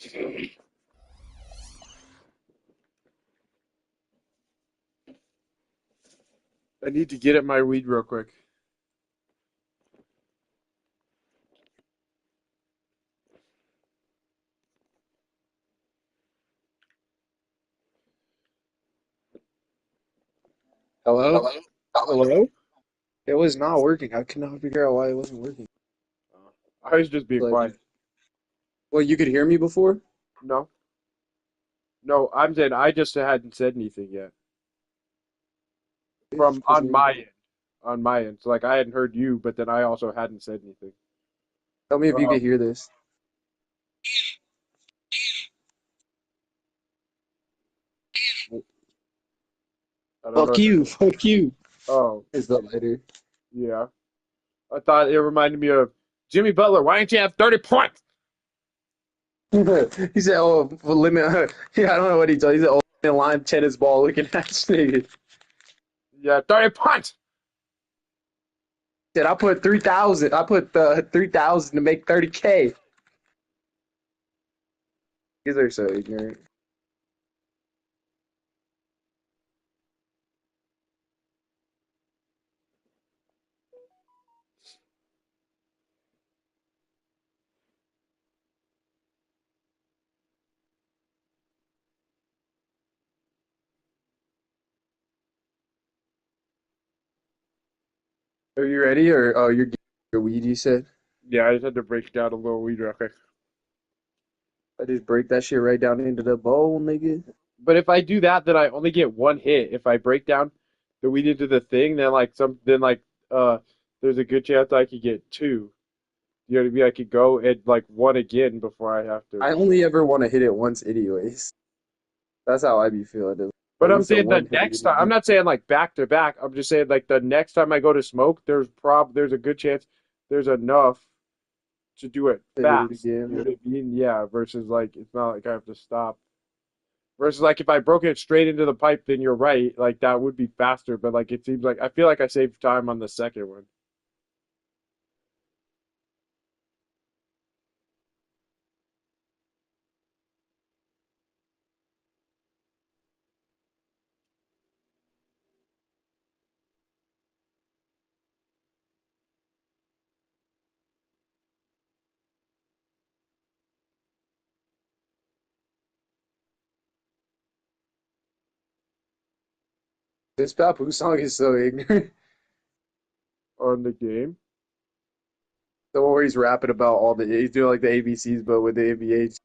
I need to get at my weed real quick. Hello? Hello? Hello? It was not working. I could not figure out why it wasn't working. I was just being Like, quiet. well, you could hear me before? No, no, I'm saying I just hadn't said anything yet from Because on my end. So like I hadn't heard you, but then I also hadn't said anything. tell me if you Uh, could hear this. I don't know Fuck what that you. is. Fuck you. Oh, Is the lighter. yeah. I thought it reminded me of Jimmy Butler. Why didn't you have 30 points? He said, oh, well, limit. Yeah, I don't know what he told. He said, oh, in line tennis ball looking at this nigga. Yeah, 30 points. Said, I put 3,000. I put 3,000 to make 30K. These are so ignorant. Are you ready? Or, oh, you're getting your weed, you said? Yeah, I just had to break down a little weed real quick. I just break that shit right down into the bowl, nigga. But if I do that, then I only get one hit. If I break down the weed into the thing, then uh there's a good chance I could get two. You know what I mean? I could go and like one again before I have to. I only ever want to hit it once, anyways. That's how I be feeling. But At I'm least a saying the one next time, I'm hit. not saying like back to back. I'm just saying like the next time I go to smoke, there's a good chance there's enough to do it To hit it fast. again. You know what I mean? Yeah, versus like it's not like I have to stop. Versus like if I broke it straight into the pipe, then you're right. Like that would be faster, but like it seems like I feel like I saved time on the second one. This Papu song is so ignorant. On the game. The one where he's rapping about he's doing like the ABCs, but with the ABH.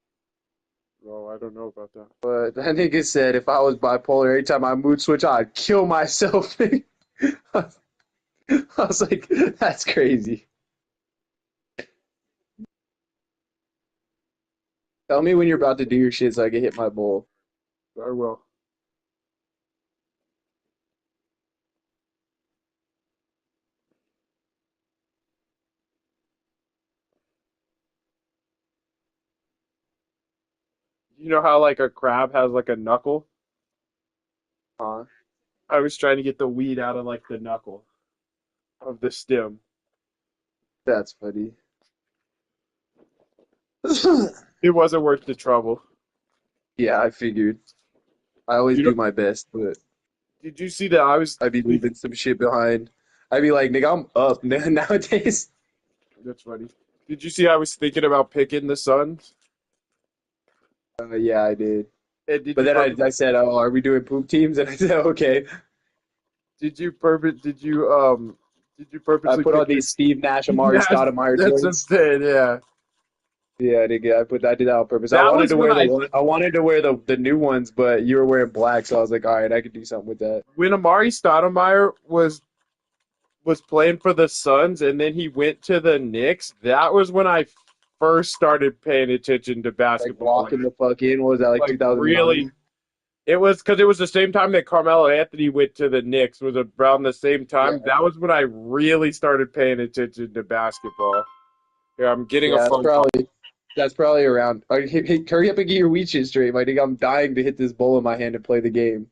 Oh, I don't know about that. But that nigga said if I was bipolar, every time I mood switch, I'd kill myself. I was like, that's crazy. Tell me when you're about to do your shit so I can hit my bowl. I will. You know how like a crab has like a knuckle? Huh? I was trying to get the weed out of like the knuckle of the stem. That's funny. It wasn't worth the trouble. Yeah, I figured. I always You know, do my best, but did you see that I was I be thinking, leaving some shit behind. I be like, nigga, I'm up nowadays. that's funny. Did you see I was thinking about picking the Suns? Yeah, I did. And But then I said, oh, are we doing poop teams? And I said, okay. did you I purposely put on pick these Steve Nash, Steve Amari Nash? Stoudemire That's joints. insane, yeah. Yeah, nigga, I did that on purpose. I That wanted was to when wear I wanted to wear the new ones, but you were wearing black, so I was like, all right, I could do something with that. when Amari Stoudemire was playing for the Suns and then he went to the Knicks, that was when I first started paying attention to Like basketball. locking the fuck in. What was that, like Like really 2009? it was because it was the same time that Carmelo Anthony went to the Knicks was around the same Yeah, time. That was when I really started paying attention to basketball. Yeah, I'm getting a yeah, phone call. that's probably around. Hey, hurry up and get your weed shit straight, my nigga. I'm dying to hit this bowl in my hand and play the game.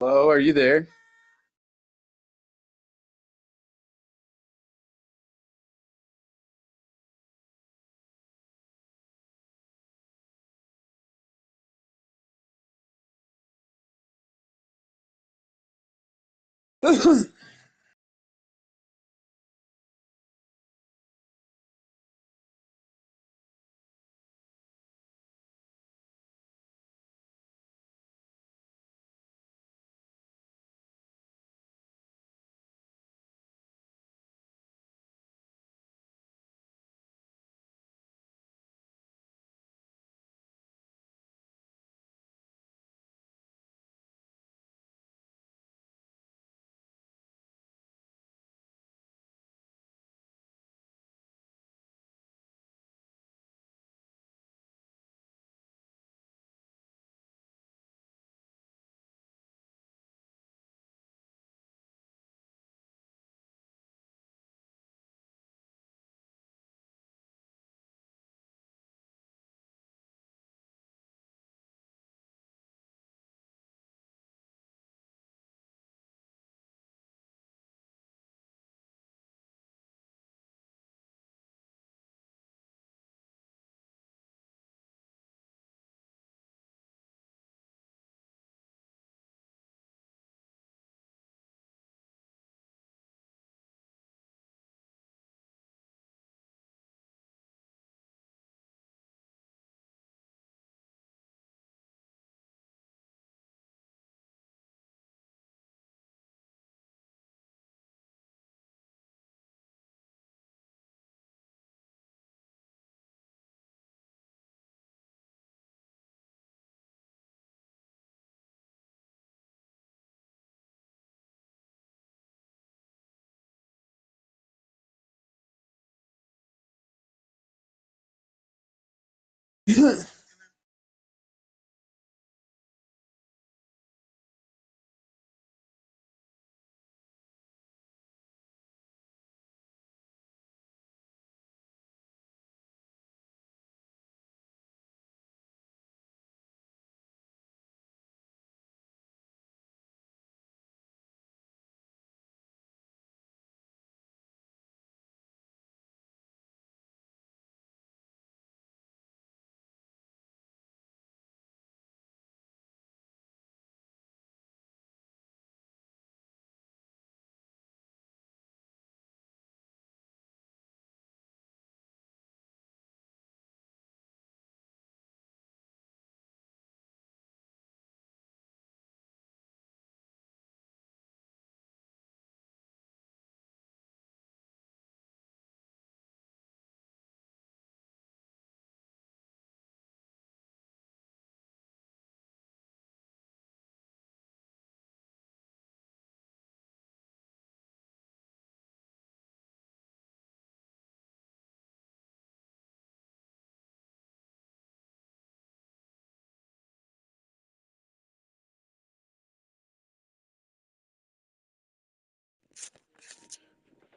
Hello, are you there?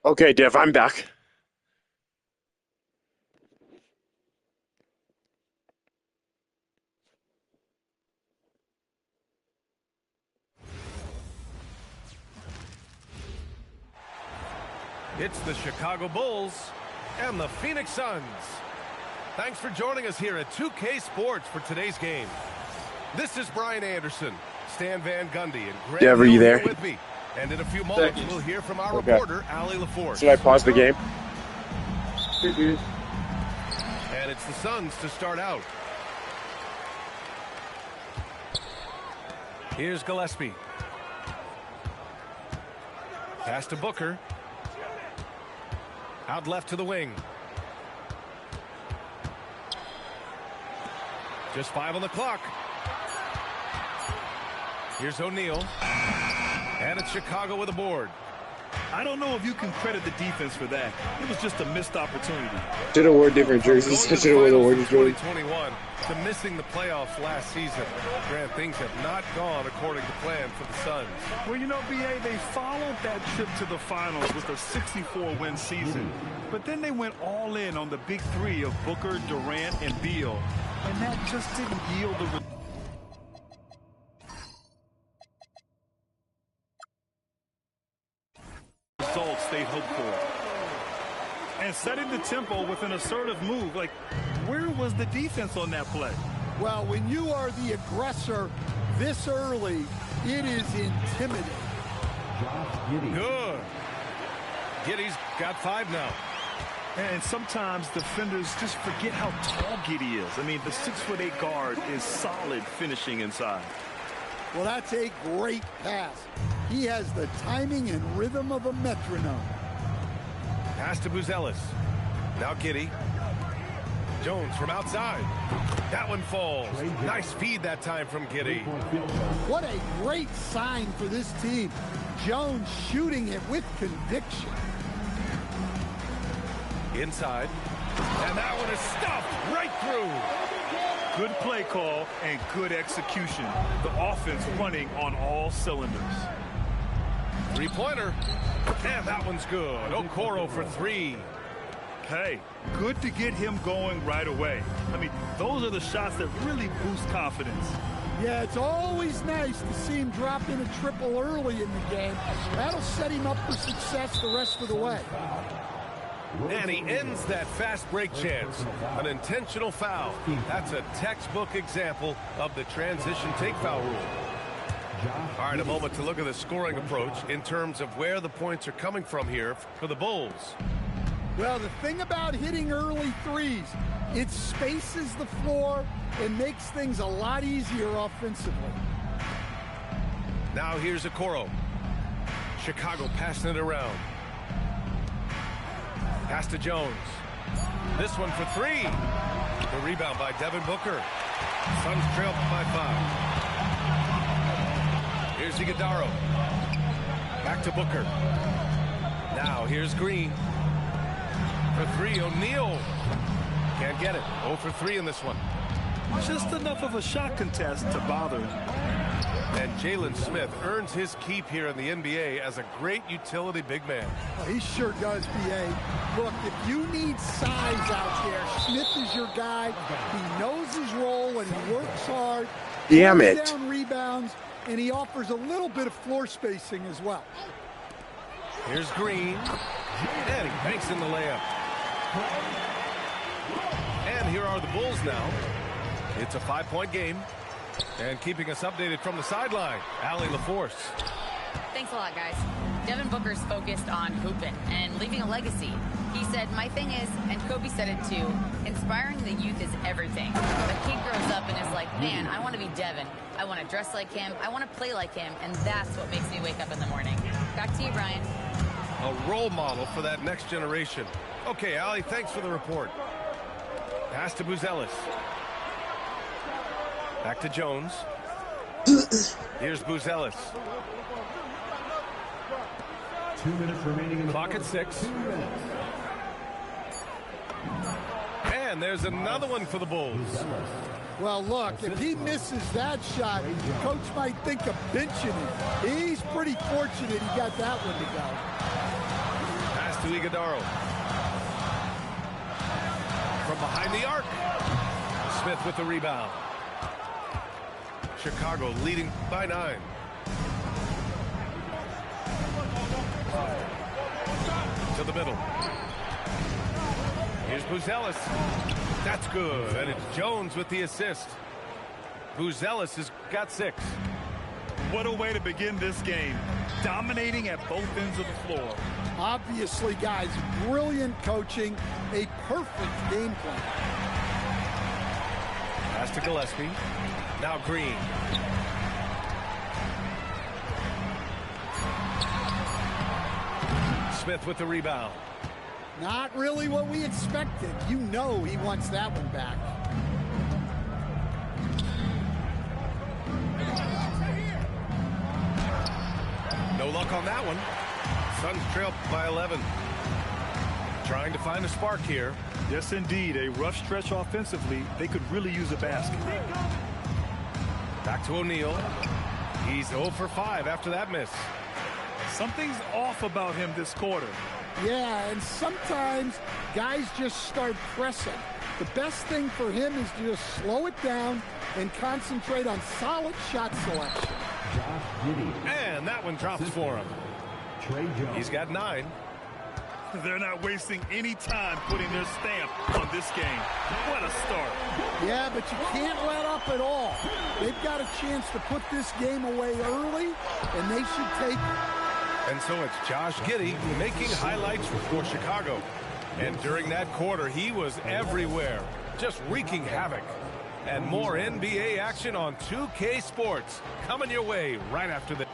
Okay, Dev, I'm back. It's the Chicago Bulls and the Phoenix Suns. Thanks for joining us here at 2K Sports for today's game. This is Brian Anderson, Stan Van Gundy, and Greg Dev, are Hill you here there? with me. And in a few moments, we'll hear from our Okay. reporter, Allie LaForce. Should I pause the game? And it's the Suns to start out. Here's Gillespie. Pass to Booker. Out left to the wing. Just 5 on the clock. Here's O'Neal. And it's Chicago with a board. I don't know if you can credit the defense for that. It was just a missed opportunity. Should have worn different jerseys. I should have worn the orange jersey. 2021 to missing the playoffs last season. Grant, things have not gone according to plan for the Suns. Well, you know, BA, they followed that trip to the finals with a 64-win season. But then they went all in on the big three of Booker, Durant, and Beal. And that just didn't yield the setting the tempo with an assertive move. Like, where was the defense on that play? Well, when you are the aggressor this early, it is intimidating. Good. Giddy's got 5 now. And sometimes defenders just forget how tall Giddey is. I mean, the 6'8" guard is solid finishing inside. Well, that's a great pass. He has the timing and rhythm of a metronome. Pass to Buzelis. Now Giddey. Jones from outside. That one falls. Nice feed that time from Giddey. What a great sign for this team. Jones shooting it with conviction. Inside. And that one is stuffed right through. Good play call and good execution. The offense running on all cylinders. 3-pointer. And that one's good. Okoro for 3. Hey, good to get him going right away. I mean, those are the shots that really boost confidence. Yeah, it's always nice to see him drop in a triple early in the game. That'll set him up for success the rest of the way. And he ends that fast break chance. An intentional foul. That's a textbook example of the transition take foul rule. All right, a moment to look at the scoring approach in terms of where the points are coming from here for the Bulls. Well, the thing about hitting early threes, it spaces the floor and makes things a lot easier offensively. Now here's Okoro. Chicago passing it around. Pass to Jones. This one for 3. The rebound by Devin Booker. Suns trail by 5. Here's Iguodala. Back to Booker. Now here's Green. For 3, O'Neal. Can't get it. 0 for 3 in this one. Just enough of a shot contest to bother him. And Jalen Smith earns his keep here in the NBA as a great utility big man. Well, he sure does, B.A. Look, if you need size out there, Smith is your guy. He knows his role and he works hard. Damn it. Down rebounds, and he offers a little bit of floor spacing as well. Here's Green. And he banks in the layup. And here are the Bulls now. It's a 5-point game. And keeping us updated from the sideline, Allie LaForce. Thanks a lot, guys. Devin Booker's focused on hooping and leaving a legacy. He said, my thing is, and Kobe said it too, inspiring the youth is everything. The kid grows up and is like, man, I want to be Devin. I want to dress like him. I want to play like him. And that's what makes me wake up in the morning. Back to you, Brian. A role model for that next generation. Okay, Allie, thanks for the report. Pass to Buzelis. Back to Jones. Here's Buzelis. 2 minutes remaining in the Clock at 6. And there's another one for the Bulls. Well, look, if he misses that shot, coach might think of benching him. He's pretty fortunate he got that one to go. Pass to Iguodala. From behind the arc. Smith with the rebound. Chicago leading by 9. To the middle. Here's Buzelis. That's good. And it's Jones with the assist. Buzelis has got 6. What a way to begin this game. Dominating at both ends of the floor. Obviously, guys, brilliant coaching, a perfect game plan. Pass to Gillespie. Now Green. Smith with the rebound. Not really what we expected. You know he wants that one back. No luck on that one. Suns trail by 11. Trying to find a spark here. Yes, indeed. A rough stretch offensively. They could really use a basket. Back to O'Neal. He's 0 for 5 after that miss. Something's off about him this quarter. Yeah, and sometimes guys just start pressing. The best thing for him is to just slow it down and concentrate on solid shot selection. And that one drops for him. He's got 9. They're not wasting any time putting their stamp on this game. What a start. Yeah, but you can't let up at all. They've got a chance to put this game away early, and they should take it. And so it's Josh Giddey making highlights for Chicago. And during that quarter, he was everywhere, just wreaking havoc. And more NBA action on 2K Sports coming your way right after this.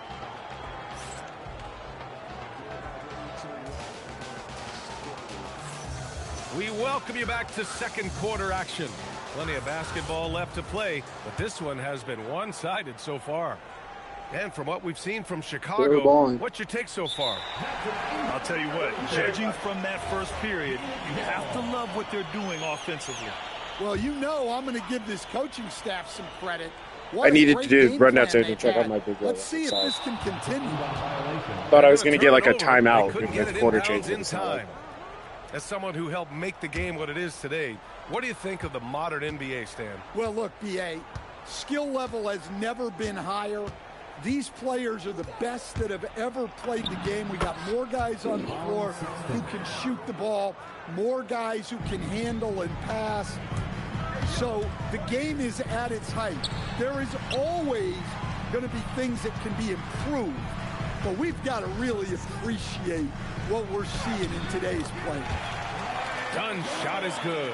We welcome you back to second quarter action. Plenty of basketball left to play, but this one has been one-sided so far. And from what we've seen from Chicago, what's your take so far? I'll tell you what, judging from that first period, you have to love what they're doing offensively. Well, you know I'm going to give this coaching staff some credit. What I needed a to great do game run plan downstairs and they've check had. out my big brother. Let's see if this can continue. Thought I was going to get like a timeout They couldn't with get the it quarter inbounds change. in time. As someone who helped make the game what it is today, what do you think of the modern NBA, Stan? Well, look, B.A., skill level has never been higher. These players are the best that have ever played the game. We got more guys on the floor who can shoot the ball, more guys who can handle and pass. So the game is at its height. There is always going to be things that can be improved, but we've got to really appreciate what we're seeing in today's play. Dunn's shot is good.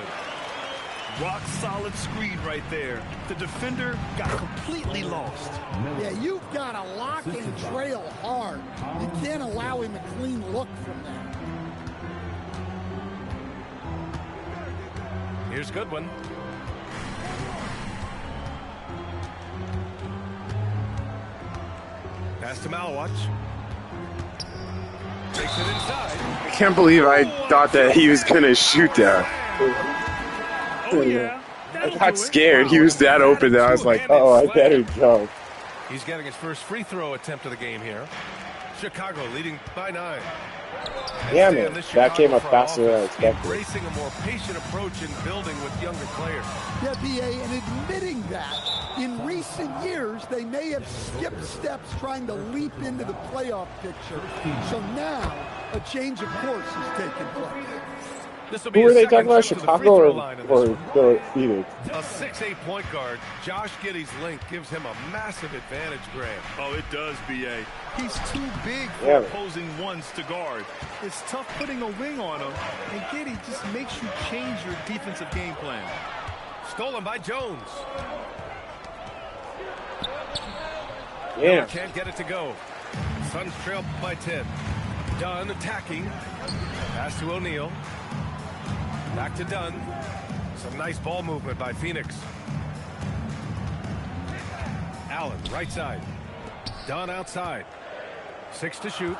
Rock solid screen right there. The defender got completely lost. Yeah, you've got to lock and trail hard. You can't allow him a clean look from that. Here's Goodwin. Pass to Malawatch. Takes it inside. I can't believe I thought that he was going to shoot that. Oh, yeah. I got scared. He was that open that I was like, oh, I better go. He's getting his first free throw attempt of the game here. Chicago leading by 9. Yeah, man. That came up faster than I expected. Embracing a more patient approach in building with younger players. Yeah, B.A., and admitting that in recent years, they may have skipped steps trying to leap into the playoff picture. So now, a change of course is taking place. Who were they talking about, Chicago or Phoenix? A 6'8" point guard, Josh Giddey's length gives him a massive advantage, Graham. Oh, it does, B.A. He's too big for opposing ones to guard. It's tough putting a wing on him, and Giddey just makes you change your defensive game plan. Stolen by Jones. Yeah. Can't get it to go. Suns trail by 10. Dunn attacking. Pass to O'Neal. Back to Dunn. Some nice ball movement by Phoenix. Allen, right side. Dunn outside. 6 to shoot.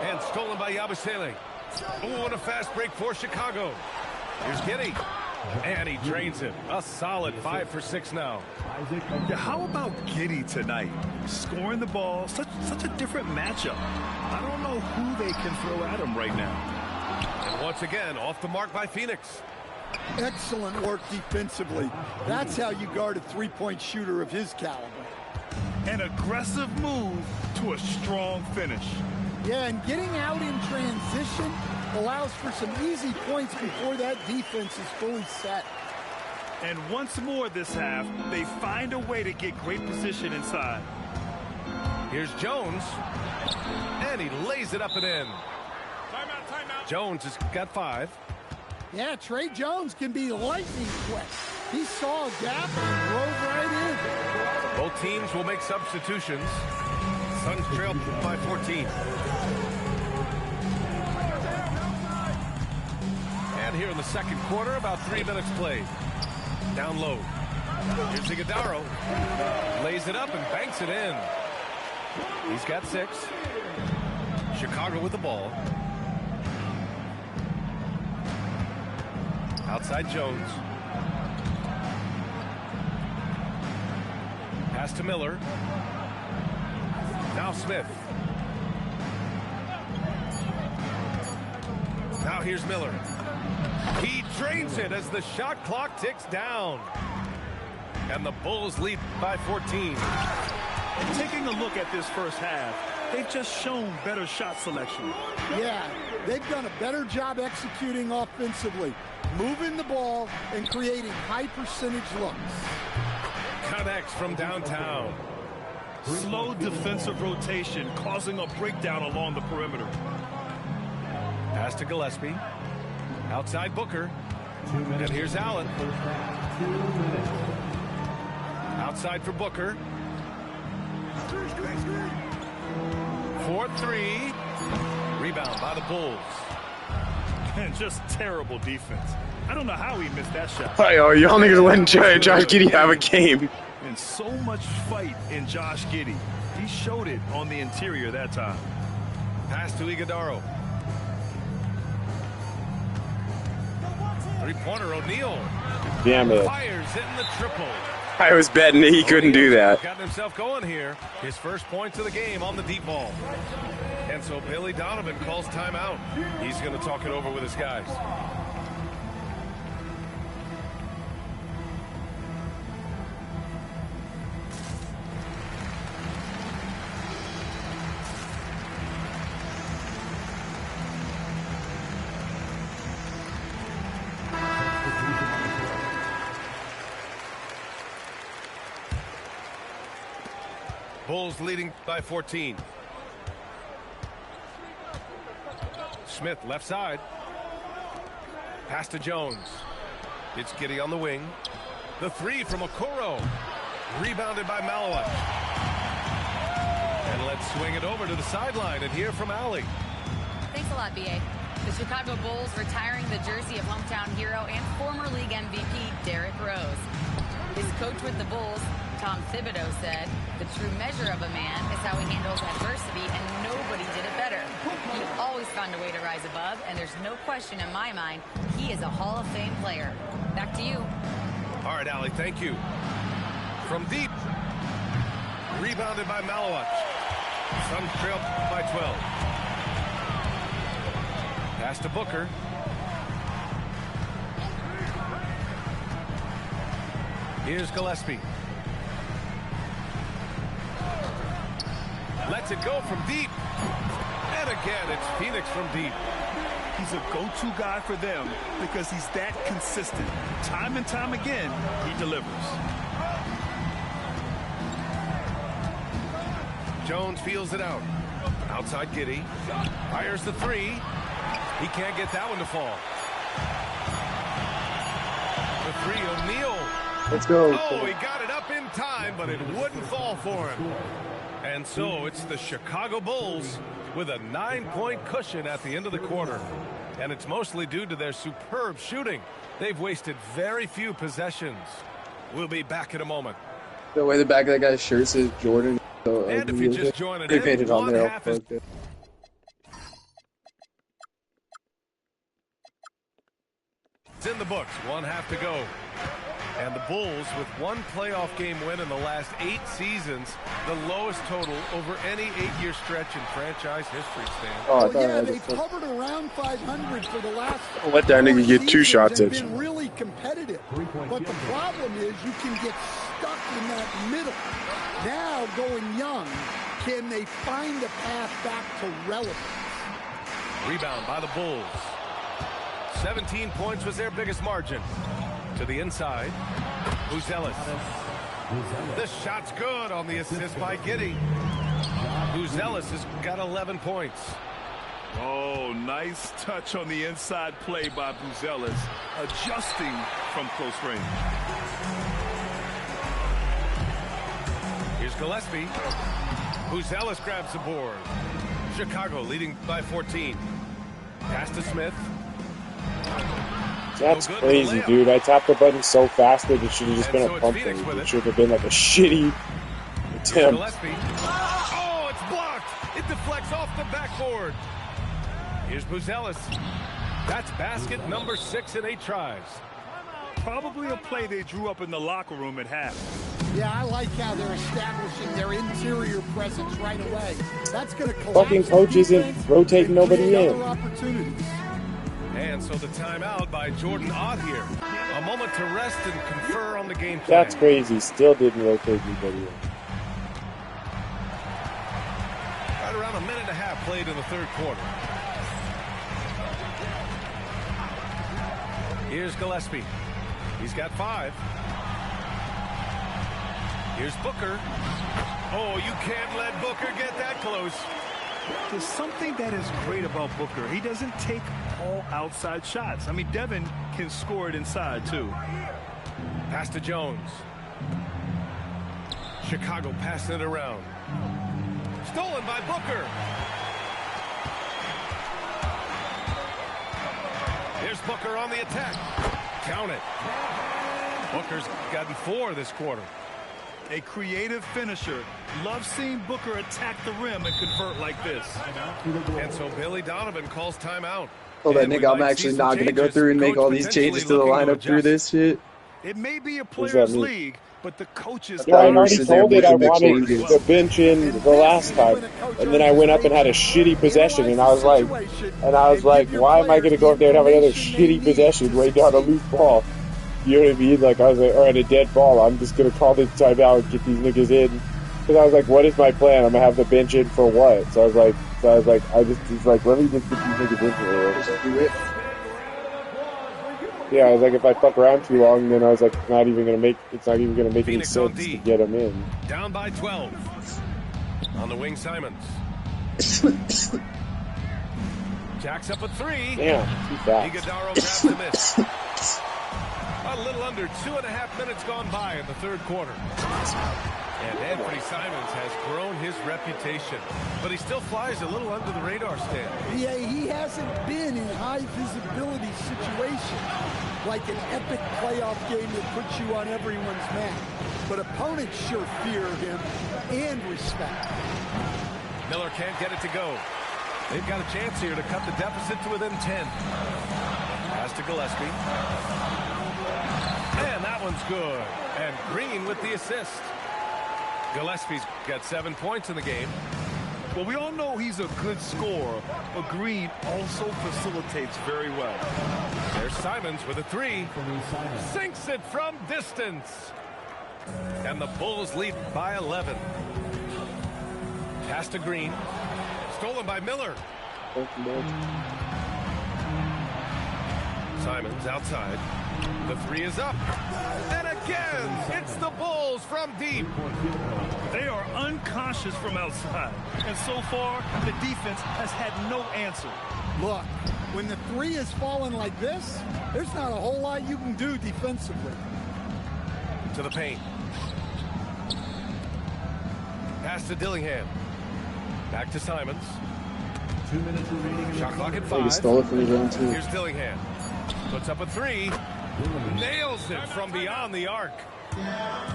And stolen by Yabusele. Oh, and a fast break for Chicago. Here's Giddey. And he drains it. A solid 5 for 6 now. Yeah, how about Giddey tonight? Scoring the ball, such a different matchup. I don't know who they can throw at him right now. And once again, off the mark by Phoenix. Excellent work defensively. That's how you guard a three-point shooter of his caliber. An aggressive move to a strong finish. Yeah, and getting out in transition allows for some easy points before that defense is fully set. And once more this half, they find a way to get great position inside. Here's Jones. And he lays it up and in. Timeout. Jones has got 5. Yeah, Trey Jones can be lightning quick. He saw a gap and drove right in. Both teams will make substitutions. Suns trail by 14. And here in the second quarter, about 3 minutes played. Down low. Here's Iguodala. Lays it up and banks it in. He's got 6. Chicago with the ball. Outside Jones. Pass to Miller. Now Smith. Now here's Miller. He drains it as the shot clock ticks down. And the Bulls lead by 14. Taking a look at this first half, they've just shown better shot selection. Yeah, They've done a better job executing offensively, moving the ball and creating high percentage looks. Connects from downtown. Slow defensive rotation causing a breakdown along the perimeter. Pass to Gillespie. Outside Booker. And here's Allen. Outside for Booker. 4-3. Rebound by the Bulls. And just terrible defense. I don't know how he missed that shot. Oh, y'all niggas letting Josh Giddey have a game. And so much fight in Josh Giddey. He showed it on the interior that time. Pass to Iguodaro. Three-pointer, O'Neal. Damn it. Fires hitting the triple. I was betting he couldn't do that. Got himself going here. His first points of the game on the deep ball. And so Billy Donovan calls timeout. He's going to talk it over with his guys. Bulls leading by 14. Smith left side. Pass to Jones. It's Giddey on the wing. The three from Okoro. Rebounded by Malawat. And let's swing it over to the sideline and hear from Allie. Thanks a lot, B.A. The Chicago Bulls retiring the jersey of hometown hero and former league MVP Derrick Rose. His coach with the Bulls, Tom Thibodeau, said, "The true measure of a man is how he handles adversity, and nobody did it better. He always found a way to rise above, and there's no question in my mind he is a Hall of Fame player." Back to you. All right, Allie, thank you. From deep. Rebounded by Malawat. Suns trail by 12. Pass to Booker. Here's Gillespie. Lets it go from deep. And again, it's Phoenix from deep. He's a go-to guy for them because he's that consistent. Time and time again, he delivers. Jones feels it out. Outside Giddey. Fires the three. He can't get that one to fall. The three, O'Neal. Let's go. Oh, he got it up in time, but it wouldn't fall for him. And so it's the Chicago Bulls with a 9-point cushion at the end of the quarter. And it's mostly due to their superb shooting. They've wasted very few possessions. We'll be back in a moment. The way the back of that guy's shirt says Jordan. So And if you just join it they in, painted on one there. half is it's in the books. One half to go. And the Bulls, with one playoff game win in the last 8 seasons, the lowest total over any 8-year stretch in franchise history, Stan. Oh, Well, yeah, they've hovered around 500 for the last let that nigga get 2 seasons shots and at been you. really competitive. But the problem is you can get stuck in that middle. Now, going young, can they find a path back to relevance? Rebound by the Bulls. 17 points was their biggest margin. To the inside. Buzelis. The shot's good on the assist by Giddey. Buzelis has got 11 points. Oh, nice touch on the inside play by Buzelis, adjusting from close range. Here's Gillespie. Buzelis grabs the board. Chicago leading by 14. Pass to Smith. That's crazy, dude. I tapped the button so fast that it should have just been a pump fake. It should have been like a shitty attempt. Oh, it's blocked. It deflects off the backboard. Here's Buzelis. That's basket number 6 in 8 tries. Probably a play they drew up in the locker room at half. Yeah, I like how they're establishing their interior presence right away. That's going to collapse. Fucking coach isn't rotating nobody in. Opportunities. And so the timeout by Jordan Ott here. A moment to rest and confer on the game plan. That's crazy. Still didn't rotate anybody in. Right around a minute and a half played in the third quarter. Here's Gillespie. He's got 5. Here's Booker. Oh, you can't let Booker get that close. There's something that is great about Booker. He doesn't take all outside shots. I mean, Devin can score it inside, too. Pass to Jones. Chicago passing it around. Stolen by Booker. Here's Booker on the attack. Count it. Booker's gotten 4 this quarter. A creative finisher. Love seeing Booker attack the rim and convert like this. And so Billy Donovan calls timeout. Oh, that And we nigga, I'm might actually see some not going to go changes. through and make Coach all these changes to the potentially looking lineup through adjust. this shit. It may be a that players' mean? league, but the coaches... Yeah, I We're already sitting there told it I making the wanted changes. the bench in the last time, and then I went up and had a shitty possession, and I was like, why am I going to go up there and have another shitty possession way down a loose ball? You know what I mean? Like, I was like, or at a dead ball, I'm just going to call this timeout and get these niggas in. Because I was like, what is my plan? I'm going to have the bench in for what? So I was like, let me just get these niggas in here. Just do it. Yeah, I was like, if I fuck around too long, then I was like, it's not even gonna make any Phoenix on sense D. to get them in. Down by 12. On the wing, Simons. Jacks up a 3. Damn, too fast. Iguodaro grabs the miss. A little under 2.5 minutes gone by in the third quarter. And Anthony Simons has grown his reputation, but he still flies a little under the radar stand. Yeah, he hasn't been in high visibility situations like an epic playoff game that puts you on everyone's map. But opponents sure fear him and respect. Miller can't get it to go. They've got a chance here to cut the deficit to within 10. Pass to Gillespie. And that one's good. And Green with the assist. Gillespie's got 7 points in the game. Well, we all know he's a good scorer, but Green also facilitates very well. There's Simons with a 3. Sinks it from distance. And the Bulls lead by 11. Pass to Green. Stolen by Miller. Simons outside. The 3 is up. And again, it's the Bulls from deep. They are unconscious from outside. And so far, the defense has had no answer. Look, when the 3 is falling like this, there's not a whole lot you can do defensively. To the paint. Pass to Dillingham. Back to Simons. 2 minutes remaining. Shot clock at He 5. stole it from his own team. Here's Dillingham. Puts up a 3. Nails it from beyond the arc.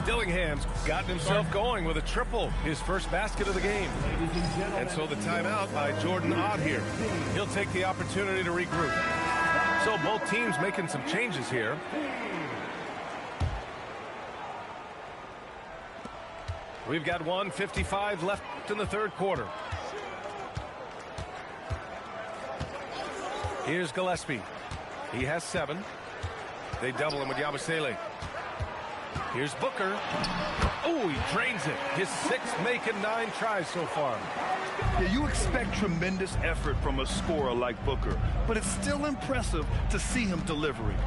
Dillingham's gotten himself going with a triple, his first basket of the game. And so the timeout by Jordan Ott here. He'll take the opportunity to regroup. So both teams making some changes here. We've got 1:55 left in the third quarter. Here's Gillespie. He has 7. They double him with Yabusele. Here's Booker. Oh, he drains it. His 6th making 9 tries so far. Yeah, you expect tremendous effort from a scorer like Booker, but it's still impressive to see him delivering.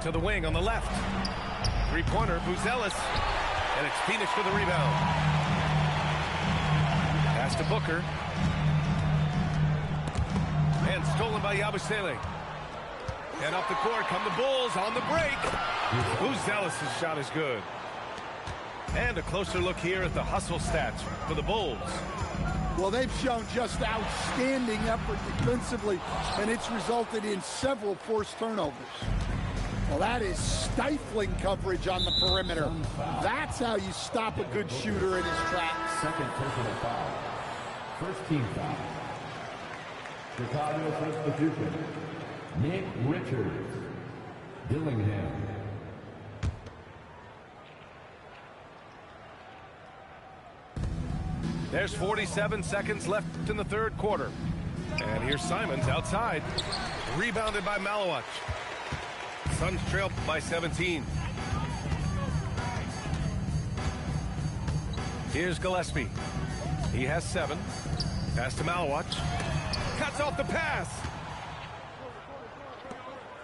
To the wing on the left. 3-pointer, Buzelis. And it's Phoenix for the rebound. Pass to Booker. And stolen by Yabusele. And up the court come the Bulls on the break. Buzelis' shot is good. And a closer look here at the hustle stats for the Bulls. Well, they've shown just outstanding effort defensively, and it's resulted in several forced turnovers. Well, that is stifling coverage on the perimeter. That's how you stop a good shooter in his tracks. Second personal foul. First team foul. Chicago substitution. Nick Richards. Dillingham. There's 47 seconds left in the third quarter. And here's Simons outside. Rebounded by Malawach. Suns trail by 17. Here's Gillespie. He has 7. Pass to Malawach. Cuts off the pass.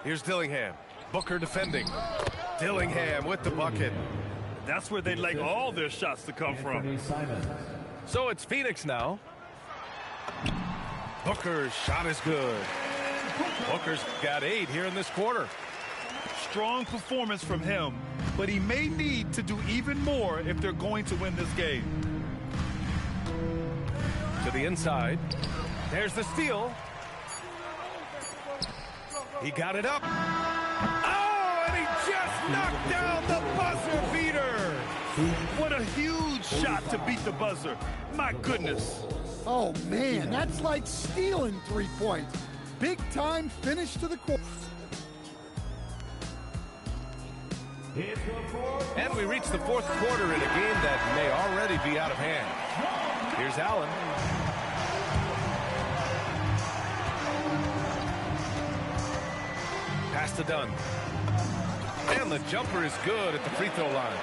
Here's Dillingham. Booker defending. Dillingham with the bucket. That's where they'd like all their shots to come from. So it's Phoenix now. Booker's shot is good. Booker's got 8 here in this quarter. Strong performance from him, but he may need to do even more if they're going to win this game. To the inside. There's the steal. He got it up. Oh, and he just knocked down the buzzer beater. What a huge shot to beat the buzzer. My goodness. Oh, man, that's like stealing 3 points. Big time finish to the quarter. And we reach the fourth quarter in a game that may already be out of hand. Here's Allen. Pass to Dunn. And the jumper is good at the free throw line.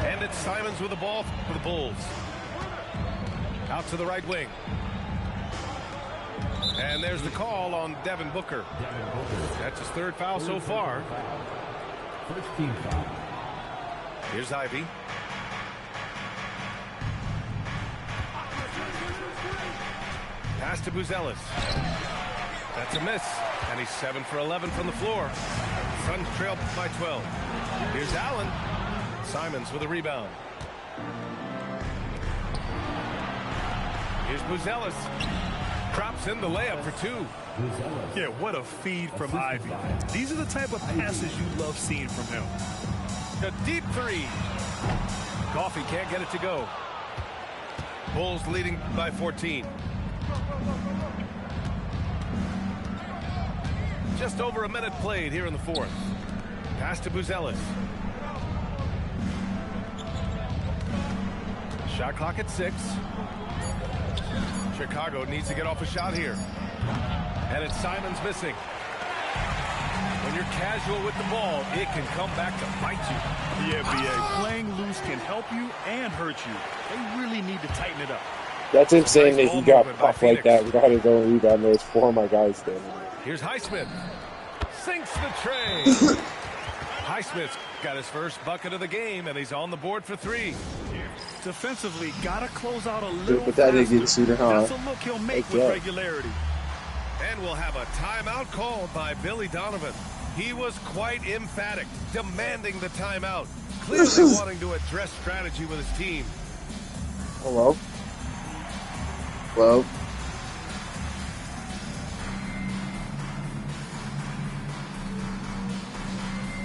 And it's Simons with the ball for the Bulls. Out to the right wing. And there's the call on Devin Booker. That's his 3rd foul so far. First team foul. Here's Ivy. Pass to Buzelis. That's a miss. And he's 7 for 11 from the floor. Suns trail by 12. Here's Allen. Simons with a rebound. Here's Buzelis. Drops in the layup for 2. Yeah, what a feed from Ivy. These are the type of passes you love seeing from him. A deep 3. Coffey can't get it to go. Bulls leading by 14. Just over a minute played here in the 4th. Pass to Buzelis. Shot clock at 6. Chicago needs to get off a shot here. And it's Simons missing. When you're casual with the ball, it can come back to bite you. Yeah, B.A. Playing loose can help you and hurt you. They really need to tighten it up. That's insane Nice that he ball got movement by puffed like Phoenix. that without his own rebound. There's 4 of my guys standing there. Here's Highsmith. Sinks the tray. Highsmith's got his first bucket of the game, and he's on the board for 3. Defensively, gotta close out a little But that didn't faster. get suited, huh? That's a look he'll make Like with that. regularity. And we'll have a timeout called by Billy Donovan. He was quite emphatic, demanding the timeout, clearly wanting to address strategy with his team. Hello? Hello?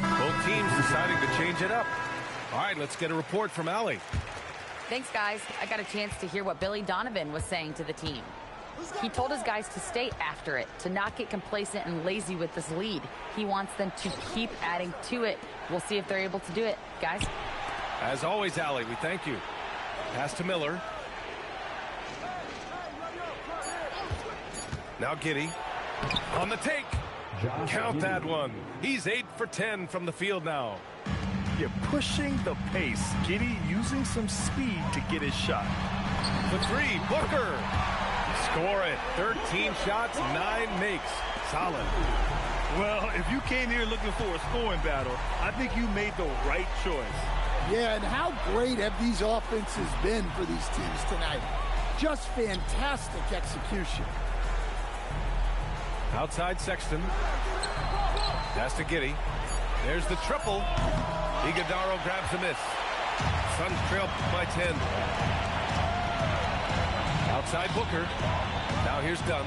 Both teams deciding to change it up. All right, let's get a report from Allie. Thanks, guys. I got a chance to hear what Billy Donovan was saying to the team. He told his guys to stay after it, to not get complacent and lazy with this lead. He wants them to keep adding to it. We'll see if they're able to do it, guys. As always, Allie, we thank you. Pass to Miller. Now Giddey on the take. Count that one. He's 8 for 10 from the field now. You're pushing the pace. Giddey using some speed to get his shot. The 3, Booker. Score it. 13 shots, 9 makes. Solid. Well, if you came here looking for a scoring battle, I think you made the right choice. Yeah, and how great have these offenses been for these teams tonight? Just fantastic execution. Outside Sexton. Pass to Giddey. There's the triple. Iguodaro grabs the miss. Suns trail by 10. Outside Booker. Now here's Dunn.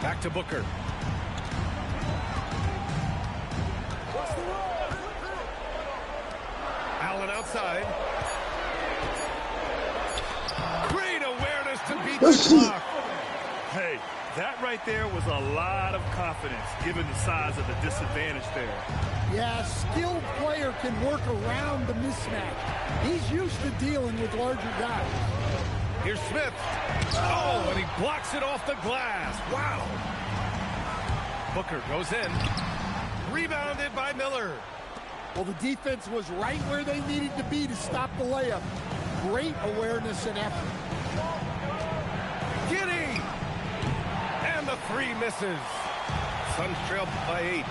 Back to Booker. Allen outside. Great awareness to beat the clock. Hey, that right there was a lot of confidence given the size of the disadvantage there. Yeah, a skilled player can work around the mismatch. He's used to dealing with larger guys. Here's Smith. Oh, and he blocks it off the glass. Wow. Booker goes in. Rebounded by Miller. Well, the defense was right where they needed to be to stop the layup. Great awareness and effort. Giddey. misses. Suns trail by 8.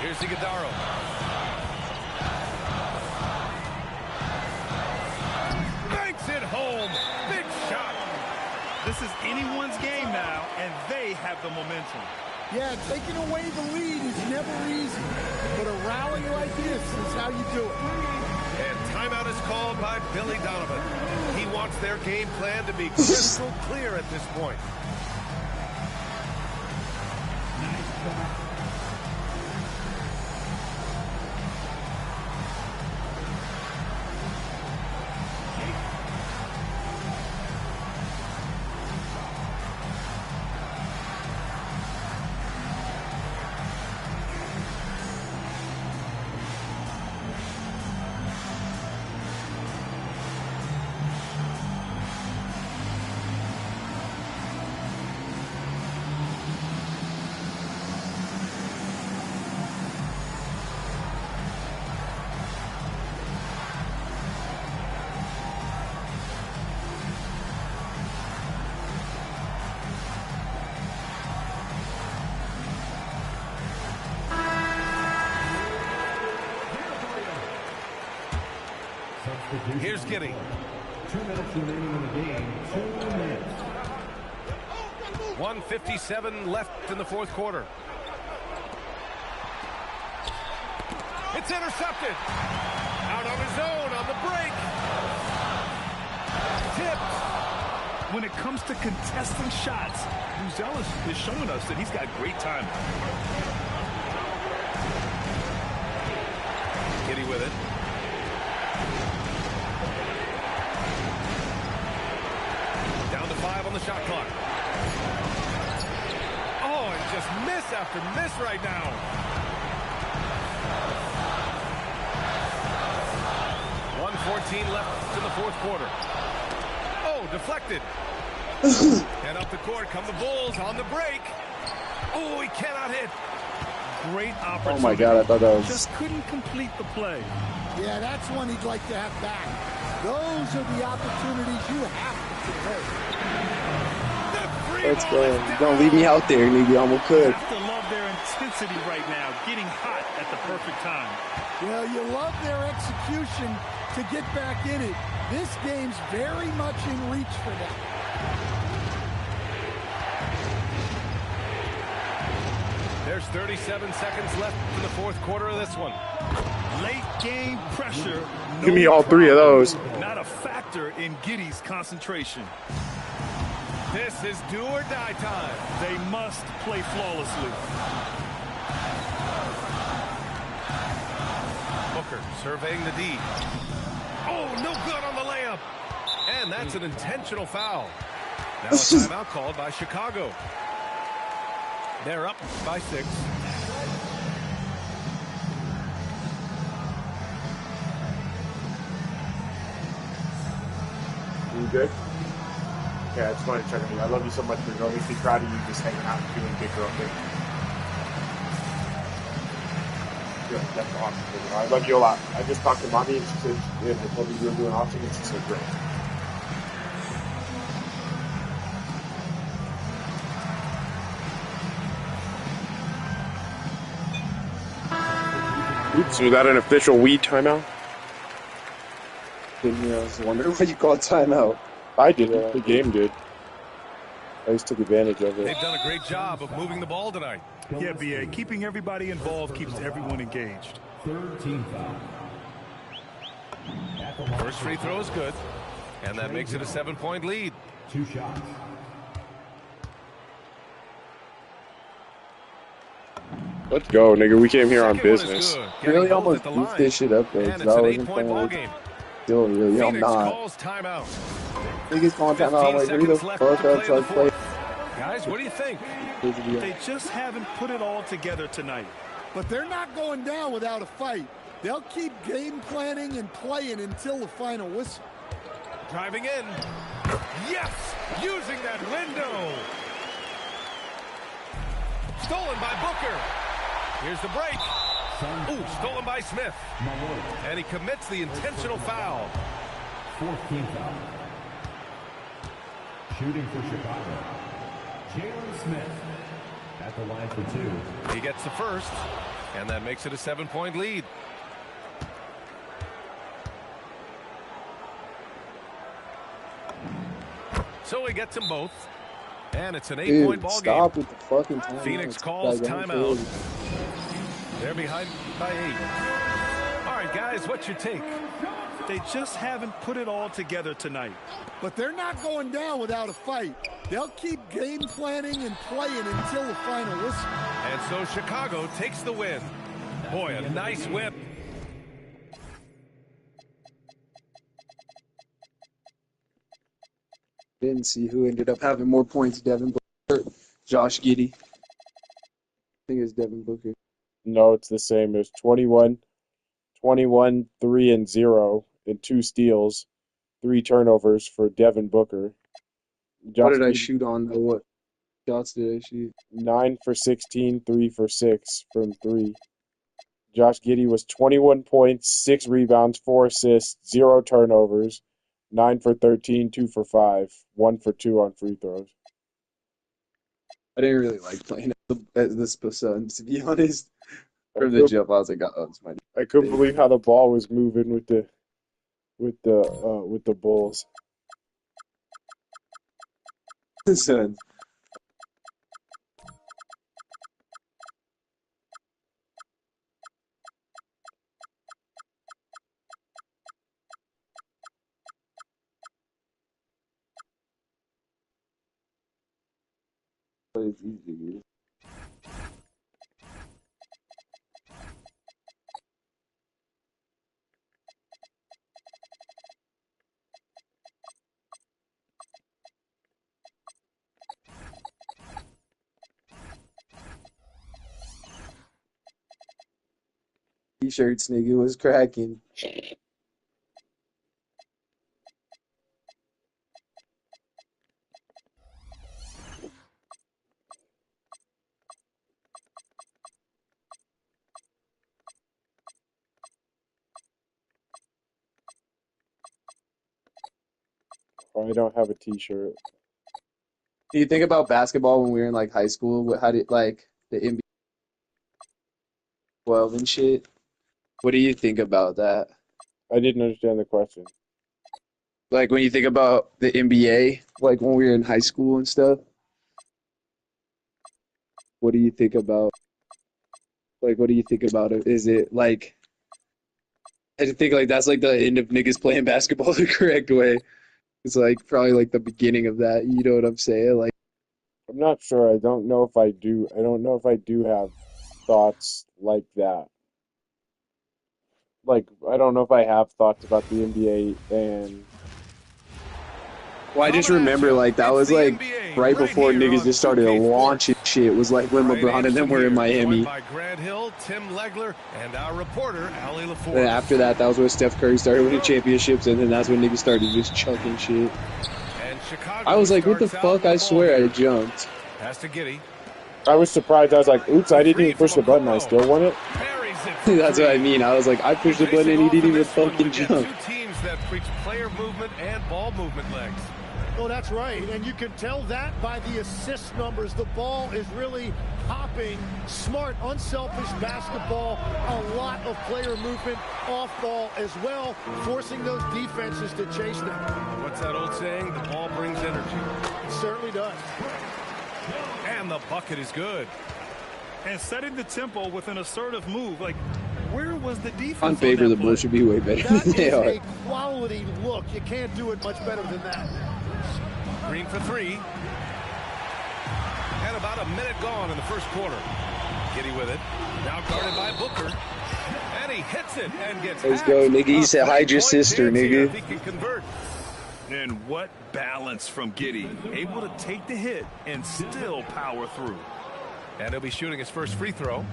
Here's Iguodala. Banks it home. Big shot. This is anyone's game now, and they have the momentum. Yeah, taking away the lead is never easy, but a rally like this is how you do it. And timeout is called by Billy Donovan. He wants their game plan to be crystal clear at this point. Here's Giddey. 2 minutes remaining in the game. 2 minutes. 1:57 left in the fourth quarter. It's intercepted. Out on his own on the break. Tipped. When it comes to contesting shots, Buzelis is showing us that he's got great timing. Giddey with it. Down to 5 on the shot clock. Oh, and just miss after miss right now. .114 left in the fourth quarter. Oh, deflected. And up the court come the Bulls on the break. Oh, he cannot hit. Great opportunity. Oh my God, I thought that was... Just couldn't complete the play. Yeah, that's one he'd like to have back. Those are the opportunities you have to take. Let's go. Don't leave me out there, maybe I almost could. Have to love their intensity right now, getting hot at the perfect time. Well, you love their execution to get back in it. This game's very much in reach for them. There's 37 seconds left in the fourth quarter of this one. Late game pressure. No Give me all 3 of those. Not a factor in Giddey's concentration. This is do or die time. They must play flawlessly. Booker surveying the D. Oh, no good on the layup. And that's an intentional foul. Now a timeout called by Chicago. They're up by 6. You good? Yeah, I just wanted to check on you. I love you so much, but always be proud of you just hanging out and doing big girl things. Yeah, that's awesome. I love you a lot. I just talked to mommy and she said, yeah, I told me you were doing awesome and she said, great. Oops, was that an official weed timeout? Yeah, I was wondering why you call it timeout. I didn't. The game did. I just took advantage of it. They've done a great job of moving the ball tonight. Yeah, BA, keeping everybody involved keeps everyone engaged. Third team foul. First free throw is good, and that makes it a 7-point lead. 2 shots. Let's go, nigga. We came here on Second one is business. good. Really Getting almost both at the beefed line. this shit up, though, And because it's I an wasn't 8-point playing ball like... game. Still, really, I'm Phoenix not. calls timeout. Niggas calling time out. I'm like, 15 who the seconds fuck left to else play in I the play? fourth. Guys, what do you think? They just haven't put it all together tonight. But they're not going down without a fight. They'll keep game planning and playing until the final whistle. Driving in. Yes! Using that window. Stolen by Booker. Here's the break. Ooh, stolen by Smith. And he commits the intentional foul. 4th team foul. Shooting for Chicago, Jalen Smith at the line for 2. He gets the first, and that makes it a 7-point lead. So he gets them both, and it's an 8-point ball game. Stop with the fucking timeout. Phoenix calls timeout. They're behind by 8. All right, guys, what's your take? They just haven't put it all together tonight. But they're not going down without a fight. They'll keep game planning and playing until the final whistle. And so Chicago takes the win. Boy, a nice whip. Didn't see who ended up having more points, Devin Booker, Josh Giddey. I think it's Devin Booker. No, it's the same. There's 21, 3 and 0, and 2 steals, 3 turnovers for Devin Booker. What did I shoot on, though? What shots did I shoot? 9 for 16, 3 for 6 from 3. Josh Giddey was 21 points, 6 rebounds, 4 assists, 0 turnovers, 9 for 13, 2 for 5, 1 for 2 on free throws. I didn't really like playing at the Suns, to be honest. From the jump, I was like, oh, it's my. I couldn't believe how the ball was moving with the Bulls. The Suns. But it's easy. T-shirts, nigga, was cracking. I don't have a T-shirt. Do you think about basketball when we were in like high school? How did like the NBA 12 and shit? What do you think about that? I didn't understand the question. Like when you think about the NBA, like when we were in high school and stuff. What do you think about? Like, what do you think about it? Is it like? I think like that's like the end of niggas playing basketball the correct way. It's like probably like the beginning of that. You know what I'm saying? Like, I'm not sure. I don't know if I do. I don't know if I do have thoughts like that. Like, I don't know if I have thoughts about the NBA and. well, I just remember like that was like right before niggas just started launching shit. It was like when LeBron and them were in Miami. By Grant Hill, Tim Legler, and our reporter, Allie LaForce. And after that, that was when Steph Curry started winning championships, and then that's when niggas started just chucking shit. And Chicago I was like, what the starts out fuck? I the swear I ball game. jumped. Pass to Giddey. I was surprised. I was like, oops, I didn't even push the button. I still won it. Buries it for That's what I three. mean. I was like, I pushed the button and he didn't even Facing off in fucking this one, we jump. get two teams that preach player movement and ball movement legs. Oh, that's right. And you can tell that by the assist numbers. The ball is really hopping. Smart, unselfish basketball. A lot of player movement off ball as well, forcing those defenses to chase them. What's that old saying? The ball brings energy. It certainly does. And the bucket is good. And setting the tempo with an assertive move. Like, where was the defense On paper, that the play? Bulls should be way better That than they is are. a quality look. You can't do it much better than that. Green for three. And about a minute gone in the first quarter. Giddey with it. Now guarded by Booker. And he hits it and gets Let's go, hacked. nigga. He A said, hide your 3-point sister, chance here nigga. if he can convert. And what balance from Giddey. Able to take the hit and still power through. And he'll be shooting his first free throw.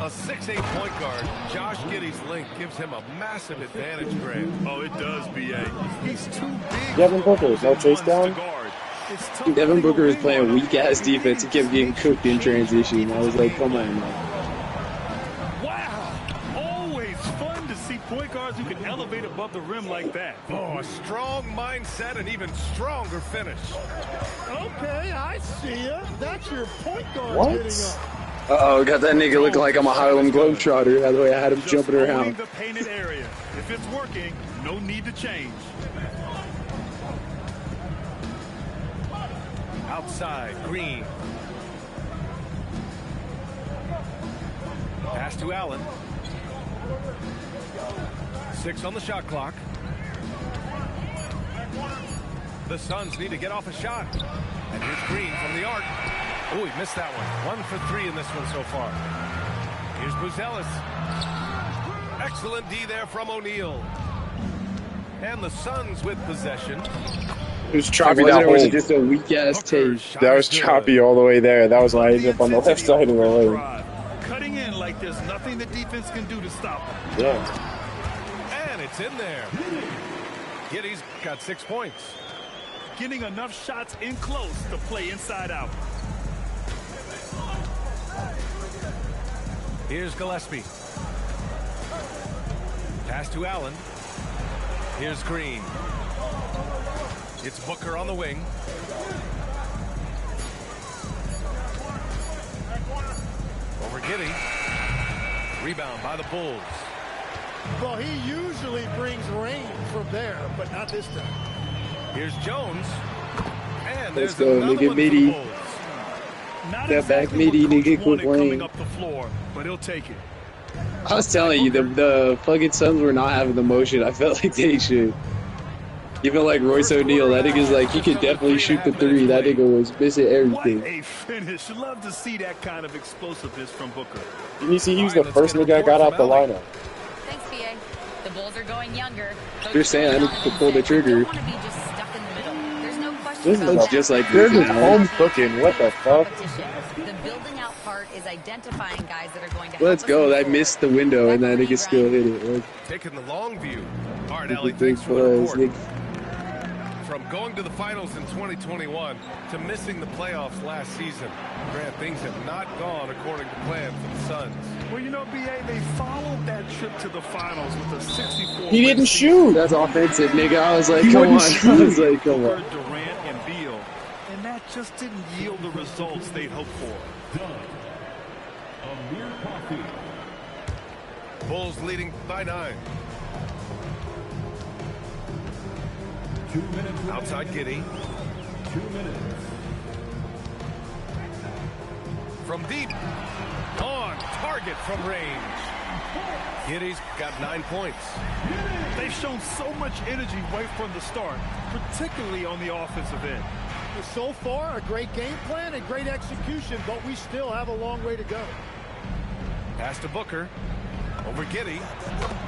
A 6'8" point guard, Josh Giddey's length gives him a massive advantage, Grant. Oh, it does, B.A. He's too big. Devin for Booker, no ones chase to down? guard. It's tough Devin to Booker was wing playing on him. weak-ass defense. He kept getting cooked in transition. I was like, come on, man. Wow. Always fun to see point guards who can elevate above the rim like that. Oh, a strong mindset and even stronger finish. Okay, I see ya. That's your point guard What? getting up. Uh-oh, got that nigga looking like I'm a Harlem Globetrotter. By the way, I had him Just jumping owning around. the painted area. If it's working, no need to change. Outside, Green. Pass to Allen. 6 on the shot clock. The Suns need to get off a shot. And here's Green from the arc. Oh, he missed that one. 1 for 3 in this one so far. Here's Buzelis. Excellent D there from O'Neal. And the Suns with possession. It was choppy Was that it, or was whole. it just a weak ass tape? That was choppy all the way there. That was why I ended up on the left side of the lane. Cutting in like there's nothing the defense can do to stop him. Yeah. And it's in there. Giddy's got 6 points. Getting enough shots in close to play inside out. Here's Gillespie. Pass to Allen. Here's Green. It's Booker on the wing. Over Giddy. Rebound by the Bulls. Well, he usually brings rain from there, but not this time. Here's Jones. And Let's there's go, another nigga, one for the meaty. Bulls. Not That back exactly what meaty Coach nigga wanted quit coming playing. up the floor, but he'll take it. I was telling you, the fucking Suns were not having the motion I felt like they should. Even like Royce O'Neal, that nigga's like, he could definitely shoot the three. That nigga was missing What everything. a finish. Love to see that kind of explosiveness from Booker. Didn't you see he was the first nigga that got out the lineup? Thanks, BA. The Bulls are going younger. They're saying I need to pull the trigger. You don't want to be just stuck in the middle. There's no question This about is that. just like They're this just now. home cooking. What the fuck? Competition. The building out part is identifying guys that are going to Let's help us go. move I forward. missed the window and that Back over to nigga you, still Brian. hit it. Like, Taking the long view. All right, look Allie, at big thanks for the buzz, report. nigga. From going to the finals in 2021 to missing the playoffs last season, Grant, things have not gone according to plan for the Suns. Well, you know, BA, they followed that trip to the finals with a 64. He didn't shoot. That's offensive, nigga. I was like, He come on. wouldn't I was like, come Booker, on. Durant, and Beal, and that just didn't yield the results they'd hoped for. Amir Coffey. Bulls leading by 9. 2 minutes. Outside Giddy. 2 minutes. From deep. On target from range. Giddy's got 9 points. They've shown so much energy right from the start, particularly on the offensive end. So far, a great game plan and great execution, but we still have a long way to go. Pass to Booker. Over Giddy.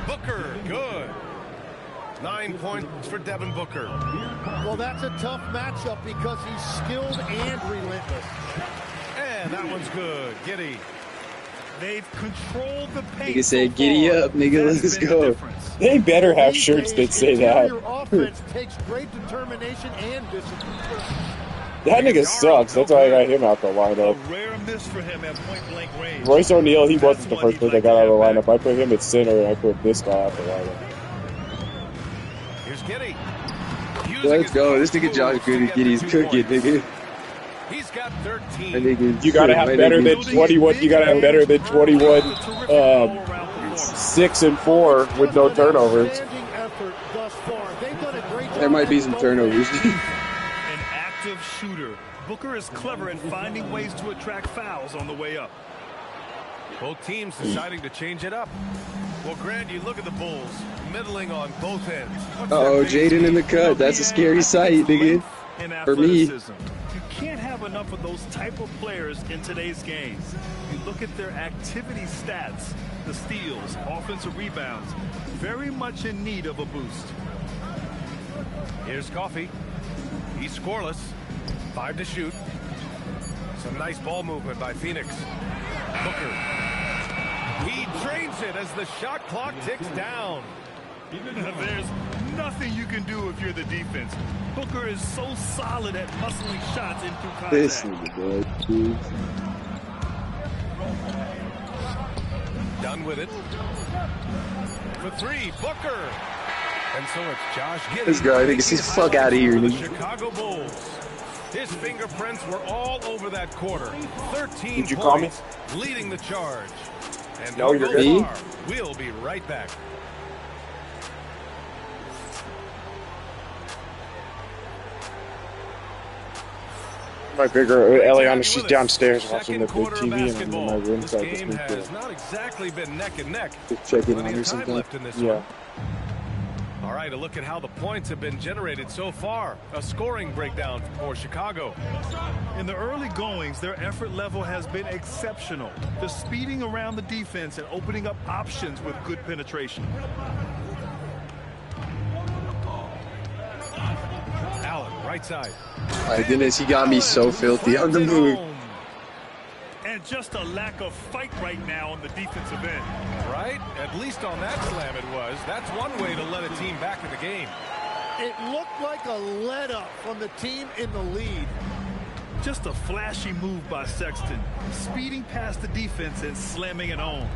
Booker, good. 9 points for Devin Booker. Well, that's a tough matchup because he's skilled and relentless. And that one's good. Giddy. They've controlled the pace. Nigga said, so "Giddy far. up, nigga, That's let's been the go." difference. They better have These shirts that days, say that. interior offense takes great determination and discipline. That nigga sucks. That's why I got him out the A lineup. rare miss for him at point-blank range. Royce O'Neal, he wasn't the That's what first one he'd that got out of the like to lineup. I put him at center, and I put this guy out the lineup. Here's Giddy. Using Let's his go. This post nigga Josh moves to Goody get Giddy's the 2 cooking, points. nigga. He's got 13. That nigga, You gotta have my better nigga. than 21. You gotta have better than 21, 6 and 4 with no turnovers. Outstanding effort thus far. They've done a great job. There might be some turnovers. An active shooter. Booker is clever at finding ways to attract fouls on the way up. Both teams deciding to change it up. Well, Grant, you look at the Bulls, middling on both ends. What's Uh-oh, their biggest Jaden in the key? cut. That's a scary sight, nigga. And For me. athleticism. You can't have enough of those type of players in today's games. You look at their activity stats, the steals, offensive rebounds, very much in need of a boost. Here's Coffey. He's scoreless. 5 to shoot. Some nice ball movement by Phoenix. Booker. He drains it as the shot clock ticks down. There's nothing you can do if you're the defense. Booker is so solid at hustling shots in through contact. This nigga, bro. Dude. Done with it. For three, Booker. And so it's Josh Giddey. This guy, nigga, see the fuck out of here, The nigga. Chicago Bulls. His fingerprints were all over that quarter. 13 Did you call me? points, leading the charge. And No, you're good. me. We'll be right back. My bigger Great to have Eliana, you she's with us. downstairs watching Second the big quarter of TV, and I'm in basketball. my room, This so I just game need has to not exactly been neck and neck. just check in Plenty on or of time something. left in this Yeah. one. All right, a look at how the points have been generated so far. A scoring breakdown for Chicago. In the early goings, their effort level has been exceptional. They're speeding around the defense and opening up options with good penetration. Allen, right side. My goodness, he got me so filthy on the move. And just a lack of fight right now on the defensive end. Right? At least on that slam it was. That's one way to let a team back in the game. It looked like a let-up from the team in the lead. Just a flashy move by Sexton, speeding past the defense and slamming it home.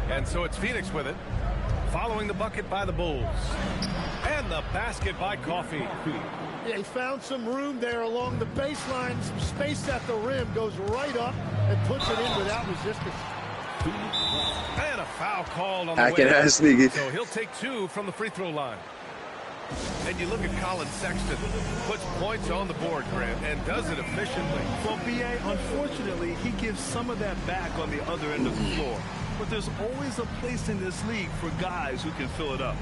And so it's Phoenix with it. Following the bucket by the Bulls. And the basket by Coffee. Yeah, he found some room there along the baseline. Some space at the rim. Goes right up and puts it in without resistance. And a foul called on the Hacking way. ass nigga. So he'll take two from the free throw line. And you look at Colin Sexton. Puts points on the board, Grant, and does it efficiently. Well, B.A., unfortunately, he gives some of that back on the other end of the floor. But there's always a place in this league for guys who can fill it up.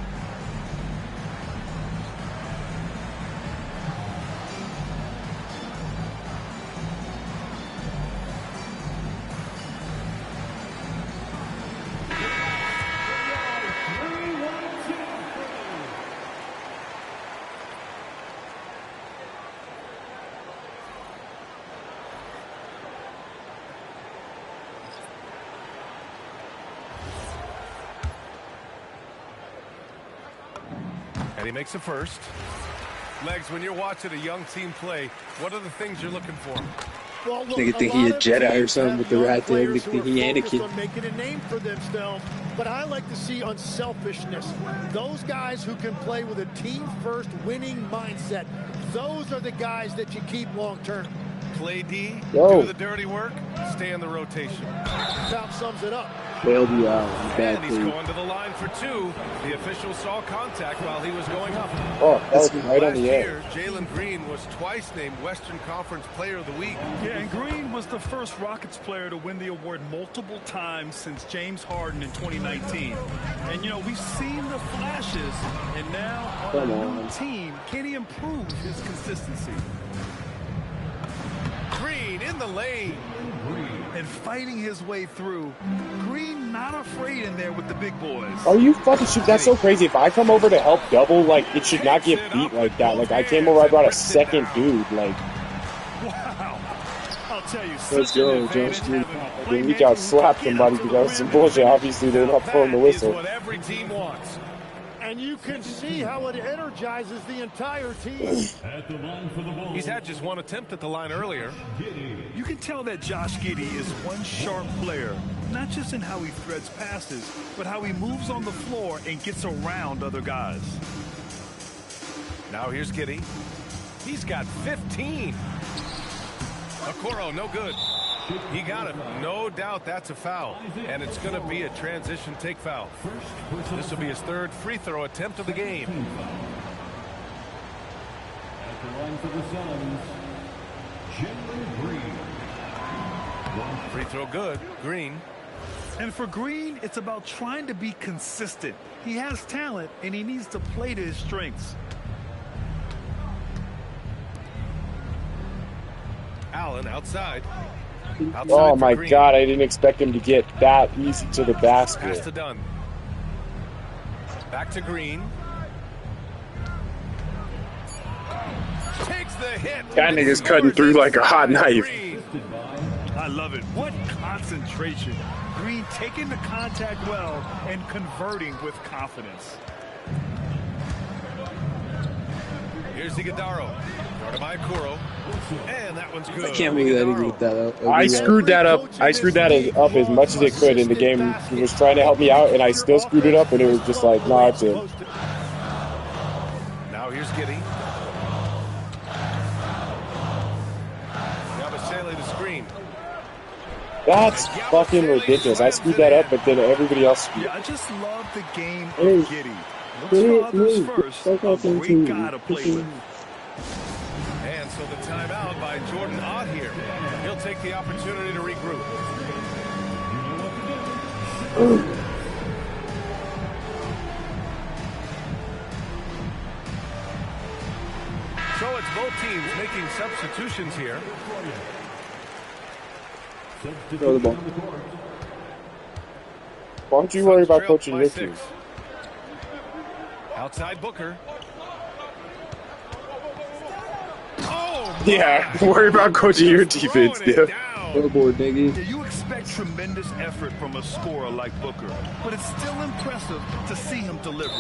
And he makes a first. Legs, when you're watching a young team play, what are the things you're looking for? Well, look, Nigga think a he lot a of Jedi or teams something have with the young rat tail. players Nigga who think he are focused Anakin. on making a name for themselves, but I like to see unselfishness. Those guys who can play with a team-first winning mindset, those are the guys that you keep long-term. Play D, Yo. do the dirty work, stay in the rotation. About sums it up. Bailed you out. You bad And he's dude. going to the line for two. The official saw contact while he was going up. Oh, that was right on Last the edge. year, Jalen Green was twice named Western Conference Player of the Week. Yeah, and Green was the first Rockets player to win the award multiple times since James Harden in 2019. And, you know, we've seen the flashes, and now on a new team, can he improve his consistency? Green in the lane. And fighting his way through. Green not afraid in there with the big boys. Are you fucking shit? That's so crazy. If I come over to help double, like, it should not get beat like that. Like, I came over, I brought a second dude. Like, Wow. I'll tell you, let's such an go, advantage Josh. having a We playmaker got who slapped can somebody get because that was up some to the rim. bullshit. Obviously, they're not throwing the That is whistle. what every team wants. And you can see how it energizes the entire team. At the line for the Bulls. He's had just one attempt at the line earlier. You can tell that Josh Giddey is one sharp player, not just in how he threads passes, but how he moves on the floor and gets around other guys. Now here's Giddey. He's got 15. Okoro, no good. He got it. No doubt that's a foul. And it's going to be a transition take foul. This will be his third free throw attempt of the game. At the line for the Suns, Jalen Green. Free throw good. Green. And for Green, it's about trying to be consistent. He has talent, and he needs to play to his strengths. Allen outside. Outside Oh for my Green. god, I didn't expect him to get that easy to the Pass basket. to Dunn. Back to Green. Takes the hit. That nigga's cutting through like a hot knife. Green. I love it. What concentration. Green taking the contact well and converting with confidence. Here's Iguodaro. Guarded by Kuro. And that one's good. I can't believe that he did that up. I screwed that up. I screwed that up as much as it could, and the game was trying to help me out, and I still screwed it up, and it was just like, no, it's in. Now here's Giddy. Yabusele the screen. That's fucking ridiculous. I screwed that up, but then everybody else screwed it. Yeah, I just love the game of Giddy. Looks for others first. A great guy to play with. And so the timeout by Jordan Ott here. He'll take the opportunity to regroup. So it's both teams making substitutions here. Throw the ball. Why don't you worry about coaching your team? Outside Booker. Yeah, worry about coaching your defense, dude. Scoreboard, nigga. Yeah, you expect tremendous effort from a scorer like Booker, but it's still impressive to see him deliver.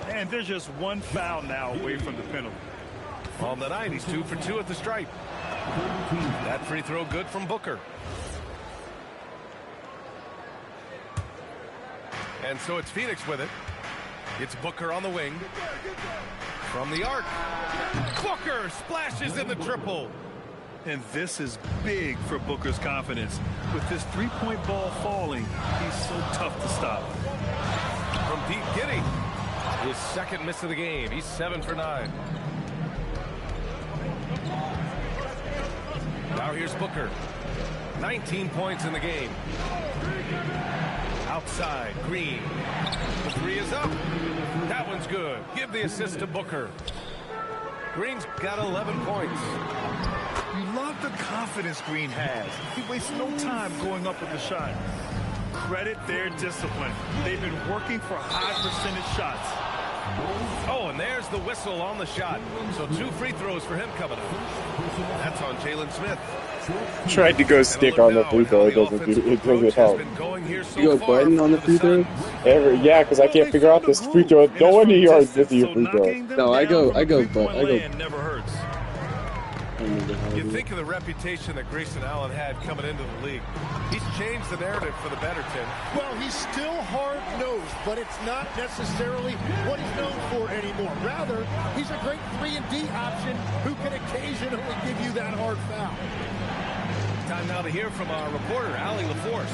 And there's just one foul now away from the penalty. On the night, he's 2 for 2 at the stripe. That free throw good from Booker. And so it's Phoenix with it. It's Booker on the wing. From the arc. Booker splashes in the triple. And this is big for Booker's confidence. With this three-point ball falling, he's so tough to stop. From Pete Giddy. His second miss of the game. He's 7 for 9. Now here's Booker. 19 points in the game. Outside, Green. The three is up. That one's good. Give the assist to Booker. Green's got 11 points. You love the confidence Green has. He wastes no time going up with the shot. Credit their discipline. They've been working for high percentage shots. Oh, and there's the whistle on the shot. So 2 free throws for him coming up. That's on Jalen Smith. Tried to go stick on the free throw. It doesn't help. You go button on the free throw? Yeah, because I can't figure out this free throw. No wonder you are with your free throw. No, I go. Never hurts. You think of the reputation that Grayson Allen had coming into the league. He's changed the narrative for the better, Tim. Well, he's still hard-nosed, but it's not necessarily what he's known for anymore. Rather, he's a great 3-and-D option who can occasionally give you that hard foul. Time now to hear from our reporter, Allie LaForce.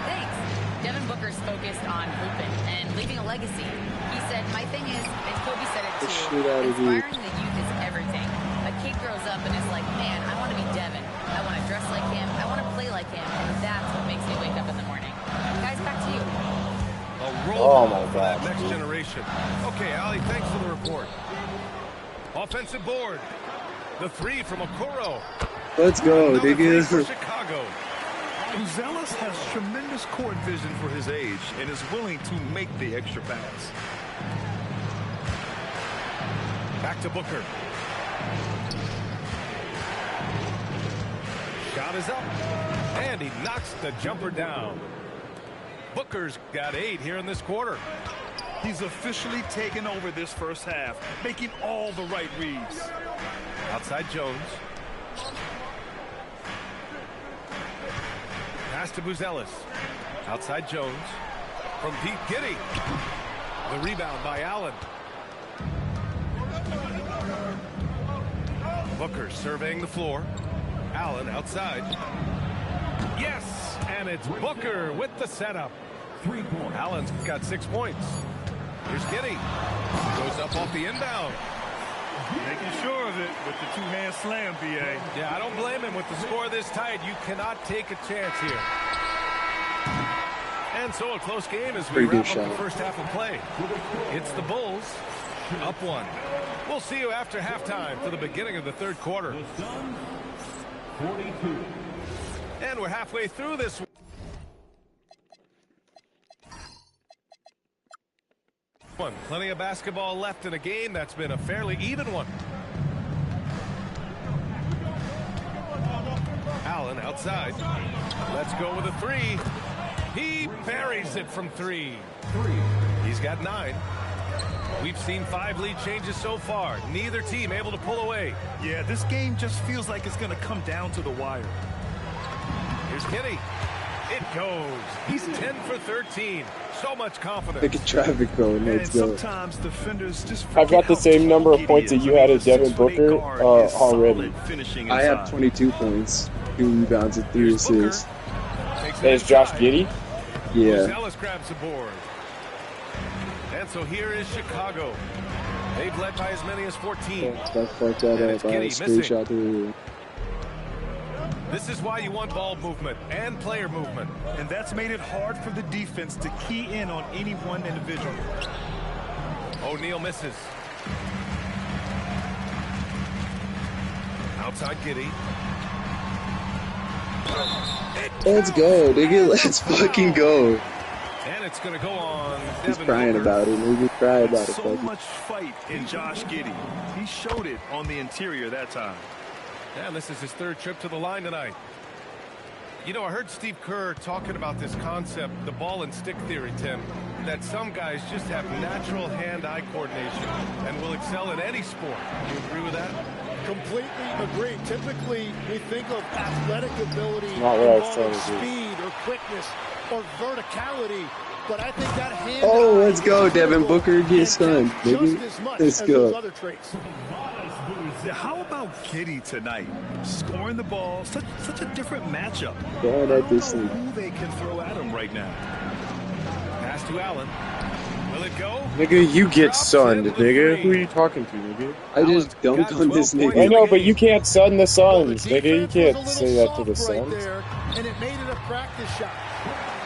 Thanks. Devin Booker's focused on hooping and leaving a legacy. He said, my thing is, and Kobe said it too, inspiring the youth is everything. A kid grows up and is like, man, I want to be Devin. I want to dress like him. I want to play like him. And that's what makes me wake up in the morning. Guys, back to you. A role model for that next generation. Okay, Allie, thanks for the report. Offensive board. The three from Okoro. Let's go, nigga. For Chicago. Buzelis has tremendous court vision for his age and is willing to make the extra pass. Back to Booker. Shot is up. And he knocks the jumper down. Booker's got 8 here in this quarter. He's officially taken over this first half, making all the right reads. Outside Jones. Pass to Buzelis. Outside Jones. From Pete Giddy. The rebound by Allen. Booker surveying the floor. Allen outside. Yes, and it's Booker with the setup. 3 points. Allen's got 6 points. Here's Giddy. Goes up off the inbound. Making sure of it with the two-hand slam, B.A. Yeah, I don't blame him with the score this tight. You cannot take a chance here. And so a close game as we wrap up the first half of play. It's the Bulls up 1. We'll see you after halftime for the beginning of the third quarter. The Suns, 42. And we're halfway through this one. Plenty of basketball left in a game that's been a fairly even one. Allen outside. Let's go with a 3. He buries it from 3. He's got 9. We've seen 5 lead changes so far. Neither team able to pull away. Yeah, this game just feels like it's going to come down to the wire. Here's Kitty. It goes. He's 10 for 13. So much confidence. Look at traffic going. Let's go. Sometimes defenders just I've got the same number of points that you had as Devin Booker already. I have 22 points, 2 rebounds, and 3 assists. That is Josh Giddey? Yeah. Ellis grabs the board. And so here is Chicago. They've led by as many as 14. That fucked that up. I screenshot the. This is why you want ball movement and player movement. And that's made it hard for the defense to key in on any one individual. O'Neal misses. Outside Giddey. Let's go, nigga. Let's fucking go. And it's going to go on. He's Devin crying Booker. about it. Nigga, cry about it. So much fight in Josh Giddey. He showed it on the interior that time. And this is his 3rd trip to the line tonight. You know, I heard Steve Kerr talking about this concept, the ball and stick theory, Tim, that some guys just have natural hand-eye coordination and will excel in any sport. Do you agree with that? Completely agree. Typically, we think of athletic ability, Not what I was trying to do. speed or quickness or verticality, but I think that hand. Oh, let's go, Devin Booker. Get stunned, just nigga. as much Let's as go. those other traits. How about Giddey tonight? Scoring the ball, such a different matchup. Going at this thing. Who they can throw at him right now. Pass to Allen. Will it go? Nigga, you get Drops sunned, in with nigga. three. Who are you talking to, nigga? I just Allen's dunked got on this 12 points. I nigga. know, but you can't sun the Well, the Suns, nigga. You defense can't was a say little that to the soft right Suns. there, and it made it a practice shot.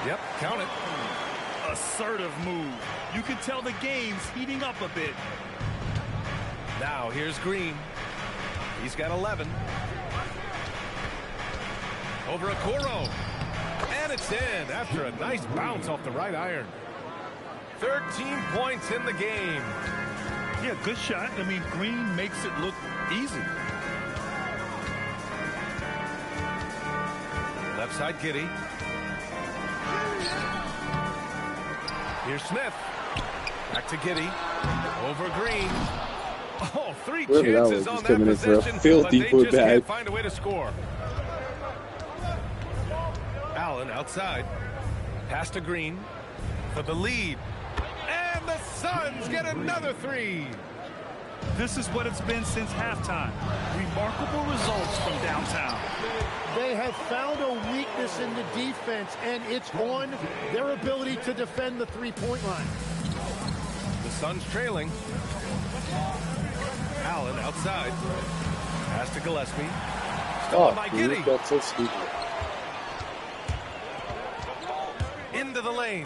Yep, count it. Assertive move. You can tell the game's heating up a bit. Now here's Green. He's got 11. Over a Okoro. And it's in after a nice bounce off the right iron. 13 points in the game. Yeah, good shot. I mean, Green makes it look easy. Left side Giddey. Here's Smith. Back to Giddey. Over Green. Oh, 3 Whoever that chances was on just that coming in for a possession, filthy but they just putback. can't find a way to score. Allen outside. Pass to Green for the lead. And the Suns get another 3. This is what it's been since halftime. Remarkable results from downtown. They have found a weakness in the defense, and it's on their ability to defend the three-point line. The Suns trailing. Allen outside. Pass to Gillespie. Stolen by Dude, Giddey. that's so stupid. Into the lane.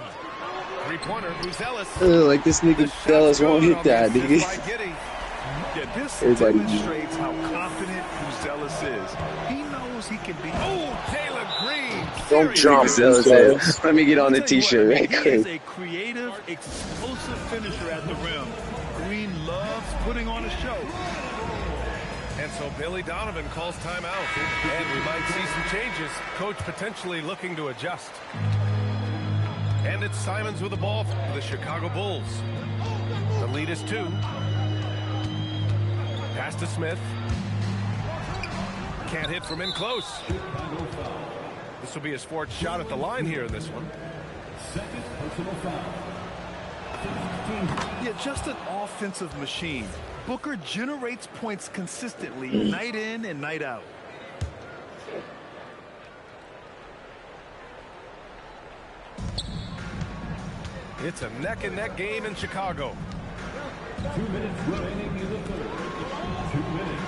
3-pointer, Bruce Ellis. Like this The nigga shot's Dallas won't good hit on the that, assist nigga. by Giddey. Yeah, this Everybody demonstrates how confident Uzelis is. He knows he can be. Oh, Jalen Green. Don't Serious. jump. That was it. Let me get on the Tell you what, t-shirt right he is quick. a creative, explosive finisher at the rim. Green loves putting on a show. And so Billy Donovan calls timeout. And we might see some changes. Coach potentially looking to adjust. And it's Simons with the ball for the Chicago Bulls. The lead is 2. Pass to Smith. Can't hit from in close. This will be his 4th shot at the line here in this one. Yeah, just an offensive machine. Booker generates points consistently, night in and night out. It's a neck-and-neck game in Chicago. 2 minutes remaining in the third. 2 minutes.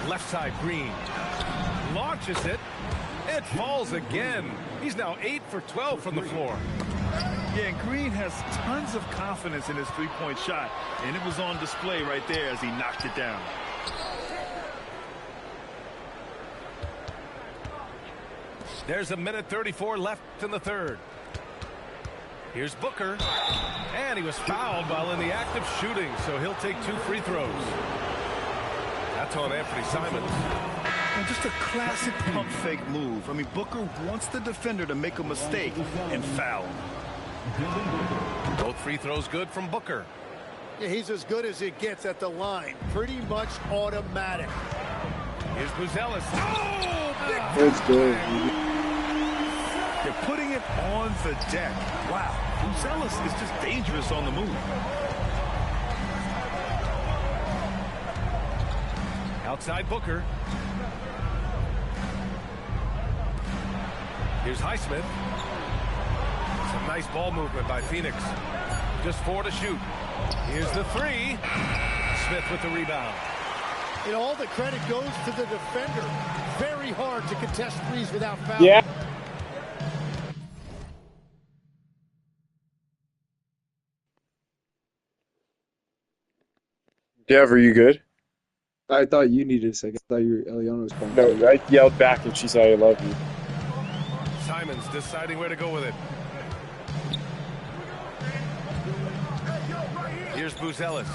Left side, Green. Launches it. It falls again. He's now 8 for 12 from the floor. Yeah, and Green has tons of confidence in his three-point shot, and it was on display right there as he knocked it down. There's a minute 34 left in the third. Here's Booker. And he was fouled while in the act of shooting, so he'll take 2 free throws. That's on Anthony Simons. And just a classic pump fake move. I mean, Booker wants the defender to make a mistake and foul. Both free throws good from Booker. Yeah, he's as good as it gets at the line. Pretty much automatic. Here's Buzelis. Oh, big That's good. They're putting it on the deck. Wow. Buzelis is just dangerous on the move. outside Booker. Here's Highsmith. Some nice ball movement by Phoenix. Just 4 to shoot. Here's the 3. Smith with the rebound. And all the credit goes to the defender. Very hard to contest threes without foul. Yeah. Dev, are you good? I thought you needed a second. I thought Eliana was calling. No, I yelled back and she said, I love you. Simons deciding where to go with it. Here's Buzelis.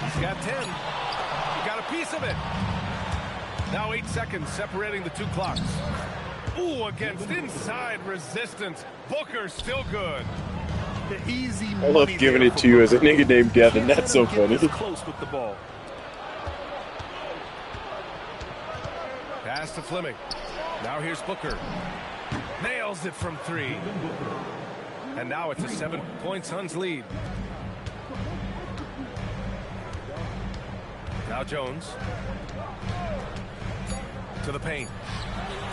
He's got 10. He got a piece of it. Now 8 seconds separating the two clocks. Ooh, against inside resistance. Booker still good. The easy I love giving it to you as a nigga named Devin. That's so funny. Close with the ball. Pass to Fleming. Now here's Booker. Nails it from 3. And now it's a 7-point Suns lead. Now Jones. To the paint.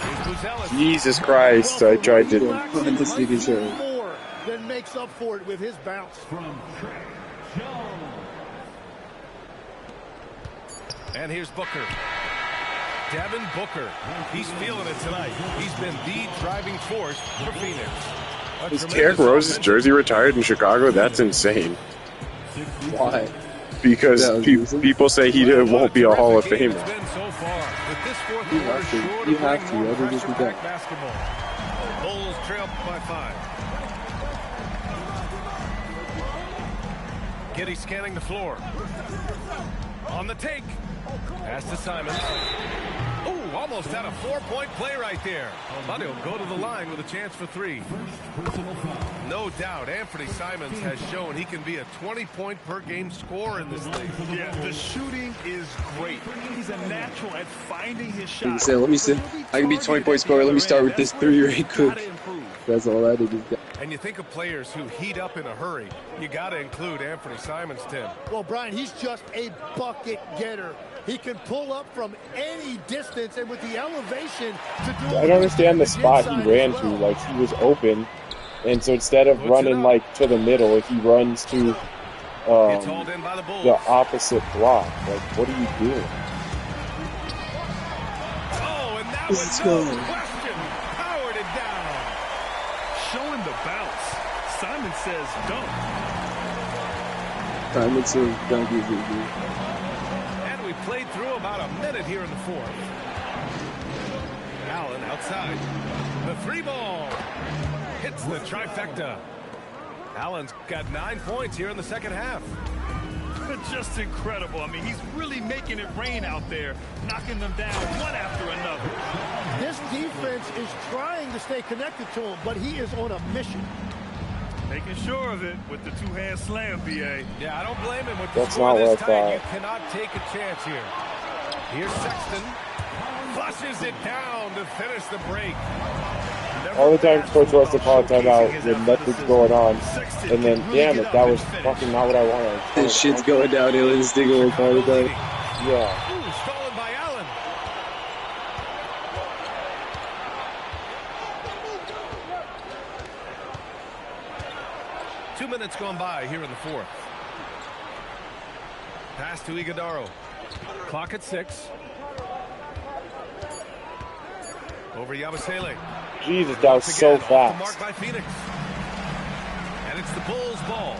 Here's Buzelis. Jesus Christ, I tried to. This nigga show. More than makes up for it with his bounce. And here's Booker. Devin Booker. He's feeling it tonight. He's been the driving force for Phoenix. Is Derrick Rose's jersey retired in Chicago? That's insane. Why? Because people say he won't be a Hall of Famer. You have to. Other than that. Bulls trail by 5. Giddey scanning the floor. On the take. Pass to Simons. Ooh, almost had a 4-point play right there. But he'll go to the line with a chance for 3. No doubt, Anthony Simons has shown he can be a 20-point per game scorer in this league. Yeah, the shooting is great. He's a natural at finding his shot. Say, let me see. I can be 20-point scorer. Let me start with this 3 right quick. That's all I did. And you think of players who heat up in a hurry, you got to include Anthony Simons, Tim. Well, Brian, he's just a bucket getter. He can pull up from any distance, and with the elevation to do it. I don't understand the spot he ran to. Like, he was open, and so instead of running, like, to the middle, he runs to the opposite block. Like, what are you doing? Oh, and that was no question. Powered it down. Showing the bounce. Simon says dunk. Simon says dunk is easy. We played through about a minute here in the 4th. Allen outside. The 3 ball. Hits the trifecta. Allen's got 9 points here in the second half. Just incredible. I mean, he's really making it rain out there, knocking them down one after another. This defense is trying to stay connected to him, but he is on a mission. Making sure of it with the 2-hand slam, BA. Yeah, I don't blame him with the That's score not this what I tight. You thought. cannot take a chance here. Here's Sexton. Flushes it down to finish the break. All the time Coach wants to call a timeout when nothing's going on, and then, damn it, that was fucking not what I wanted. This shit's going downhill and this nigga will call it down. Yeah. Ooh, stolen by Allen. Two minutes gone by here in the 4th. Pass to Iguodaro. Clock at 6. Over Yabusele. Jesus, that was so Off the mark fast. by Phoenix. And it's the Bulls' ball.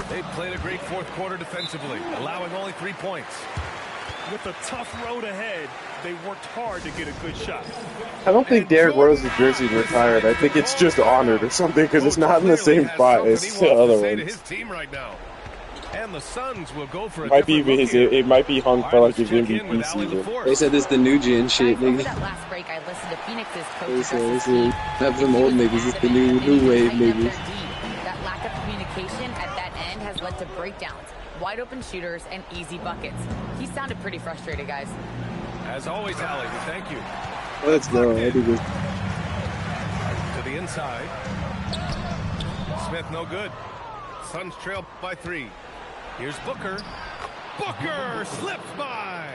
They played a great 4th quarter defensively, allowing only 3 points. With a tough road ahead, they worked hard to get a good shot. I don't think Derrick Rose's jersey retired. I think it's just honored or something because it's not in the same spot as the other ones. His team right now. And the Suns will go for a Might be different look here. it might be hung All for right, like let's his check in with MVP Allie season. LaForce. They said this the new gen shit, Guys, over nigga. that last break, I listened to Phoenix's coach. They said this is have them old niggas. It's the new wave niggas. That lack of communication at that end has led to breakdowns, wide open shooters, and easy buckets. He sounded pretty frustrated, guys. As always, Allie, we thank you. Let's go. I think it's To the inside. Smith no good. Suns trail by 3. Here's Booker. Booker slips by.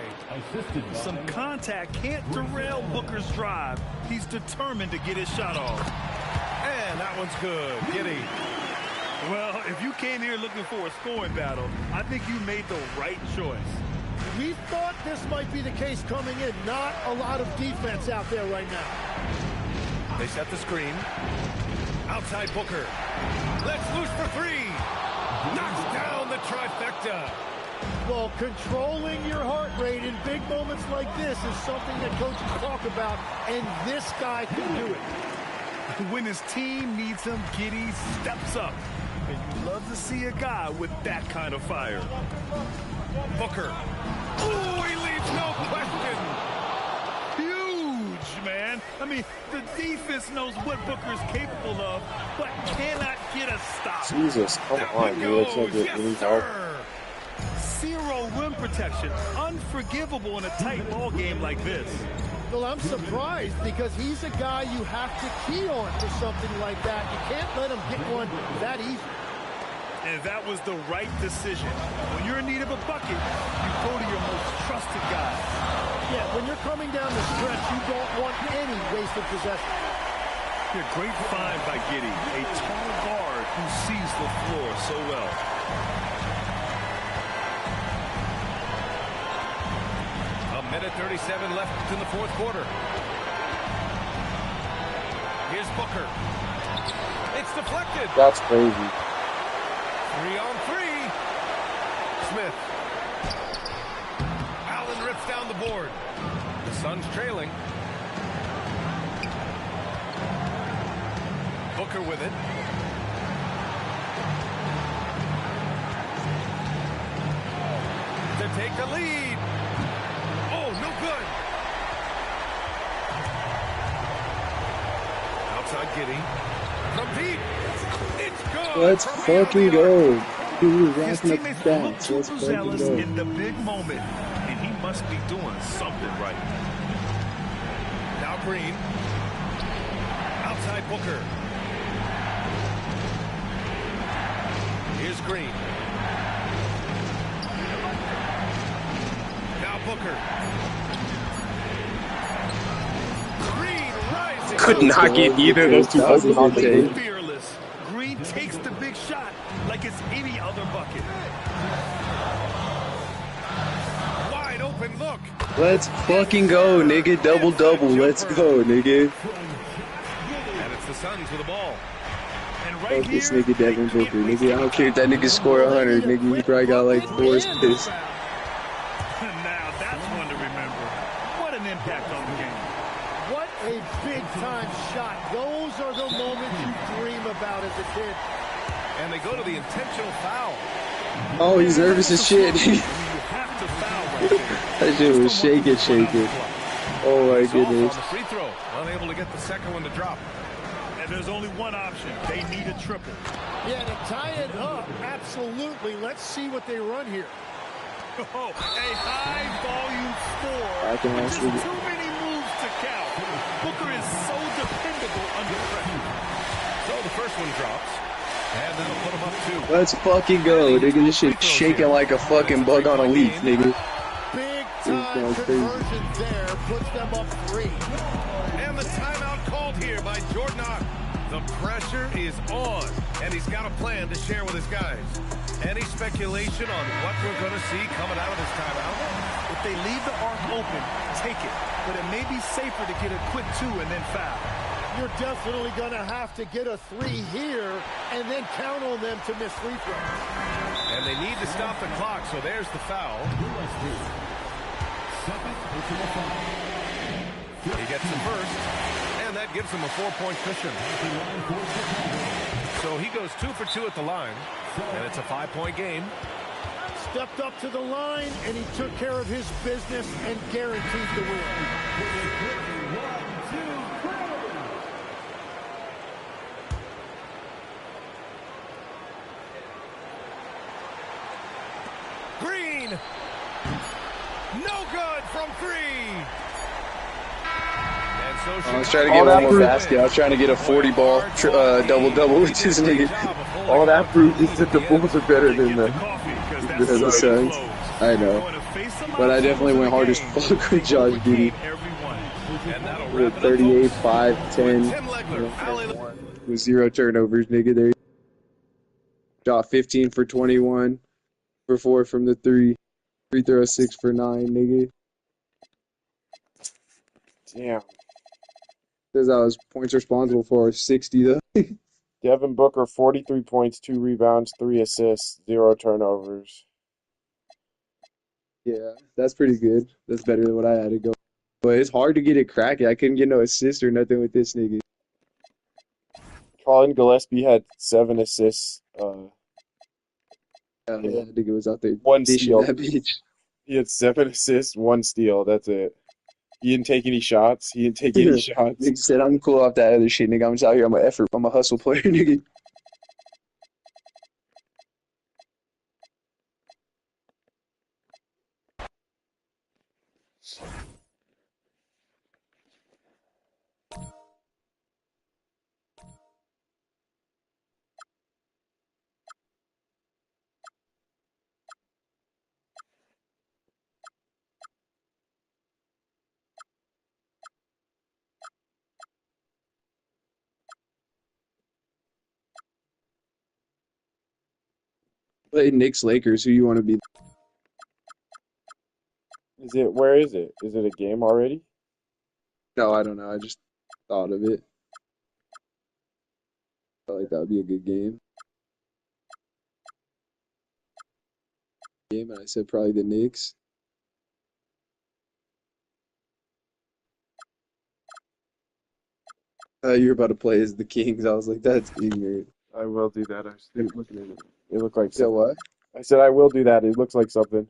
Some contact can't derail Booker's drive. He's determined to get his shot off. And that one's good. Giddy. Well, if you came here looking for a scoring battle, I think you made the right choice. We thought this might be the case coming in. Not a lot of defense out there right now. They set the screen. Outside Booker. Let's loose for 3. Knocks down the trifecta. Well, controlling your heart rate in big moments like this is something that coaches talk about, and this guy can do it. When his team needs him, Giddy steps up. And you love to see a guy with that kind of fire. Booker. Ooh, he leaves no question. Huge, man. I mean, the defense knows what Booker's capable of, but cannot get a stop. Jesus, come on, dude. It's not good. Really help. Zero rim protection. Unforgivable in a tight ball game like this. Well, I'm surprised because he's a guy you have to key on for something like that. You can't let him get one that easy. And that was the right decision. When you're in need of a bucket, you go to your most trusted guy. Yeah, when you're coming down the stretch, you don't want any wasted possession. A great find by Giddy, a tall guard who sees the floor so well. A minute 37 left in the fourth quarter. Here's Booker. It's deflected. That's crazy. 3-on-3. Smith. Allen rips down the board. The Suns trailing. Booker with it. To take the lead. Oh, no good. Outside Giddy. From deep. It's good. let's fucking go. Dude, we're His racking up teammates look stats. too Let's fucking zealous go. in the big moment, and he must be doing something right. Now Green. Outside Booker. Here's Green. Now Booker. Green rising. Could not get either of those two That was a buckets on good the take. Fearless. Green takes the big shot like it's any other bucket. Wide open look. Let's fucking go, nigga. Double-double. Let's go, nigga. And it's the Suns with the ball. And right Fuck this here, nigga Devin Booker, nigga. I don't care if that nigga score 100, nigga. He probably got like 4 assists. now that's one to remember. What an impact on the game. What a big-time shot. Those are the moments you dream about as a kid. And they go to the intentional foul. Oh, he's nervous as shit. You have to foul right there. That shit was shaking. Oh my He's off on goodness. the free throw. Unable to get the second one to drop. And there's only one option. They need a triple. Yeah, to tie it up, absolutely. Let's see what they run here. Oh, a high-volume score. I can with actually- just too many moves to count. Booker is so dependable under pressure. So the first one drops. And that'll put him up 2. Let's fucking go, nigga. This shit shaking like a fucking bug on a leaf, nigga. Big-time It's crazy. conversion there puts them up 3. And the timeout called here by Jordan Ott. The pressure is on, and he's got a plan to share with his guys. Any speculation on what we're going to see coming out of this timeout? If they leave the arc open, take it. But it may be safer to get a quick 2 and then foul. You're definitely going to have to get a 3 here and then count on them to miss free throws. And they need to stop the clock, so there's the foul. He gets the first, and that gives him a 4-point cushion. So he goes 2 for 2 at the line, and it's a 5-point game. stepped up to the line, and he took care of his business and guaranteed the win. Green. No good from 3. And so I was trying to get one more basket. I was trying to get a 40-ball double-double with this nigga. All that proves is that the Bulls are better than the Suns. I know. But I definitely went hard as fuck with Josh Giddey. 38, 5, 10, with 0 turnovers, nigga. There. Shot 15 for 21, for 4 from the 3. Free throw 6 for 9, nigga. Damn. Says I was points responsible for 60 though. Devin Booker, 43 points, 2 rebounds, 3 assists, 0 turnovers. Yeah, that's pretty good. That's better than what I had to go. But it's hard to get it cracking. I couldn't get no assist or nothing with this nigga. Colin Gillespie had 7 assists. Yeah, that nigga was out there 1 dishing steal. that bitch. He had 7 assists, 1 steal. That's it. He didn't take any shots. Nigga said, I'm cool off that other shit, nigga. I'm just out here. I'm an effort. I'm a hustle player, nigga. Play Knicks Lakers. Who you want to be? Where is it? Is it a game already? No, I don't know. I just thought of it. Felt like that would be a good game. And I said probably the Knicks. You were about to play as the Kings. I was like, that's ignorant. I will do that. I was looking at it. It looked like So something. what? I said I will do that. It looks like something.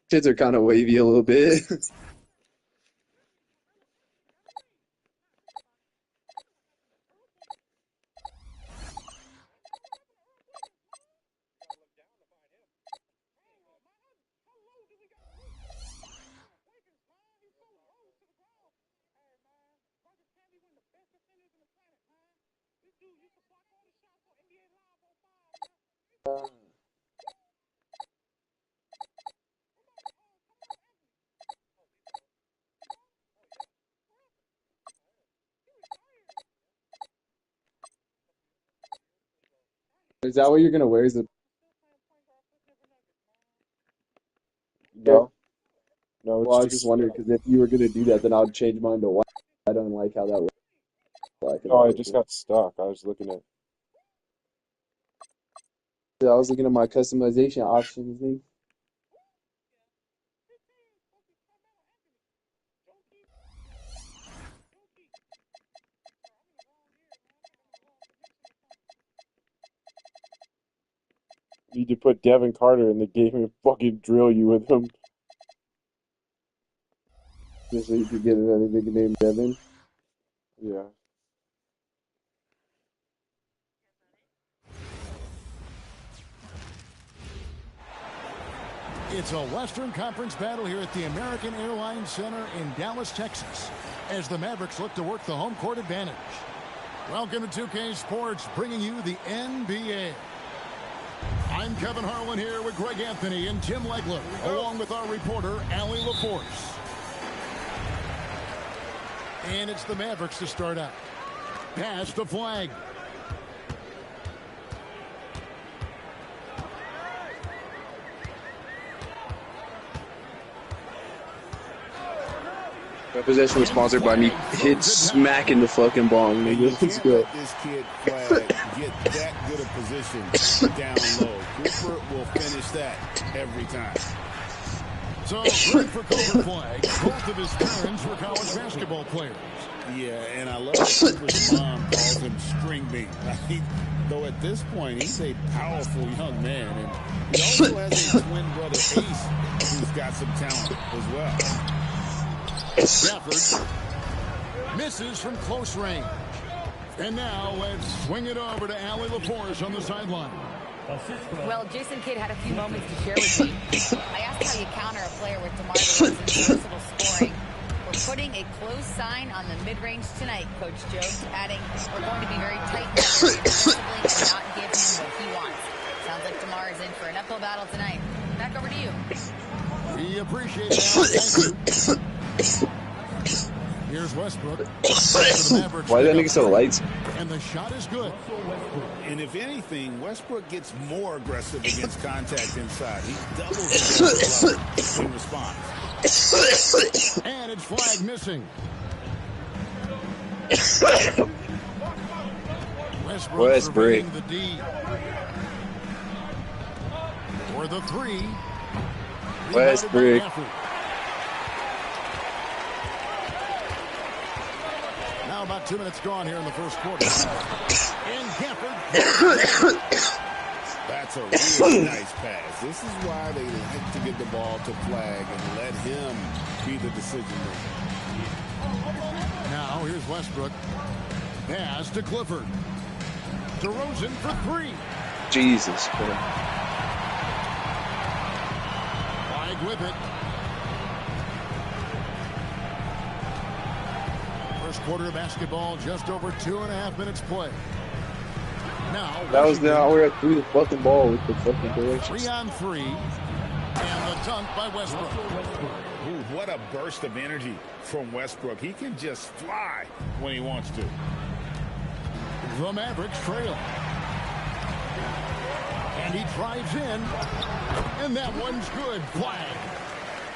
Kids are kind of wavy a little bit. Is that what you're gonna wear? Is it? No. No, Well, I it's was just wondering because if you were gonna do that, then I would change mine to white. I don't like how that looks. Black and Oh, I white. just got stuck. I was looking at. Yeah, I was looking at my customization options. Thing. You need to put Devin Carter in the game and fucking drill you with him. Just so you could get another nigga named Devin. Yeah. It's a Western Conference battle here at the American Airlines Center in Dallas, Texas, as the Mavericks look to work the home court advantage. Welcome to 2K Sports, bringing you the NBA. I'm Kevin Harlan here with Greg Anthony and Tim Legler, along with our reporter, Allie LaForce. And it's the Mavericks to start out. Pass the flag. My possession was sponsored by me. Hit smack in the fucking bong, nigga. Let's go. This kid flag that good a position down low. Cooper will finish that every time. So, great for Cooper Flag. Both of his parents were college basketball players. Yeah, and I love that Cooper's mom calls him String Bean. Though at this point, he's a powerful young man. And he also has a twin brother, Ace, who's got some talent as well. Gafford misses from close range. And now let's swing it over to Allie LaForce on the sideline. Well, Jason Kidd had a few moments to share with me. I asked how you counter a player with DeMar DeRozan's versatile scoring. We're putting a close sign on the mid-range tonight, Coach Jones, adding we're going to be very tight defensively and not give him what he wants. Sounds like DeMar is in for an uphill battle tonight. Back over to you. We appreciate that. Thank you. Here's Westbrook. Why is that nigga so light? And the shot is good. And if anything, Westbrook gets more aggressive against contact inside. He doubles the in response. And it's Flag missing. Westbrook surveying the D. For the three. Westbrook. Now about 2 minutes gone here in the first quarter. And Gafford. That's a really nice pass. This is why they like to get the ball to Flag and let him be the decision maker. Now here's Westbrook. Pass to Clifford. DeRozan for three. Jesus Christ. Flag with it. First quarter of basketball, just over 2.5 minutes play. Now that was now we're through the fucking ball with the fucking directions. 3-on-3, and the dunk by Westbrook. Ooh, what a burst of energy from Westbrook. He can just fly when he wants to. The Mavericks trail. And he drives in. And that one's good. Flag.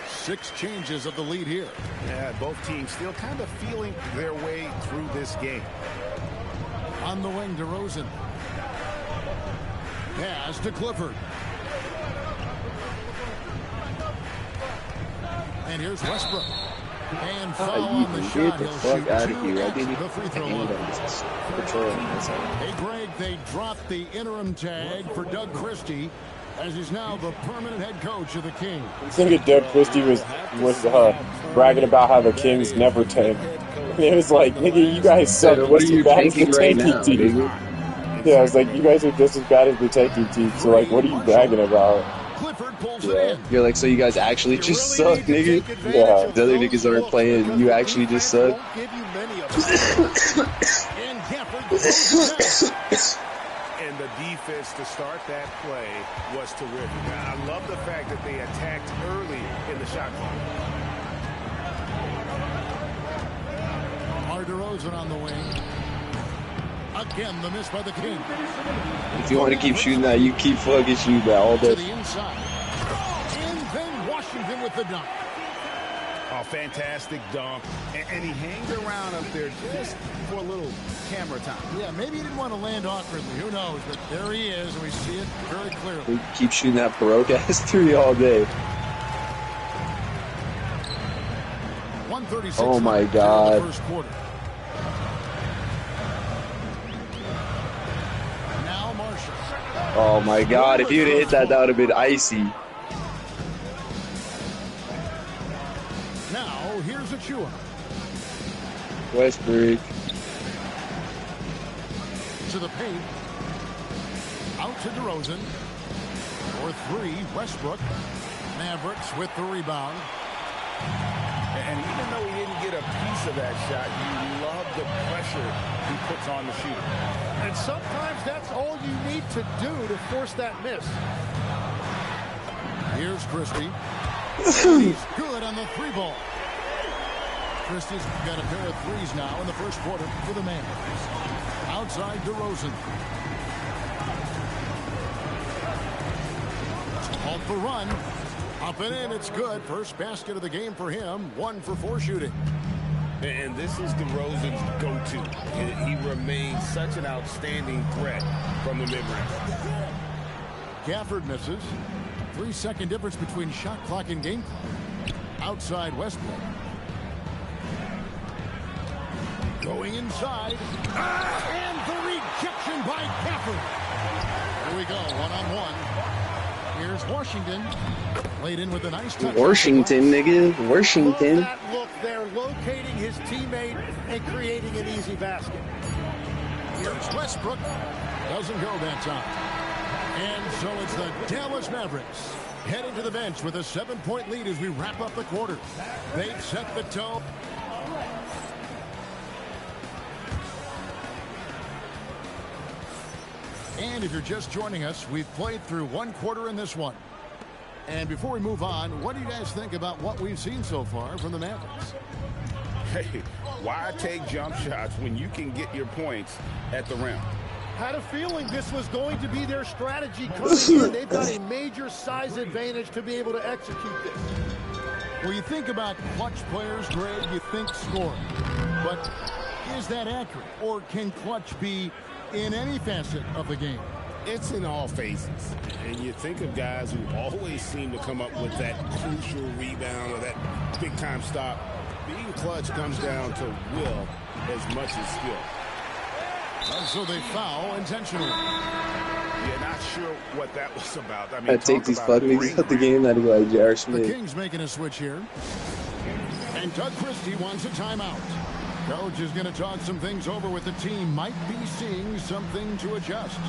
6 changes of the lead here. Yeah, both teams still kind of feeling their way through this game. On the wing, DeRozan. Pass to Clifford. And here's Westbrook. And foul on the shot. Get the fuck out of here. I didn't even hand on this control. Hey, Greg, they dropped the interim tag for Doug Christie, as he's now the permanent head coach of the Kings. I think Doug Christie was bragging about how the Kings never tank. It was like, nigga, you guys suck. What are you tanking right now, team. Yeah, I was like, you guys are just as bad as the tanking team. So like, what are you bragging about? Clifford pulls it in. You're like, so you guys actually just suck, nigga? Yeah. The other niggas aren't playing. You actually just suck. And the defense to start that play was terrific. I love the fact that they attacked early in the shot clock. DeRozan on the wing. Again, the miss by the King. If you want to keep shooting that, you keep fucking shooting that all day. To the inside. And then Washington with the dunk. Oh, fantastic dunk. And he hangs around up there just for a little camera time. Yeah, maybe he didn't want to land awkwardly. Who knows? But there he is, and we see it very clearly. We keep shooting that Baroque-ass 3 all day. 136. Oh, my God. First quarter. Now Marshall. Oh, my God. If you'd have hit that, that would have been icy. Now, here's Achua. Westbrook. To the paint. Out to DeRozan. For 3, Westbrook. Mavericks with the rebound. And even though he didn't get a piece of that shot, you love the pressure he puts on the shooter. And sometimes that's all you need to do to force that miss. Here's Christie. He's good on the 3-ball. Christie's got a pair of 3s now in the first quarter for the Mavericks. Outside DeRozan. Called for run. Up and in, it's good. First basket of the game for him. 1 for 4 shooting. And this is DeRozan's go-to. He he remains such an outstanding threat from the mid-range. Gafford misses. 3-second difference between shot clock and game clock. Outside Westbrook. Going inside. And the rejection by Gafford. Here we go, one-on-one. Here's Washington. Played in with a nice touch. Washington, nigga. Washington. Look at that look there, locating his teammate and creating an easy basket. Here's Westbrook. Doesn't go that time. And so it's the Dallas Mavericks heading to the bench with a 7-point lead as we wrap up the quarter. They've set the tone. And if you're just joining us, we've played through one quarter in this one. And before we move on, what do you guys think about what we've seen so far from the Mavericks? Hey, why take jump shots when you can get your points at the rim? Had a feeling this was going to be their strategy coming in. They've got a major size advantage to be able to execute this. When you think about clutch players, Greg, you think scoring. But is that accurate? Or can clutch be in any facet of the game? It's in all phases. And you think of guys who always seem to come up with that crucial rebound or that big-time stop. Being clutch comes down to will as much as skill. And so they foul intentionally. Yeah, not sure what that was about. I mean, I take these fuck niggas out the game. That'd be like J.R. The Smith. Kings making a switch here. And Doug Christie wants a timeout. Coach is going to talk some things over with the team. Might be seeing something to adjust.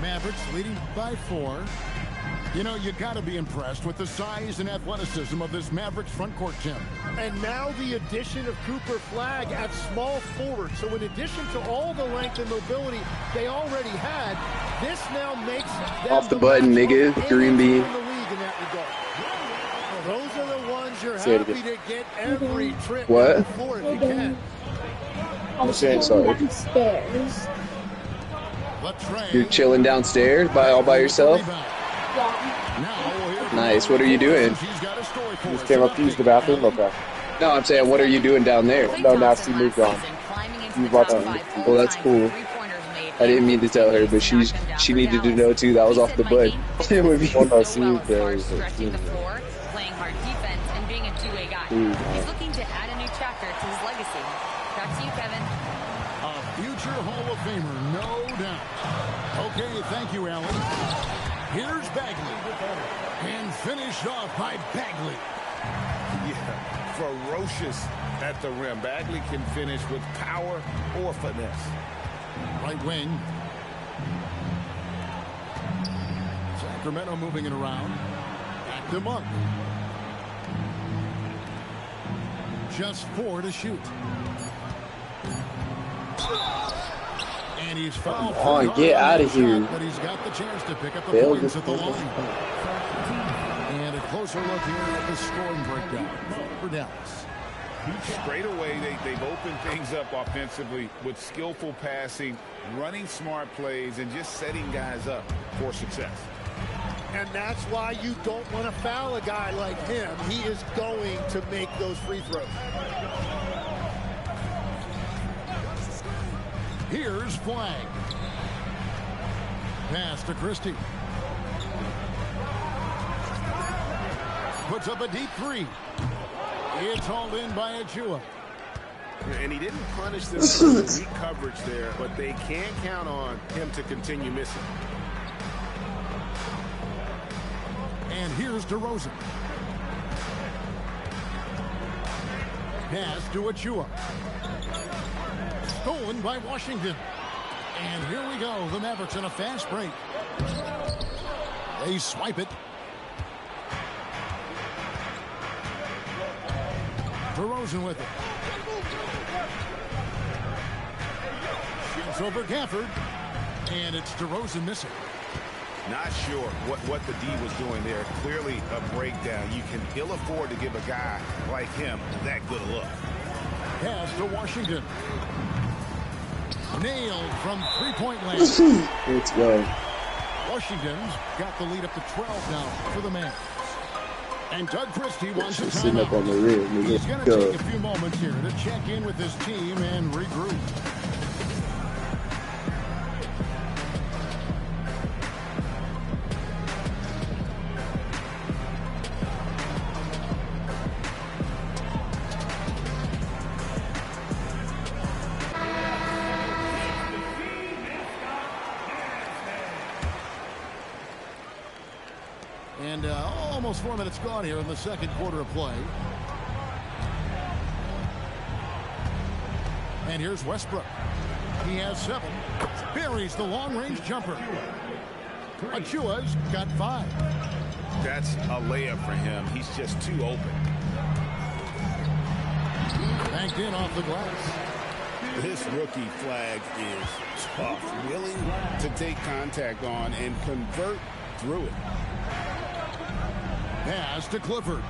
Mavericks leading by 4. You know, you got to be impressed with the size and athleticism of this Mavericks front court, Tim. And now the addition of Cooper Flagg at small forward. So in addition to all the length and mobility they already had, this now makes them Off the button, nigga. Green bean. Those are the ones you're happy to get every trip What? for if you can. I'm saying sorry. Downstairs. You're chilling downstairs all by yourself? Nice. What are you doing? You just came up to use the bathroom? Okay. No, I'm saying, what are you doing down there? No, now she moved on. You brought that. Well, that's cool. I didn't mean to tell her, but she needed to know too. That was off the butt. It would be. Well, no, she was stretching the floor, playing hard defense, and being a two-way guy. He's looking to add a new chapter to his legacy. Back to you, Kevin. A future Hall of Famer, no doubt. Okay, thank you, Alan. Here's Bagley. And finished off by Bagley. Yeah, ferocious at the rim. Bagley can finish with power or finesse. Right wing. Sacramento moving it around. Back to Monk. Just 4 to shoot. And he's fouled. Oh, get out of here. But he's got the chance to pick up the Failed points this at the line. And a closer look here at the scoring breakdown for Dallas. Straight away, they've opened things up offensively with skillful passing, running smart plays, and just setting guys up for success. And that's why you don't want to foul a guy like him. He is going to make those free throws. Here's Flagg. Pass to Christie. Puts up a deep 3. It's hauled in by Achua. And he didn't punish them for the weak coverage there, but they can't count on him to continue missing. And here's DeRozan. Pass to Achua. Stolen by Washington. And here we go. The Mavericks in a fast break. They swipe it. DeRozan with it. Shoots over Gafford. And it's DeRozan missing. Not sure what the D was doing there. Clearly a breakdown. You can ill afford to give a guy like him that good a look. Pass to Washington. Nailed from three-point land. Let's go. Washington's got the lead up to 12 now for the man. And Doug Christie wants a Sitting up on the timeout. rim. He's going to take a few moments here to check in with his team and regroup. And almost 4 minutes gone here in the second quarter of play. And here's Westbrook. He has 7. Buries the long-range jumper. Achua's got 5. That's a layup for him. He's just too open. Banked in off the glass. This rookie flag is tough. Willing to take contact on and convert through it. Pass to Clifford.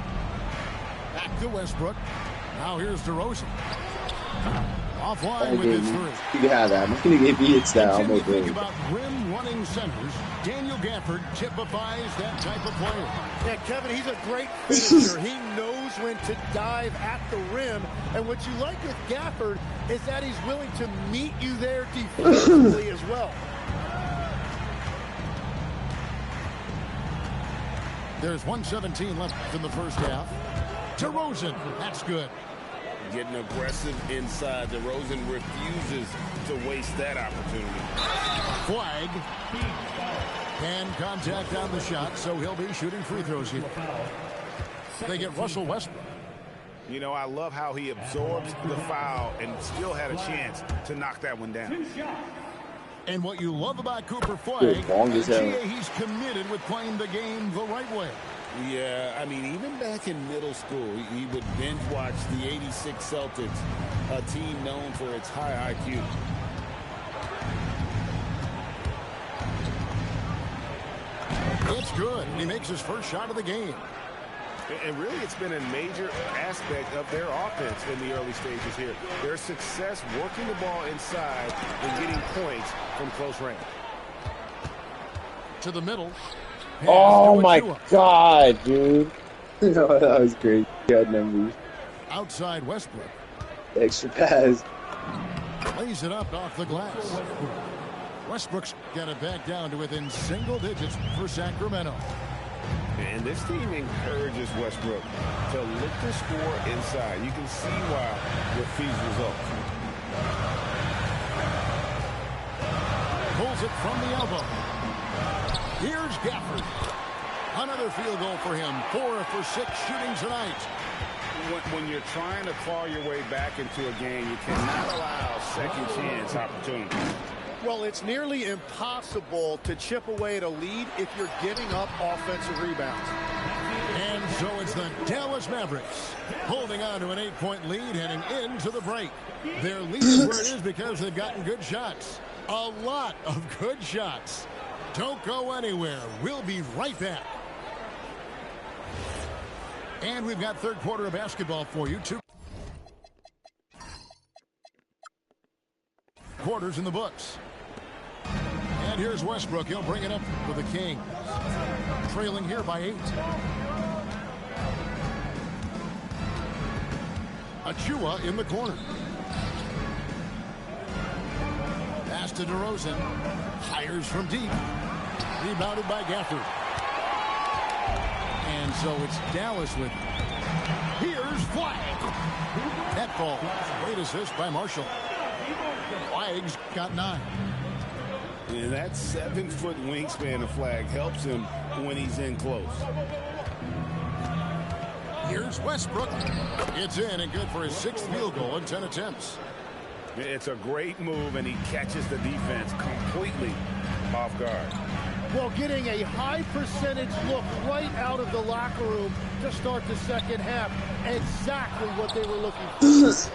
Back to Westbrook. Now here's DeRozan. Offline with his 3. You can have that. I'm going to give you it's that. I'm When you think okay. about rim-running centers, Daniel Gafford typifies that type of player. Yeah, Kevin, he's a great finisher. He knows when to dive at the rim. And what you like with Gafford is that he's willing to meet you there defensively as well. There's 1:17 left in the first half. DeRozan, that's good. Getting aggressive inside. DeRozan refuses to waste that opportunity. Flag. And contact on the shot, so he'll be shooting free throws here. They get Russell Westbrook. You know, I love how he absorbs the foul and still had a chance to knock that one down. And what you love about Cooper Flag, Good, long as hell. he's committed with playing the game the right way. Yeah, I mean, even back in middle school, he would binge watch the '86 Celtics, a team known for its high IQ. It's good. He makes his first shot of the game. And really, it's been a major aspect of their offense in the early stages here. Their success working the ball inside and getting points from close range. To the middle. Oh my God, dude. No, that was great. God numbers. Outside Westbrook. Extra pass. Lays it up off the glass. Westbrook's got it back down to within single digits for Sacramento. And this team encourages Westbrook to look to score inside. You can see why with these results. Pulls it from the elbow. Here's Gafford. Another field goal for him. 4 for 6 shooting tonight. When you're trying to claw your way back into a game, you cannot allow second chance opportunities. Well, it's nearly impossible to chip away at a lead if you're giving up offensive rebounds. And so it's the Dallas Mavericks holding on to an 8-point lead heading into the break. Their lead is where it is because they've gotten good shots. A lot of good shots. Don't go anywhere. We'll be right back. And we've got third quarter of basketball for you. 2 quarters in the books. And here's Westbrook. He'll bring it up with the Kings. Trailing here by 8. Achua in the corner. Pass to DeRozan. Fires from deep. Rebounded by Gafford. And so it's Dallas with it. Here's Flag. That ball. Great assist by Marshall. Flag's got 9. And that 7-foot wingspan of Flag helps him when he's in close. Here's Westbrook. It's in and good for his 6th field goal in 10 attempts. It's a great move, and he catches the defense completely off guard. Well, getting a high percentage look right out of the locker room to start the second half. Exactly what they were looking for.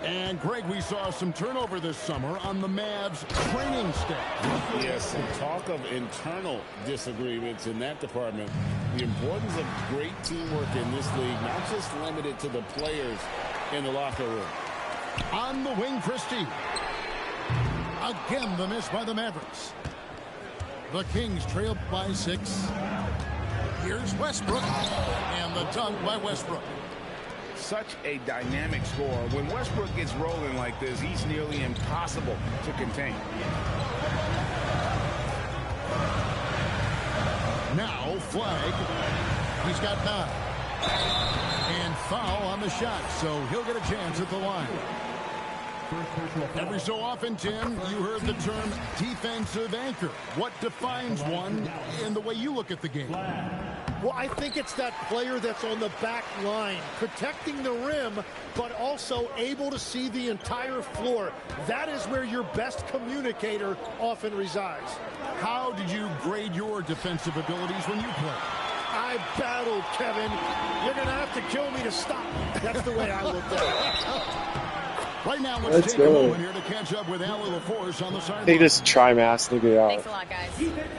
And, Greg, we saw some turnover this summer on the Mavs training staff. Yes, some talk of internal disagreements in that department. The importance of great teamwork in this league, not just limited to the players in the locker room. On the wing, Christie. Again, the miss by the Mavericks. The Kings trail by 6. Here's Westbrook. And the dunk by Westbrook. Such a dynamic scorer. When Westbrook gets rolling like this, he's nearly impossible to contain. Now, flag. He's got 9. And foul on the shot, so he'll get a chance at the line. Every so often, Tim, you heard the term defensive anchor. What defines one in the way you look at the game? Well, I think it's that player that's on the back line, protecting the rim, but also able to see the entire floor. That is where your best communicator often resides. How did you grade your defensive abilities when you played? I battled, Kevin. You're going to have to kill me to stop. That's the way I looked at it. Right now, let's take a moment here to catch up with Allie LaForce on the sideline. Take this try-mass. Look at that. Thanks a lot, guys.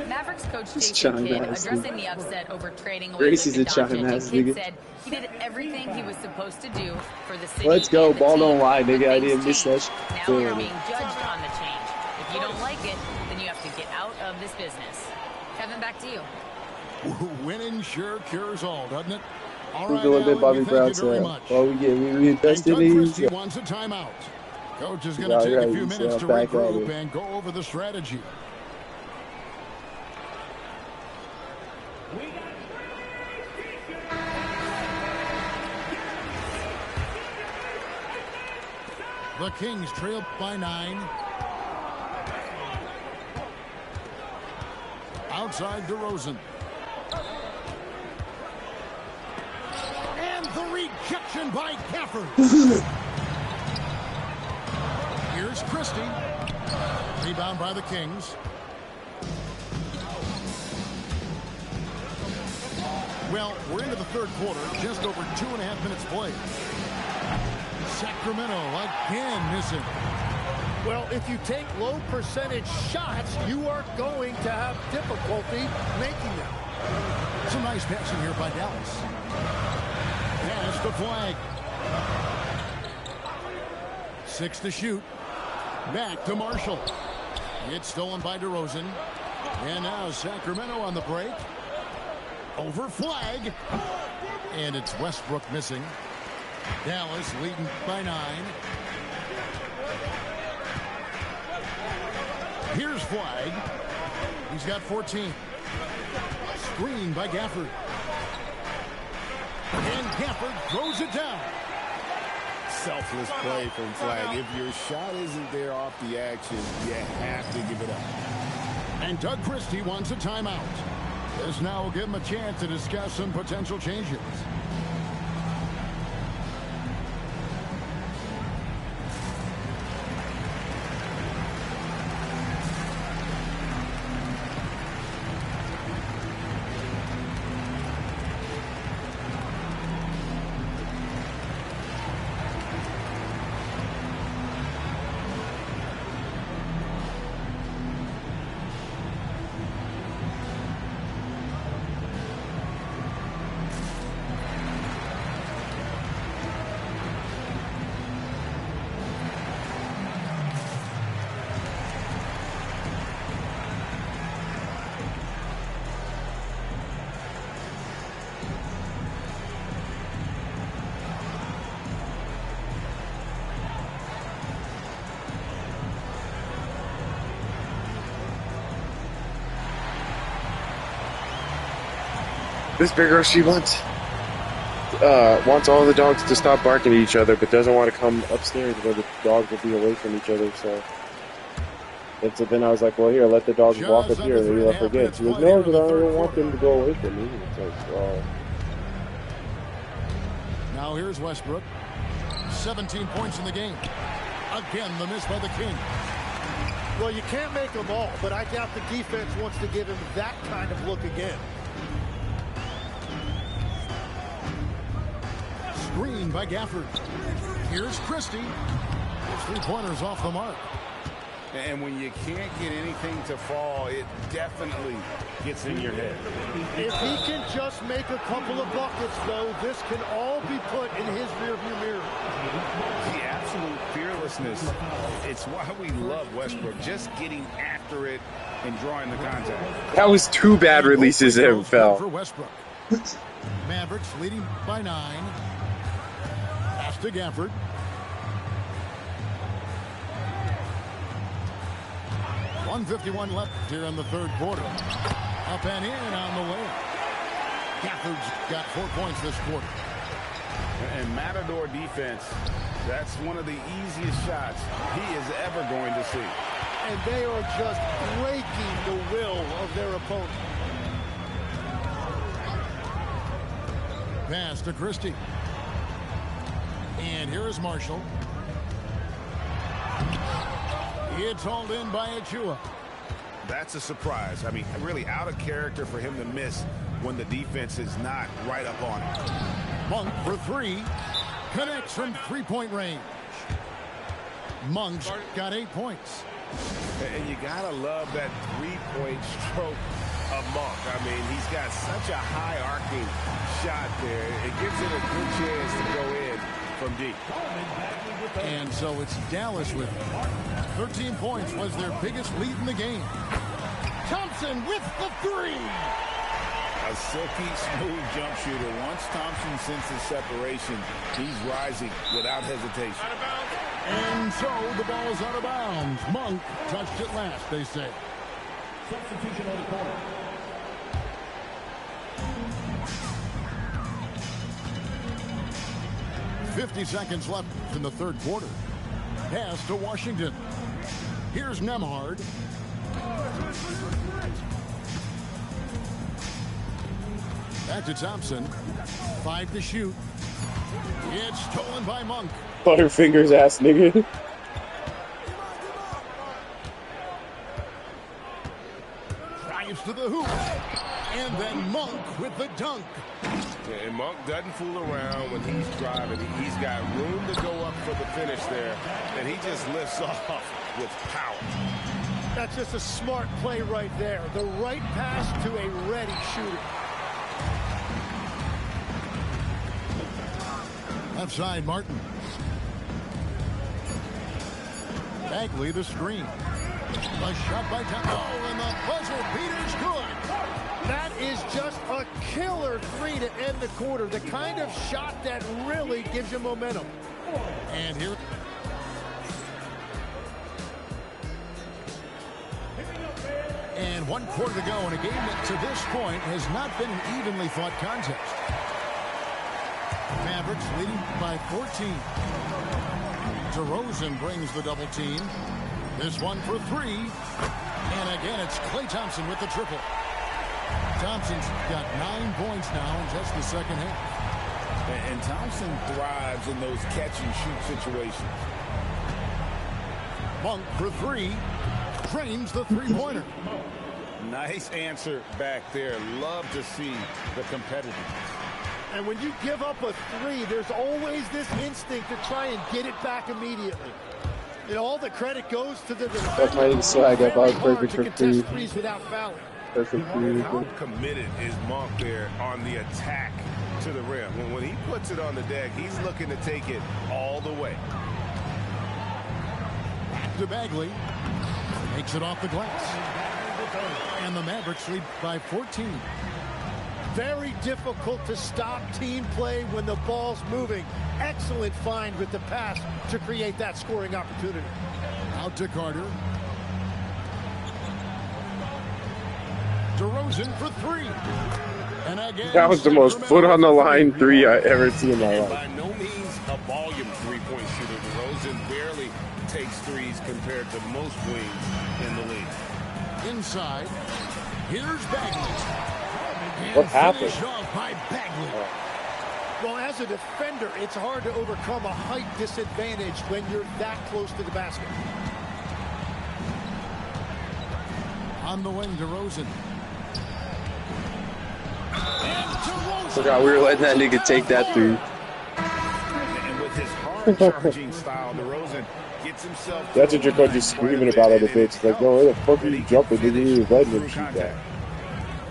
Mavericks coach Jason Kidd addressing the upset over trading away Gracie's a Luka try-mass, Doncic. Kidd nigga. said he did everything he was supposed to do for the city. Let's go. and the Ball team, don't lie, but nigga. I things didn't miss that changed. shit. Now you're being judged on the change. If you don't like it, then you have to get out of this business. Kevin, back to you. Winning sure cures all, doesn't it? All We're right, doing Allie, what Bobby thank Brown you very said. much. Oh, we invested And in Doug these. Christie wants a timeout. Coach is going to take a few minutes to regroup and go over the strategy. The Kings trail by 9. Outside DeRozan. And the rejection by Gafford. Here's Christie. Rebound by the Kings. Well, we're into the third quarter. Just over 2.5 minutes played. Sacramento again missing. Well, if you take low percentage shots, you are going to have difficulty making them. Some nice passing here by Dallas. Pass to Flag. 6 to shoot. Back to Marshall. It's stolen by DeRozan. And now Sacramento on the break. Over Flag. And it's Westbrook missing. Dallas leading by 9. Here's Flag. He's got 14. Screen by Gafford. And Gafford throws it down. Selfless play from Flag. If your shot isn't there off the action, you have to give it up. And Doug Christie wants a timeout. This now will give him a chance to discuss some potential changes. This big girl, she wants all the dogs to stop barking at each other, but doesn't want to come upstairs where the dogs will be away from each other. So then I was like, well, here, let the dogs walk up here, and maybe they'll forget. She goes, no, but I don't want them to go away from me. It's like, well. Now here's Westbrook. 17 points in the game. Again, the miss by the King. Well, you can't make them all, but I doubt the defense wants to give him that kind of look again. Screen by Gafford. Here's Christie. Three-pointers off the mark. And when you can't get anything to fall, it definitely gets in your head. If he can just make a couple of buckets, though, this can all be put in his rearview mirror. The absolute fearlessness. It's why we love Westbrook, just getting after it and drawing the contact. That was two bad releases that fell. For Westbrook. Mavericks leading by 9. Pass to Gafford. .151 left here in the third quarter. Up and in on the way. Gafford's got 4 points this quarter. And Matador defense, that's one of the easiest shots he is ever going to see. And they are just breaking the will of their opponent. Pass to Christie. And here is Marshall. It's hauled in by Achua. That's a surprise. I mean, really out of character for him to miss when the defense is not right up on him. Monk for 3. Connects from three-point range. Monk's got 8 points. And you gotta love that three-point stroke of Monk. I mean, he's got such a high arcing shot there. It gives him a good chance to go in from deep. And so it's Dallas with 13 points was their biggest lead in the game. Thompson with the 3. A silky smooth jump shooter. Once Thompson senses separation, he's rising without hesitation. And so the ball's out of bounds. Monk touched it last, they say. Substitution on the corner. .50 seconds left in the third quarter. Pass to Washington. Here's Nembhard. Back to Thompson. 5 to shoot. It's stolen by Monk. Butterfingers ass nigga. Drives to the hoop. And then Monk with the dunk. And Monk doesn't fool around when he's driving. He's got room to go up for the finish there, and he just lifts off with power. That's just a smart play right there. The right pass to a ready shooter. Left side, Martin. Bagley the screen. A shot by Thompson. Oh, and the buzzer beater's good. That is just a killer 3 to end the quarter. The kind of shot that really gives you momentum. And here. And 1 quarter to go in a game that to this point has not been an evenly fought contest. Mavericks leading by 14. DeRozan brings the double team. This one for 3. And again, it's Klay Thompson with the triple. Thompson's got 9 points now in just the second half. And Thompson thrives in those catch-and-shoot situations. Monk for 3. Drains the three-pointer. Nice answer back there. Love to see the competitiveness. And when you give up a 3, there's always this instinct to try and get it back immediately. And all the credit goes to the defense. That's my swag up. I was perfect for contest threes without fouling. Perfect for How committed is Monk there on the attack to the rim? When he puts it on the deck, he's looking to take it all the way. To Bagley. Makes it off the glass. And the Mavericks lead by 14. Very difficult to stop team play when the ball's moving. Excellent find with the pass to create that scoring opportunity. Out to Carter. DeRozan for 3. And again, that was the most foot on the line 3 I ever seen in my life. By no means a volume three-point shooter. DeRozan barely takes threes compared to most wings in the league. Inside. Here's Bagley. What happened? Off by Bagley. Well, as a defender, it's hard to overcome a height disadvantage when you're that close to the basket. On the wing, DeRozan. Forgot we were letting that nigga take that through. And with his hard charging style, DeRozan gets himself. That's what Jacob just screaming about on the bench. Like, no, where the fuck are you jumping? They didn't even let him shoot that.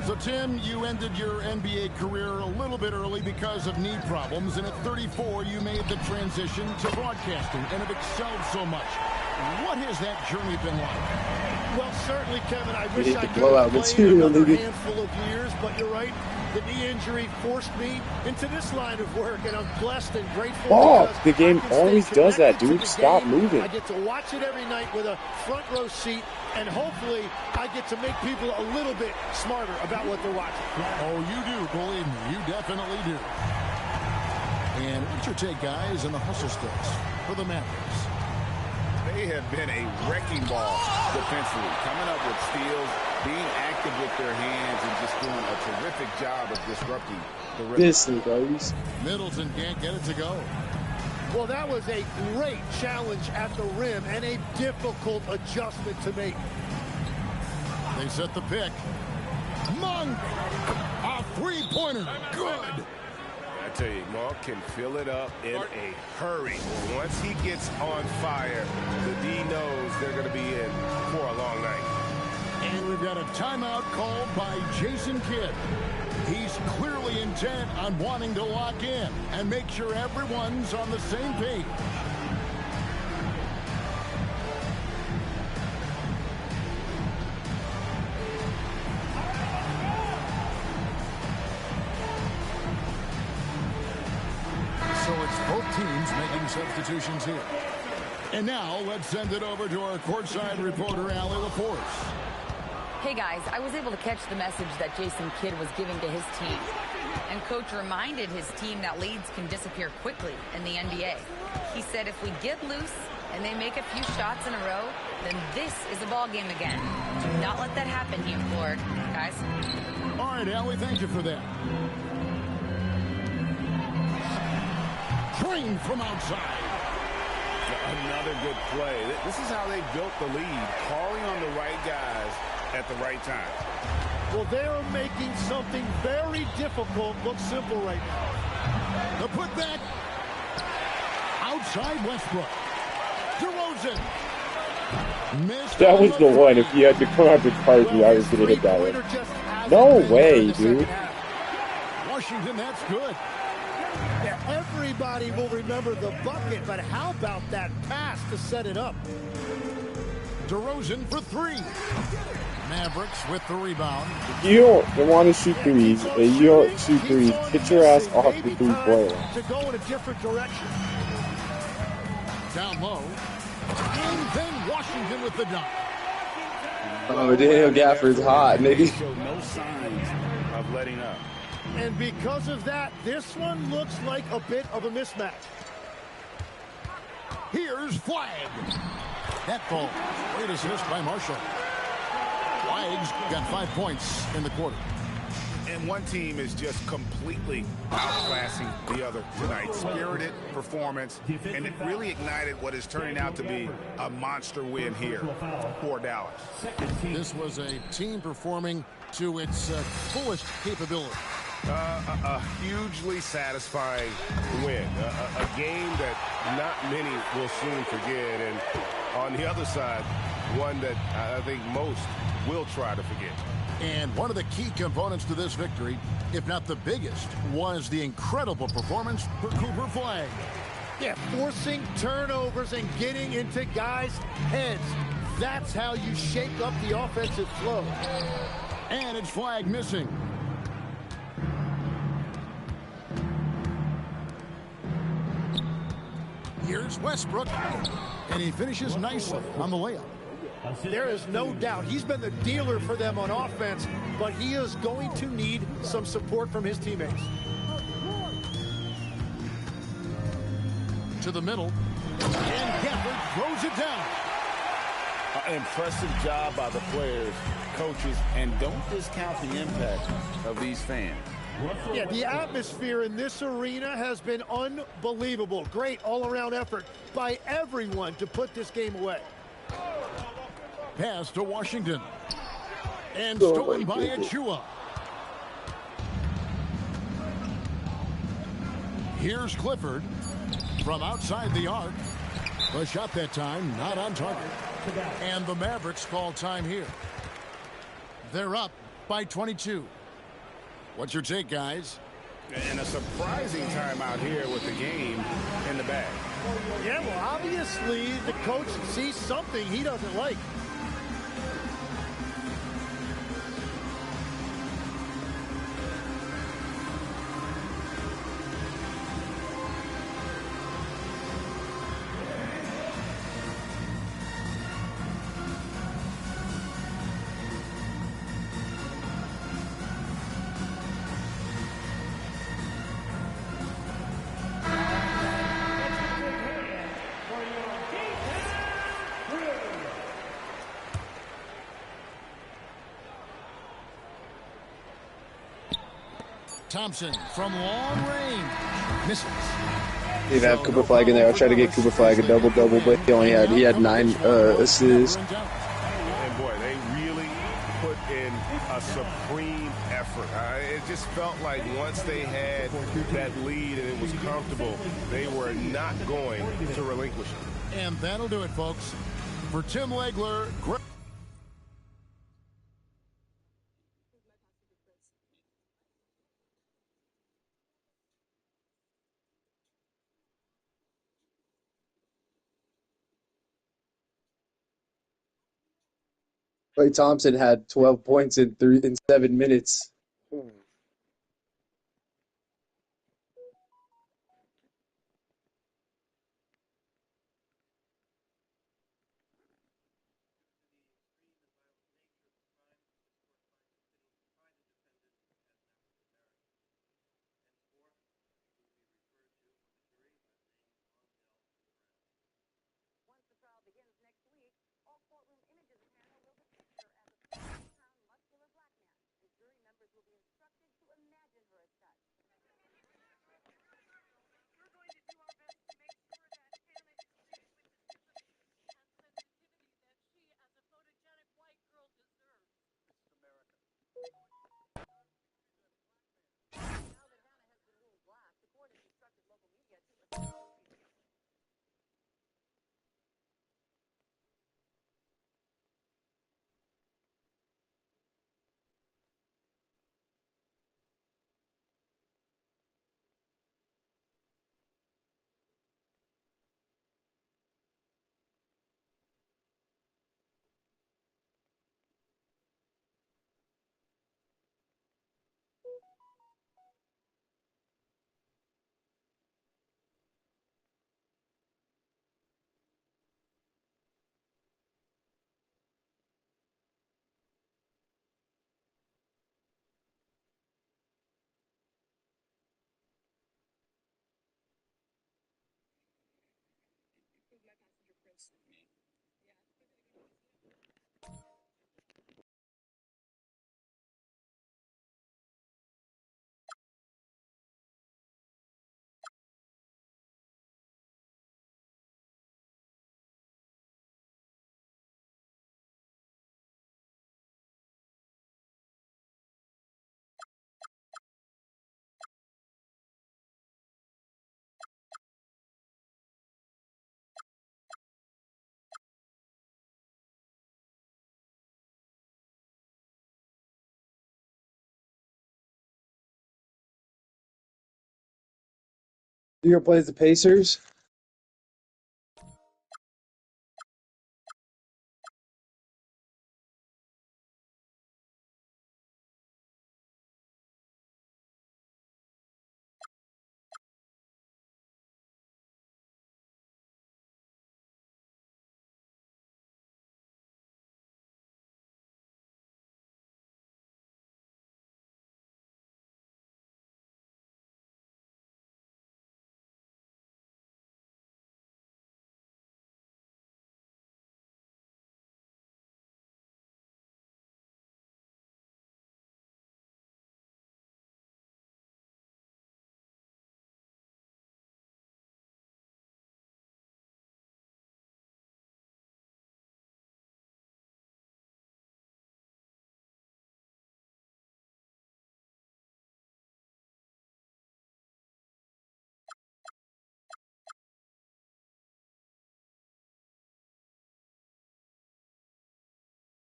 So, Tim, you ended your NBA career a little bit early because of knee problems, and at 34, you made the transition to broadcasting and have excelled so much. What has that journey been like? Well, certainly, Kevin, I wish I could blowout have played material, another nigga. handful of years, but you're right. The knee injury forced me into this line of work, and I'm blessed and grateful. Oh, the game always does that, dude. Stop moving. I get to watch it every night with a front row seat, and hopefully I get to make people a little bit smarter about what they're watching. Oh, you do, believe me. You definitely do. And what's your take, guys, in the hustle sticks for the Mavericks? They have been a wrecking ball defensively, coming up with steals, being active with their hands, and just doing a terrific job of disrupting the rim. Listen, guys. Middleton can't get it to go. Well, that was a great challenge at the rim and a difficult adjustment to make. They set the pick. Monk! A three-pointer. Good. I tell you, Monk can fill it up in a hurry. Once he gets on fire, the D knows they're going to be in for a long night. And we've got a timeout called by Jason Kidd. He's clearly intent on wanting to lock in and make sure everyone's on the same page. So it's both teams making substitutions here. And now let's send it over to our courtside reporter, Allie LaForce. Hey guys, I was able to catch the message that Jason Kidd was giving to his team. And coach reminded his team that leads can disappear quickly in the NBA. He said if we get loose and they make a few shots in a row, then this is a ball game again. Do not let that happen, he implored. Guys. All right, Allie, thank you for that. Trained from outside. Another good play. This is how they built the lead, calling on the right guys at the right time. Well, they are making something very difficult look simple right now. The putback. Outside Westbrook. DeRozan. Missed. That was the one. If he had to come out to charge me, I was going to hit that one. No way, dude. Washington, that's good. Yeah, everybody will remember the bucket, but how about that pass to set it up? DeRozan for three. Mavericks with the rebound. You don't want to shoot threes, and you don't shoot threes. Get your ass off the three-pointer. To go in a different direction. Down low. And then Washington with the dunk. Oh, damn, Gafford's hot, nigga. Showed no signs of letting up. And because of that, this one looks like a bit of a mismatch. Here's Flag. That ball. Great assist by Marshall. Flag's got 5 points in the quarter. And one team is just completely outclassing the other tonight. Spirited performance, and it really ignited what is turning out to be a monster win here for Dallas. This was a team performing to its fullest capability. A hugely satisfying win. A game that not many will soon forget. And on the other side, one that I think most will try to forget. And one of the key components to this victory, if not the biggest, was the incredible performance for Cooper Flag. Yeah, forcing turnovers and getting into guys' heads. That's how you shake up the offensive flow. And it's Flag missing. Here's Westbrook. And he finishes nicely on the layup. There is no doubt he's been the dealer for them on offense, but he is going to need some support from his teammates. To the middle. And Gafford throws it down. An impressive job by the players, coaches, and don't discount the impact of these fans. Yeah, the atmosphere in this arena has been unbelievable. Great all-around effort by everyone to put this game away. Pass to Washington. And stolen by Achua. Here's Clifford from outside the arc. The shot that time not on target. And the Mavericks call time here. They're up by 22. What's your take, guys? And a surprising timeout here with the game in the bag. Yeah, well, obviously the coach sees something he doesn't like. Thompson from long range. Misses. They've had Cooper Flag in there. I tried to get Cooper Flag a double-double, but he had 9 assists. And boy, they really put in a supreme effort. It just felt like once they had that lead and it was comfortable, they were not going to relinquish it. And that'll do it, folks. For Tim Legler, Klay Thompson had 12 points in 7 minutes. You gonna play the Pacers?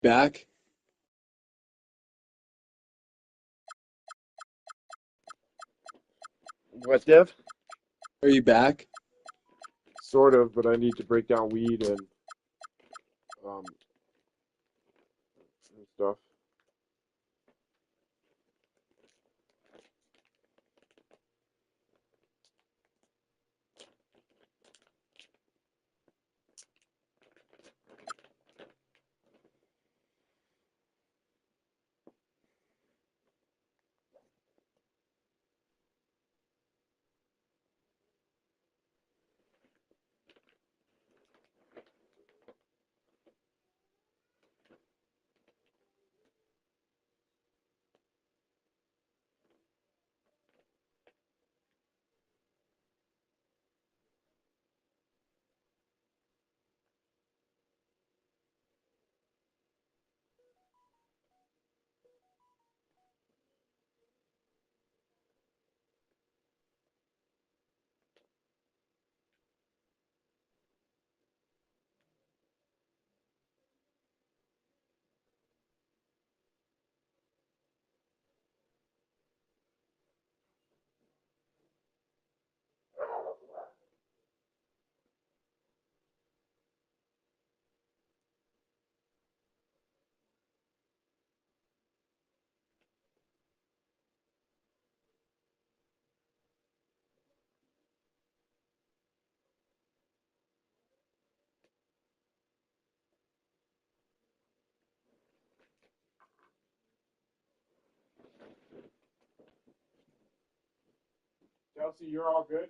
Back? What, Dev? Are you back? Sort of, but I need to break down weed um and stuff. Chelsea, you're all good?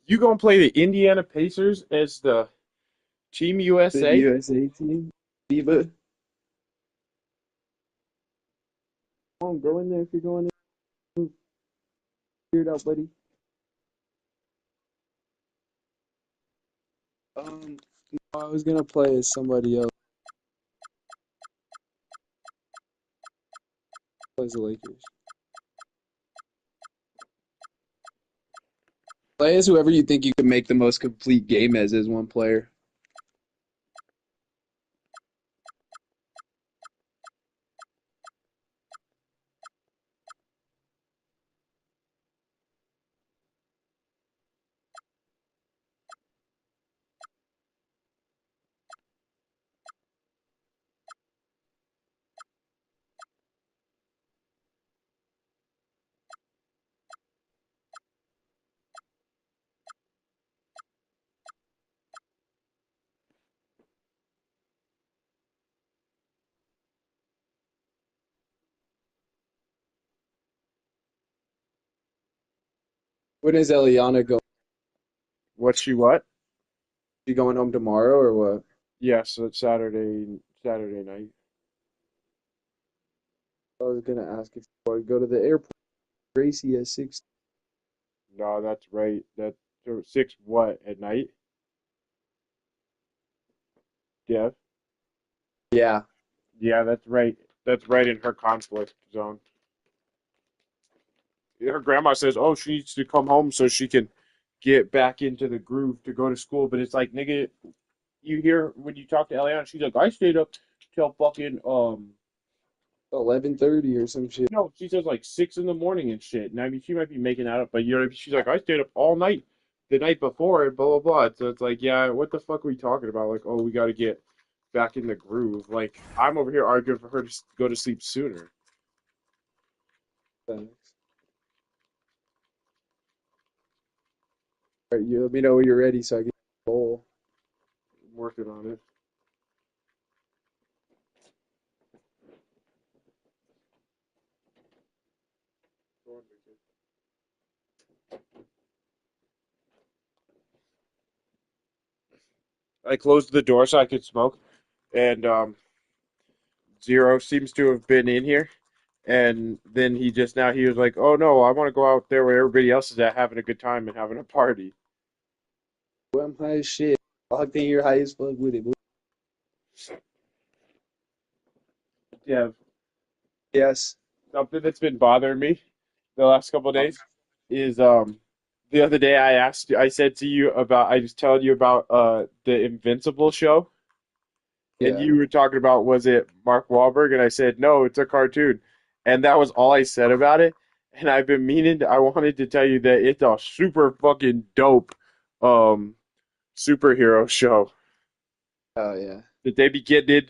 You gonna play the Indiana Pacers as the Team The USA? USA team. Diva. Come on, go in there if you're going in. Figure it out, buddy. No, I was gonna play as somebody else. Plays the Lakers. Play as whoever you think you can make the most complete game as one player. When is Eliana going? What's she what? She going home tomorrow or what? Yes, so it's Saturday night. I was gonna ask if you want to go to the airport. Gracie at 6. No, that's right. That's 6 what at night? Yeah. Yeah. Yeah, that's right. That's right in her conflict zone. Her grandma says, "Oh, she needs to come home so she can get back into the groove to go to school." But it's like, nigga, you hear when you talk to Eliana, she's like, "I stayed up till fucking 11:30 or some shit. no." She says like 6 in the morning and shit. And I mean, she might be making that up, but you know, what I mean? She's like, "I stayed up all night the night before and blah blah blah." So it's like, yeah, what the fuck are we talking about? Like, oh, we got to get back in the groove. Like, I'm over here arguing for her to go to sleep sooner. Thanks. All right, you let me know when you're ready so I can bowl. I'm working on it. I closed the door so I could smoke, and Zero seems to have been in here. And then he was like, "Oh no, I want to go out there where everybody else is at, having a good time and having a party." Well, I'm high as shit. I think you're high as fuck with it. Yeah, Yes. something that's been bothering me the last couple of days is the other day I said to you about I was telling you about the Invincible show. And Yeah. you were talking about, was it Mark Wahlberg? And I said, no, it's a cartoon. And that was all I said about it. And I wanted to tell you that it's a super fucking dope um, superhero show. Oh yeah. That they be getting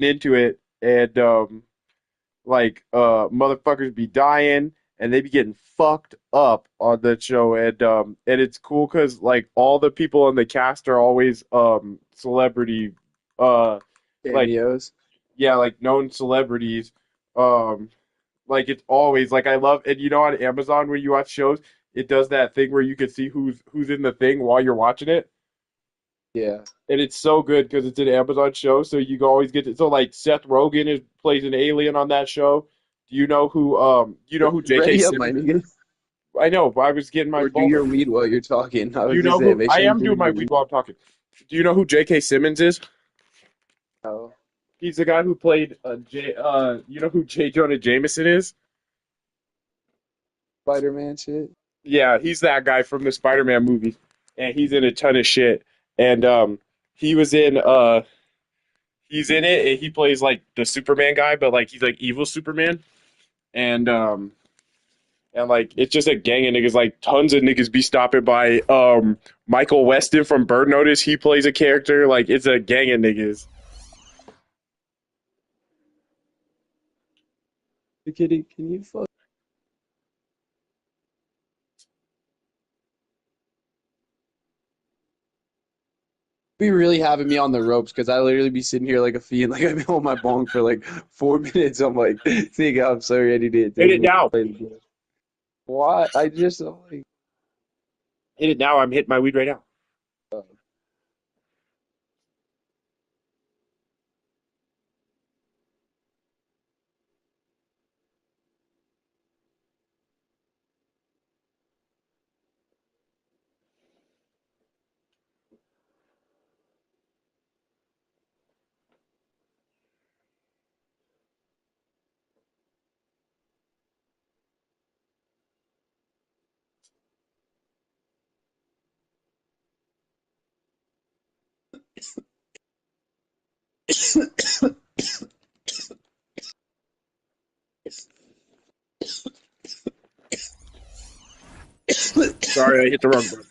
into it, and motherfuckers be dying, and they be getting fucked up on that show. And it's cool because like all the people in the cast are always celebrity like Cameos. yeah, like known celebrities. Um, like it's always like I love, and you know, on Amazon when you watch shows, it does that thing where you can see who's in the thing while you're watching it, Yeah. and it's so good because it's an Amazon show, so you can always get to. So like Seth Rogen plays an alien on that show. Do you know who J.K. Ready up, my Simmons is? nigga. I know, but I was getting my Or do phone. your weed while you're talking. I Do was you gonna know say, who make I sure you're am doing doing my your weed weed. while I'm talking? Do you know who J.K. Simmons is? Oh. He's the guy who played you know who J. Jonah Jameson is? Spider-Man shit. Yeah, he's that guy from the Spider-Man movies, and he's in a ton of shit. And he was in he's in it, and he plays like the Superman guy, but like he's like evil Superman. And like it's just a gang of niggas. Like tons of niggas be stopping by. Michael Weston from Bird Notice, he plays a character. Like it's a gang of niggas. You kidding? Can you fuck? Be really having me on the ropes because I literally be sitting here like a fiend, like I've been on my bong for like 4 minutes. I'm like, think I'm so ready to Hit it take now. it. Why? I'm like, Hit it now. I'm hitting my weed right now. Sorry, I hit the wrong button.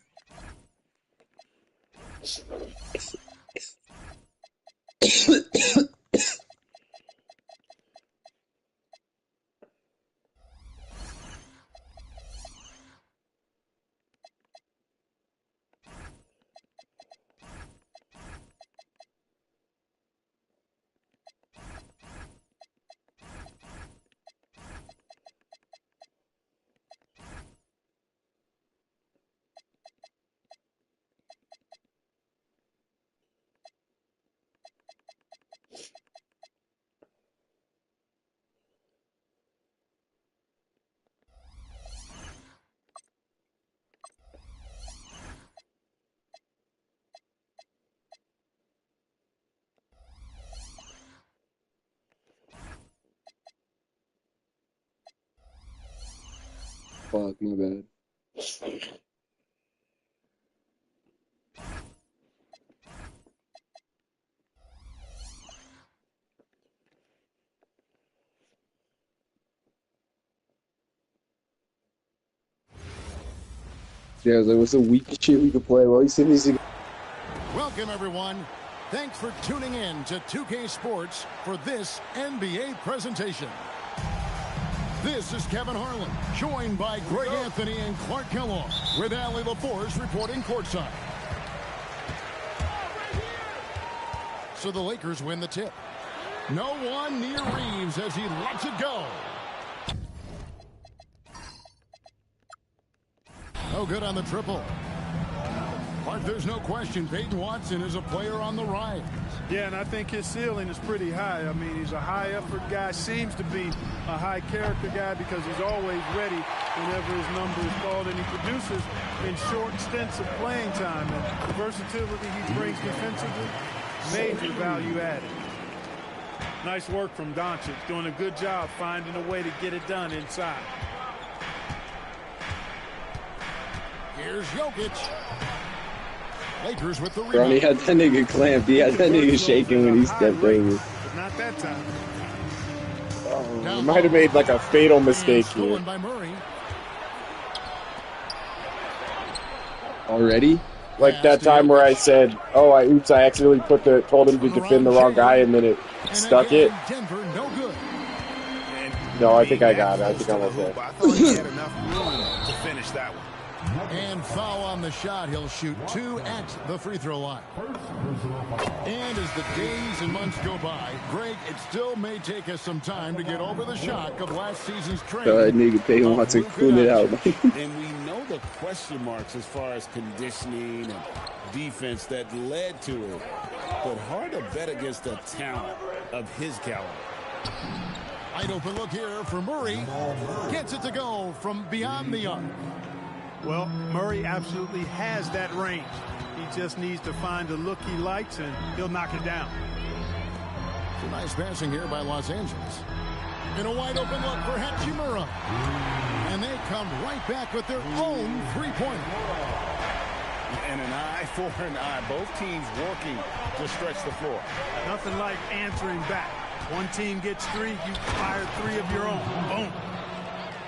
Fuck, my bad. Yeah, I was like, what's the weakest shit we could play? Well, you said these. Welcome, everyone. Thanks for tuning in to 2K Sports for this NBA presentation. This is Kevin Harlan, joined by Greg Anthony and Clark Kellogg, with Allie LaForce reporting courtside. So the Lakers win the tip. No one near Reeves as he lets it go. No good on the triple. Clark, there's no question Peyton Watson is a player on the rise. Yeah, and I think his ceiling is pretty high. I mean, he's a high-effort guy, seems to be a high-character guy because he's always ready whenever his number is called, and he produces in short stints of playing time. And the versatility he brings defensively, major value added. Nice work from Doncic, doing a good job finding a way to get it done inside. Here's Jokic. Lakers with the Bro, rebound. he had that nigga clamped. He had that nigga shaking when he stepped over. But not that time. Oh, we might have made like a fatal mistake here. Stolen by Murray. Already? Like that time where I said, "Oh, I accidentally told him to defend the wrong guy, and then it stuck it." Denver, no good. No, I think I got it. I think I'm okay. I thought he had enough room to finish that one. And foul on the shot. He'll shoot 2 at the free throw line. And as the days and months go by, Greg, it still may take us some time to get over the shock of last season's trade. That nigga Peyton Watson cleaned it out. And we know the question marks as far as conditioning and defense that led to it. But hard to bet against a talent of his caliber. Wide open look here for Murray. Gets it to go from beyond the arc. Well, Murray absolutely has that range. He just needs to find the look he likes, and he'll knock it down. It's a nice passing here by Los Angeles. And a wide open look for Hachimura. And they come right back with their own three-pointer. And an eye for an eye. Both teams working to stretch the floor. Nothing like answering back. One team gets 3, you fire 3 of your own. Boom.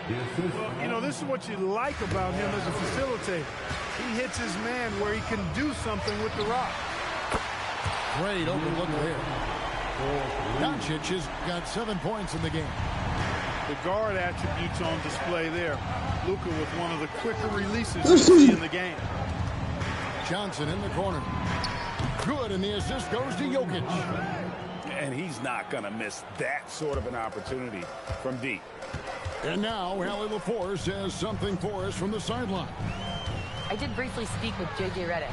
Well, you know, this is what you like about him as a facilitator. He hits his man where he can do something with the rock. Great open look here. Doncic has got 7 points in the game. The guard attributes on display there. Luka with one of the quicker releases you see in the game. Johnson in the corner. Good, and the assist goes to Jokic. And he's not going to miss that sort of an opportunity from deep. And now, Allie LaForce has something for us from the sideline. I did briefly speak with J.J. Redick.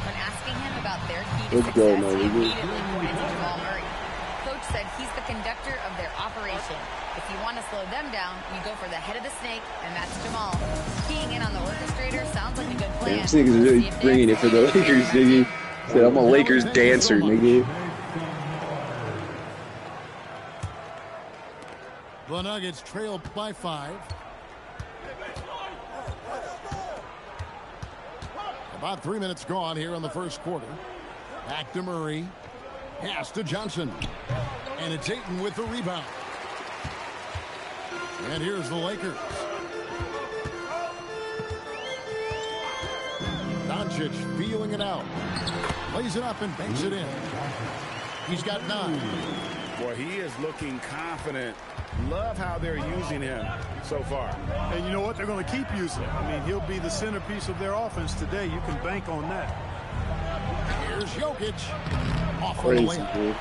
When asking him about their key to Let's go, success, man. he immediately pointed to Jamal Murray. Coach said he's the conductor of their operation. If you want to slow them down, you go for the head of the snake, and that's Jamal. Keying in on the orchestrator sounds like a good plan. This nigga's really bringing it for the Lakers, nigga. Said, I'm a Lakers dancer, nigga. The Nuggets trail by 5. About 3 minutes gone here in the first quarter. Back to Murray. Pass to Johnson. And it's Ayton with the rebound. And here's the Lakers. Doncic feeling it out. Lays it up and banks it in. He's got 9. Boy, he is looking confident. Love how they're using him so far. And you know what? They're going to keep using him. I mean, he'll be the centerpiece of their offense today. You can bank on that. Here's Jokic. Off on the layup.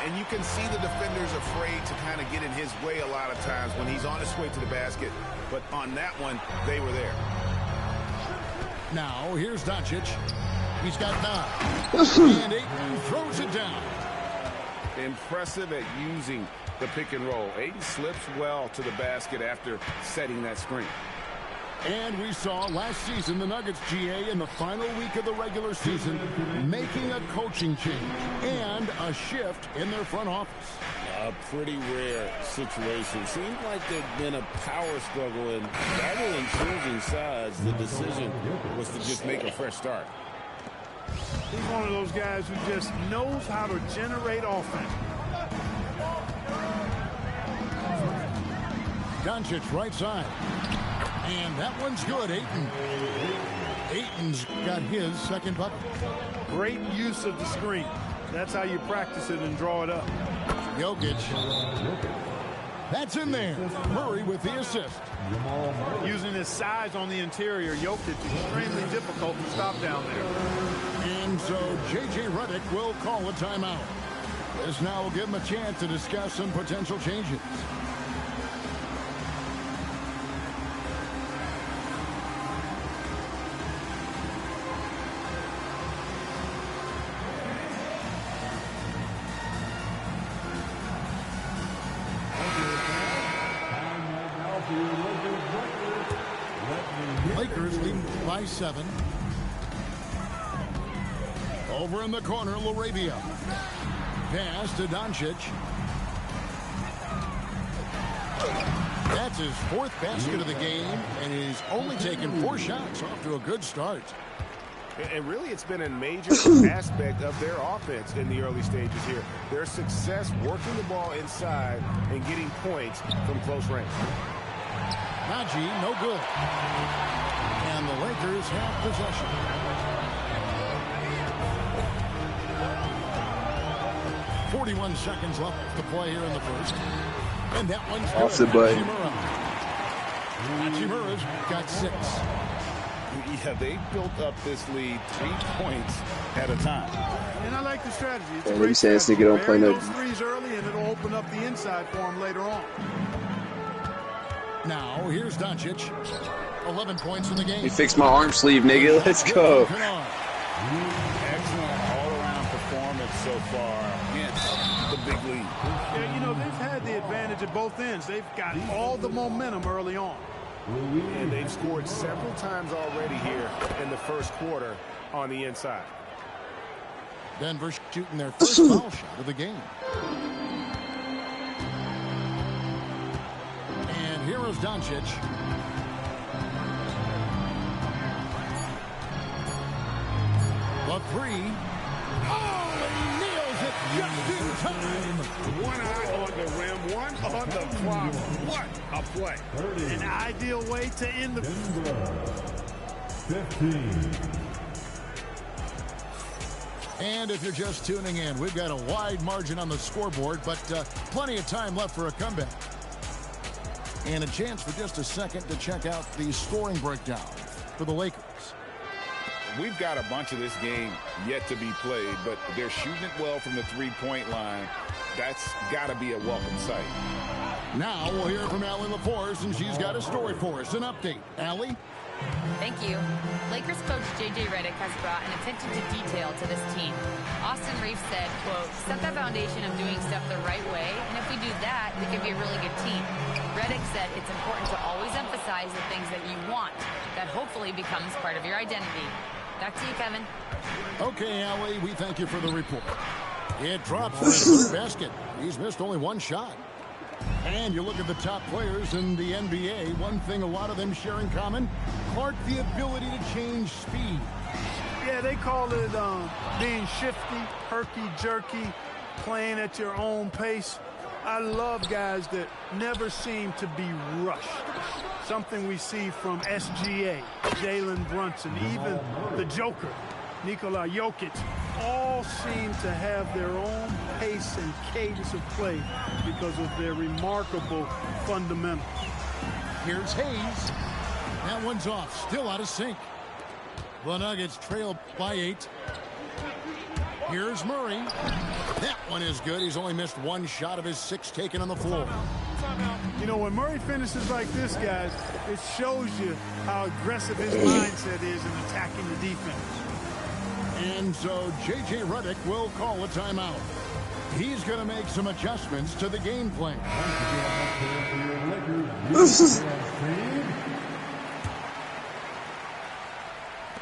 And you can see the defenders afraid to kind of get in his way a lot of times when he's on his way to the basket. But on that one, they were there. Now, here's Doncic. He's got 9. And Ayton throws it down. Impressive at using the pick and roll. Ayton slips well to the basket after setting that screen. And we saw last season the Nuggets, GA, in the final week of the regular season, making a coaching change and a shift in their front office. A pretty rare situation. Seemed like there'd been a power struggle, and rather than choosing sides, the decision was to just make a fresh start. He's one of those guys who just knows how to generate offense. Doncic right side. And that one's good, Ayton. Ayton's got his second bucket. Great use of the screen. That's how you practice it and draw it up. Jokic. That's in there. Murray with the assist. Using his size on the interior, Jokic extremely difficult to stop down there. And so J.J. Redick will call a timeout. This now will give him a chance to discuss some potential changes. Lakers lead by 7. Over in the corner, Laravia. Pass to Doncic. That's his 4th basket of the game, and he's only taken 4 shots off to a good start. And really, it's been a major aspect of their offense in the early stages here. Their success working the ball inside and getting points from close range. Najee, no good. And the Lakers have possession. .41 seconds left to play here in the first. And that one's good. Off the butt. Hachimura's got 6. Yeah, they built up this lead 3 points at a time. And I like the strategy. It's Let me say this nigga don't play no. those threes early, and it'll open up the inside for him later on. Now, here's Doncic. 11 points in the game. He fixed my arm sleeve, nigga. Let's go. Excellent all-around performance so far against the big lead. Yeah, you know, they've had the advantage at both ends. They've got all the momentum early on. And they've scored several times already here in the first quarter on the inside. Denver shooting their first foul shot of the game. And here is Doncic. The 3. Oh, and he nails it just in time. One eye on the rim, one on the clock. What a play. An ideal way to end the... 15. And if you're just tuning in, we've got a wide margin on the scoreboard, but plenty of time left for a comeback. And a chance for just a second to check out the scoring breakdown for the Lakers. We've got a bunch of this game yet to be played, but they're shooting it well from the three-point line. That's got to be a welcome sight. Now we'll hear from Allie LaForce, and she's got a story for us, an update. Allie? Thank you. Lakers coach J.J. Redick has brought an attention to detail to this team. Austin Reeves said, quote, set that foundation of doing stuff the right way, and if we do that, we can be a really good team. Redick said it's important to always emphasize the things that you want. That hopefully becomes part of your identity. Back to you, Kevin. Okay, Allie, we thank you for the report. It drops for his third basket. He's missed only one shot. And you look at the top players in the NBA, one thing a lot of them share in common, Clark, the ability to change speed. Yeah, they call it being shifty, herky-jerky, playing at your own pace. I love guys that never seem to be rushed. Something we see from SGA, Jalen Brunson, even the Joker, Nikola Jokic, all seem to have their own pace and cadence of play because of their remarkable fundamentals. Here's Hayes. That one's off, still out of sync. The Nuggets trail by 8. Here's Murray. That one is good. He's only missed one shot of his 6 taken on the floor. You know, when Murray finishes like this, guys, it shows you how aggressive his mindset is in attacking the defense. And so J.J. Redick will call a timeout. He's going to make some adjustments to the game plan.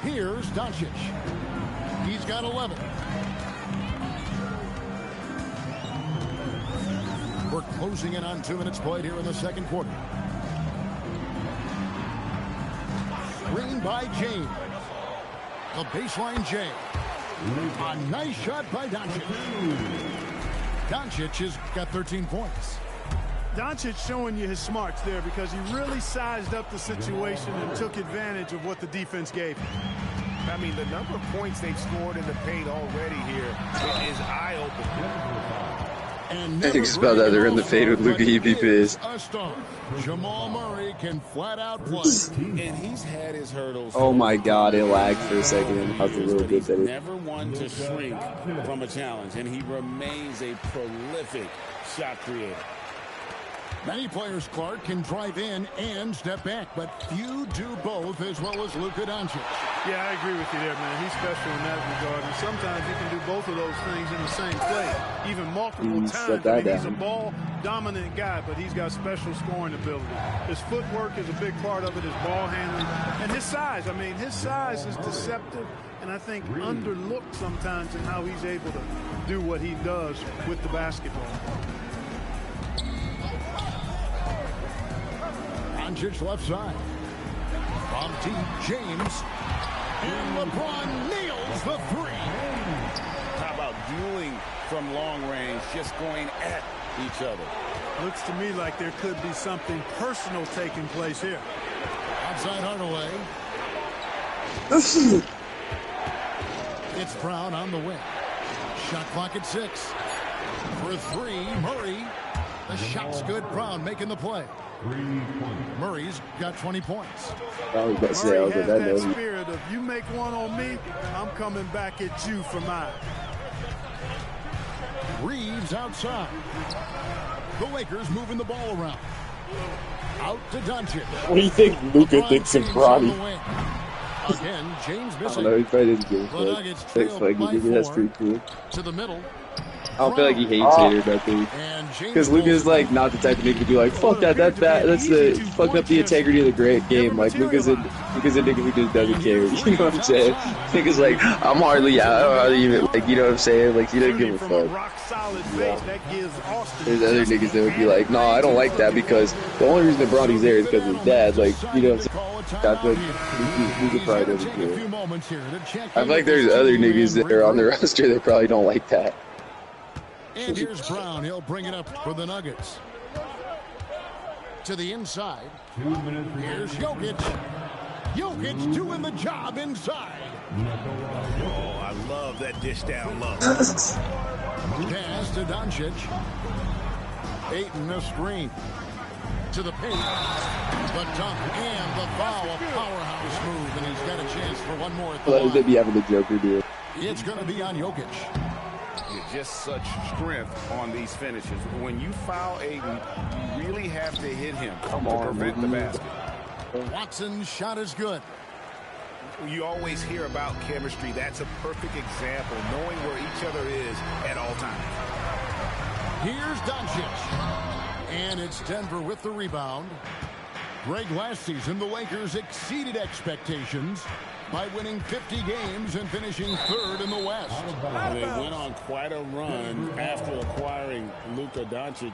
Here's Doncic. He's got 11. We're closing in on 2 minutes played here in the second quarter. Screen by James. The baseline J. A nice shot by Doncic. Doncic has got 13 points. Doncic showing you his smarts there because he really sized up the situation and took advantage of what the defense gave him. I mean, the number of points they've scored in the paint already here is eye-opening. I think it's about that they're in the fade with Luka EPPs. Jamal Murray can flat out play. And he's had his hurdles. Oh my God, it lagged for a second. How the little bit that Never one to shrink from a challenge, and he remains a prolific shot creator. Many players, Clark, can drive in and step back, but few do both as well as Luka Doncic. Yeah, I agree with you there, man. He's special in that regard. And sometimes he can do both of those things in the same play, even multiple times. I mean, he's a ball-dominant guy, but he's got special scoring ability. His footwork is a big part of it, his ball handling, and his size. I mean, his size is deceptive, and I think underlooked sometimes in how he's able to do what he does with the basketball. Doncic left side. From deep, James. And LeBron nails the 3. How about dueling from long range, just going at each other? Looks to me like there could be something personal taking place here. Outside Hardaway. It's Brown on the wing. Shot clock at 6. For 3, Murray. The shot's good. Brown making the play. Murray's got 20 points. I was about to say, Murray has that spirit of, you make one on me, I'm coming back at you for mine. Reeves outside. The Lakers moving the ball around. Out to Doncic. What do you think Luka thinks of Bronny? Again, James missing. I don't know, he probably didn't give a fuck. Thanks, Mikey. That's pretty cool. To the middle. I don't feel like he hates it or nothing. Because Luka's like not the type of nigga to be like, fuck that, that's bad. That's the fucked up the integrity of the great game. Like Luka's a nigga who just doesn't care. You know what I'm saying? Nigga's like, I'm hardly out. I don't hardly even like, you know what I'm saying? Like he doesn't give a fuck. Yeah. There's other niggas that would be like, no, I don't like that because the only reason that Bronny's there is because of his dad. Like, you know what I'm saying? That's what Luka probably doesn't care. I feel like there's other niggas that are on the roster that probably don't like that. And here's Brown. He'll bring it up for the Nuggets. To the inside. Here's Jokic. Jokic doing the job inside. Oh, I love that dish down low. Pass to Doncic. Ayton the screen. To the paint. The dunk and the foul. A powerhouse move. And he's got a chance for one more at the line. They be having the Joker do it. It's going to be on Jokic. Just such strength on these finishes. When you foul Ayton, you really have to hit him to prevent the basket. Watson's shot is good. You always hear about chemistry. That's a perfect example, knowing where each other is at all times. Here's Doncic. And it's Denver with the rebound. Greg, last season, the Lakers exceeded expectations by winning 50 games and finishing third in the West. They went on quite a run after acquiring Luka Doncic,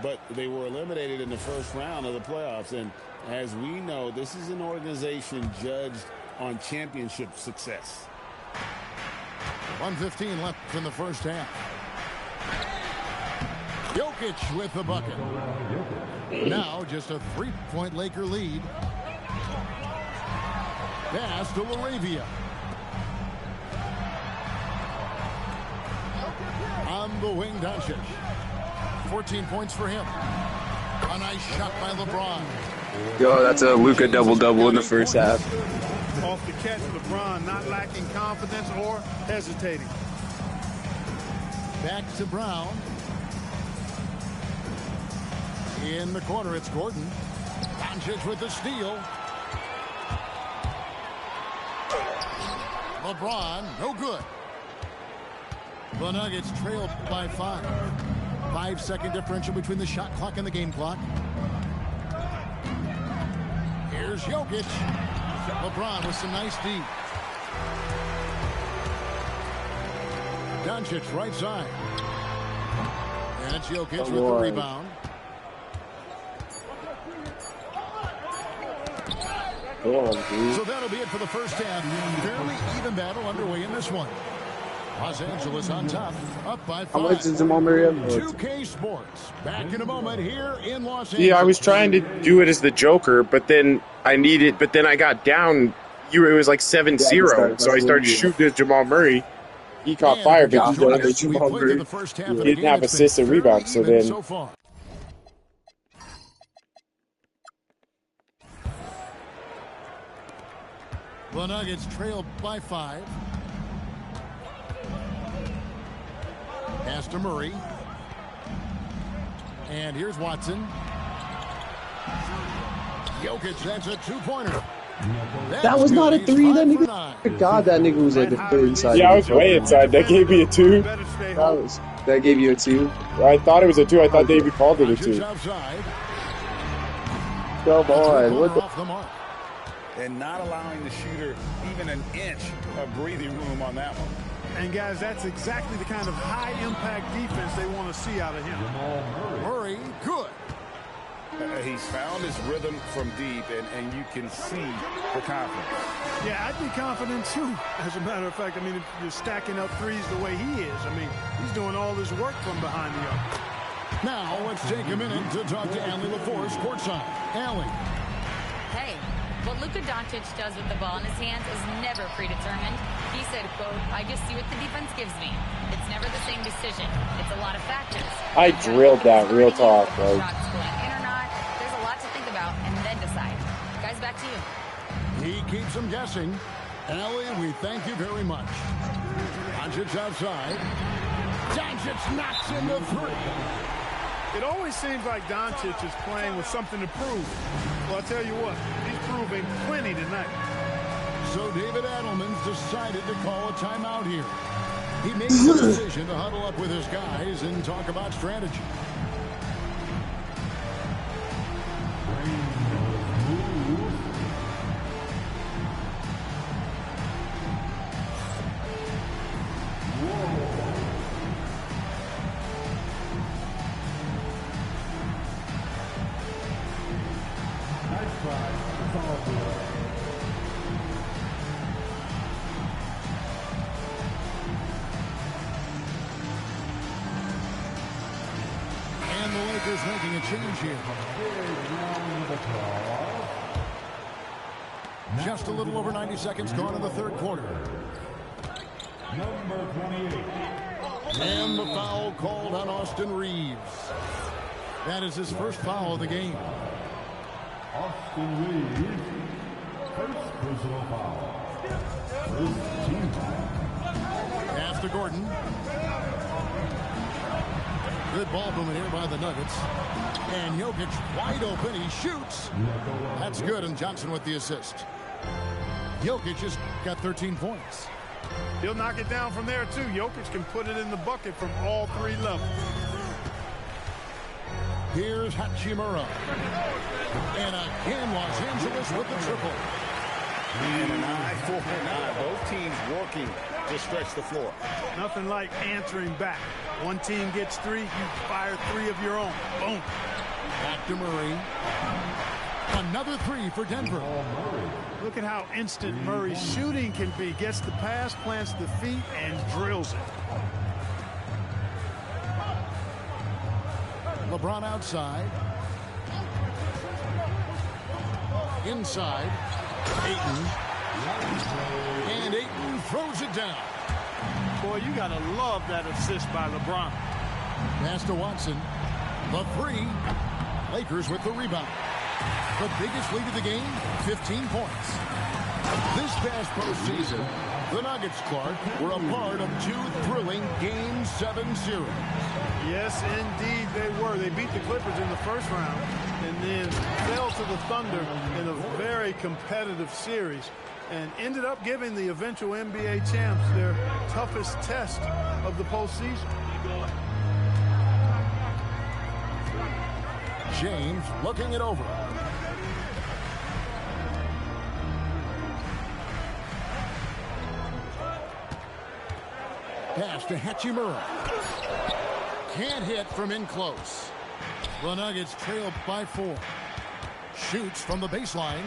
but they were eliminated in the first round of the playoffs. And as we know, this is an organization judged on championship success. 1:15 left in the first half. Jokic with the bucket. Now just a 3-point Laker lead. Pass to Laravia. On the wing, Doncic. 14 points for him. A nice shot by LeBron. Yo, that's a Luka double-double in the first half. Off the catch, LeBron not lacking confidence or hesitating. Back to Brown. In the corner, it's Gordon. Doncic with the steal. LeBron, no good. The Nuggets trail by 5. 5-second differential between the shot clock and the game clock. Here's Jokic. LeBron with some nice D. Doncic right side. And it's Jokic with the rebound. So that'll be it for the first half. Fairly even battle underway in this one. Los Angeles on top, up by 5. How much is Jamal Murray up? 2K Sports. Back in a moment here in Los Angeles. Yeah, I was trying to do it as the Joker, but then I got down. It was like 7-0, so I started shooting at Jamal Murray. He caught fire, but Jamal Murray didn't have assists and rebounds, so then... The Nuggets trail by 5. Pass to Murray. And here's Watson. Jokic, that's a 2-pointer. That was not a 3. That nigga, God, that nigga was like a 3 inside. Yeah, I was way inside. That gave me a 2. That gave you a 2? I thought it was a 2. I thought Davey called it a 2. Come on. What the... And not allowing the shooter even an inch of breathing room on that one. And guys, that's exactly the kind of high-impact defense they want to see out of him. Murray, good. He's found his rhythm from deep, and you can see the confidence. Yeah, I'd be confident too. As a matter of fact, I mean, if you're stacking up threes the way he is, I mean, he's doing all his work from behind the arc. Now let's take a minute to talk to Allie LaForce courtside. Allie. Hey, what Luka Doncic does with the ball in his hands is never predetermined. He said, quote, I just see what the defense gives me. It's never the same decision. It's a lot of factors. I drilled that, real talk, bro. Shots going in or not. There's a lot to think about and then decide. Guys, back to you. He keeps them guessing. Allie, we thank you very much. Doncic outside. Doncic knocks in the 3. It always seems like Doncic is playing with something to prove. Well, I'll tell you what, he's proving plenty tonight. So David Adelman's decided to call a timeout here. He makes the decision to huddle up with his guys and talk about strategy. And the Lakers making a change here. Just a little over 90 seconds gone in the third quarter. Number 28. And the foul called on Austin Reeves. That is his first foul of the game. Austin Reeves, first personal foul. First team foul. Pass to Gordon. The One-handed ball movement here by the Nuggets. And Jokic wide open. He shoots. That's good, and Johnson with the assist. Jokic has got 13 points. He'll knock it down from there, too. Jokic can put it in the bucket from all three levels. Here's Hachimura. And again, Los Angeles with the triple. And an eye for an eye. Both teams working to stretch the floor. Nothing like answering back. One team gets three, you fire three of your own. Boom. Back to Murray. Another three for Denver. Look at how instant Murray's shooting can be. Gets the pass, plants the feet, and drills it. LeBron outside. Inside. Ayton. And Ayton throws it down. Boy, you got to love that assist by LeBron. Pass to Watson. The three. Lakers with the rebound. The biggest lead of the game, 15 points. This past postseason, the Nuggets, Clark, were a part of two thrilling Game 7 series. Yes, indeed they were. They beat the Clippers in the first round and then fell to the Thunder in a very competitive series and ended up giving the eventual NBA champs their toughest test of the postseason. James looking it over. Pass to Hachimura. Can't hit from in close. The Nuggets trail by 4. Shoots from the baseline.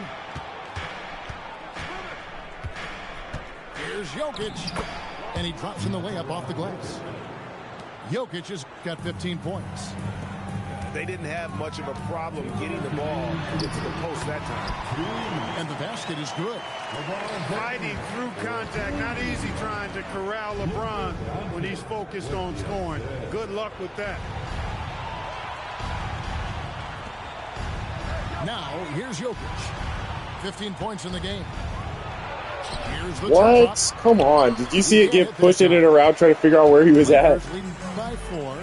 Here's Jokic. And he drops in the layup off the glass. Jokic has got 15 points. They didn't have much of a problem getting the ball into the post that time. And the basket is good. Fighting through contact. Not easy trying to corral LeBron when he's focused on scoring. Good luck with that. Now, here's Jokic. 15 points in the game. Here's the What? Come on. Did you see it get pushed in and around trying to figure out where he was at? Leading by 4.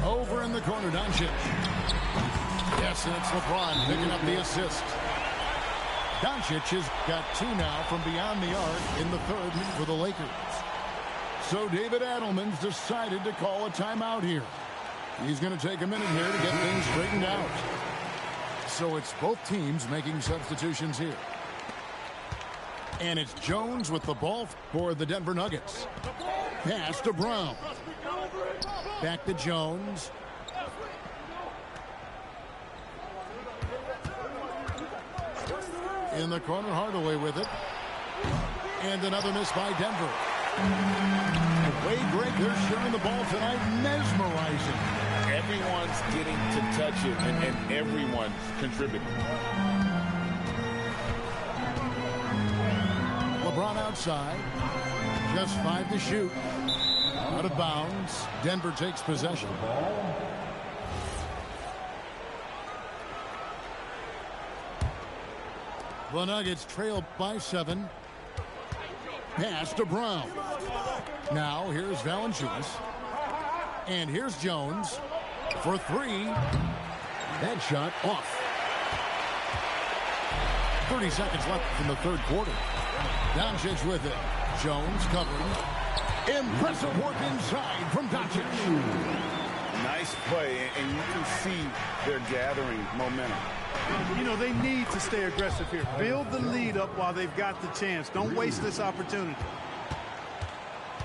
Over in the corner, Doncic. Yes, and it's LeBron picking up the assist. Doncic has got 2 now from beyond the arc in the third for the Lakers. So David Adelman's decided to call a timeout here. He's going to take a minute here to get things straightened out. So it's both teams making substitutions here. And it's Jones with the ball for the Denver Nuggets. Pass to Brown. Back to Jones. In the corner, Hardaway with it. And another miss by Denver. Way Greg, they're sharing the ball tonight. Mesmerizing. Everyone's getting to touch it, and everyone's contributing. LeBron outside. Just 5 to shoot. Out of bounds. Denver takes possession. The Nuggets trail by 7. Pass to Brown. Now here's Valanciunas. And here's Jones for 3. That shot off. 30 seconds left in the third quarter. Doncic with it. Jones covering. Impressive work inside from Doncic. Nice play, and you can see they're gathering momentum. You know, they need to stay aggressive here. Build the lead up while they've got the chance. Don't waste this opportunity.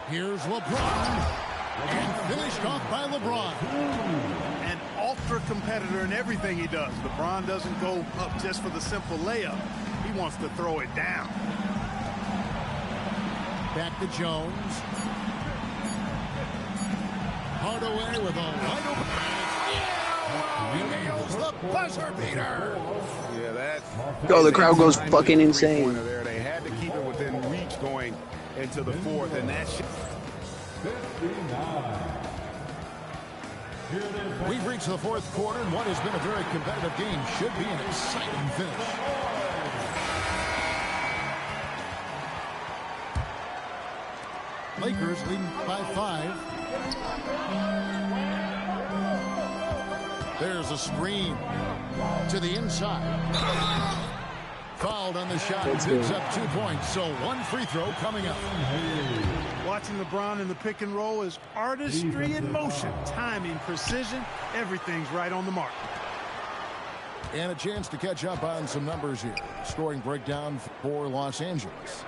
Here's LeBron. And finished off by LeBron. An ultra competitor in everything he does. LeBron doesn't go up just for the simple layup. He wants to throw it down. Back to Jones. Hardaway with a wide open. He nails the buzzer beater. Yeah, that. Oh, the crowd goes fucking insane. There, they had to keep it within reach going into the fourth, and that. We've reached the fourth quarter, and what has been a very competitive game should be an exciting finish. Lakers leading by 5. a screen to the inside. Fouled on the shot. Picks up 2 points. So 1 free throw coming up. Watching LeBron in the pick and roll is artistry in motion. Timing, precision, everything's right on the mark. And a chance to catch up on some numbers here. Scoring breakdown for Los Angeles.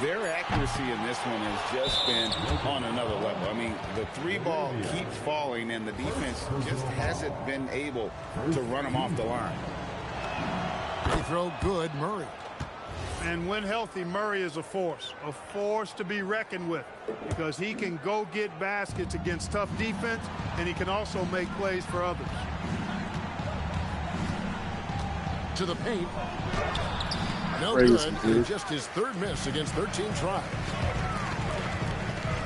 Their accuracy in this one has just been on another level. I mean, the 3-ball keeps falling, and the defense just hasn't been able to run them off the line. Free throw good, Murray. And when healthy, Murray is a force to be reckoned with, because he can go get baskets against tough defense, and he can also make plays for others. To the paint. No good. Just his 3rd miss against 13 tries.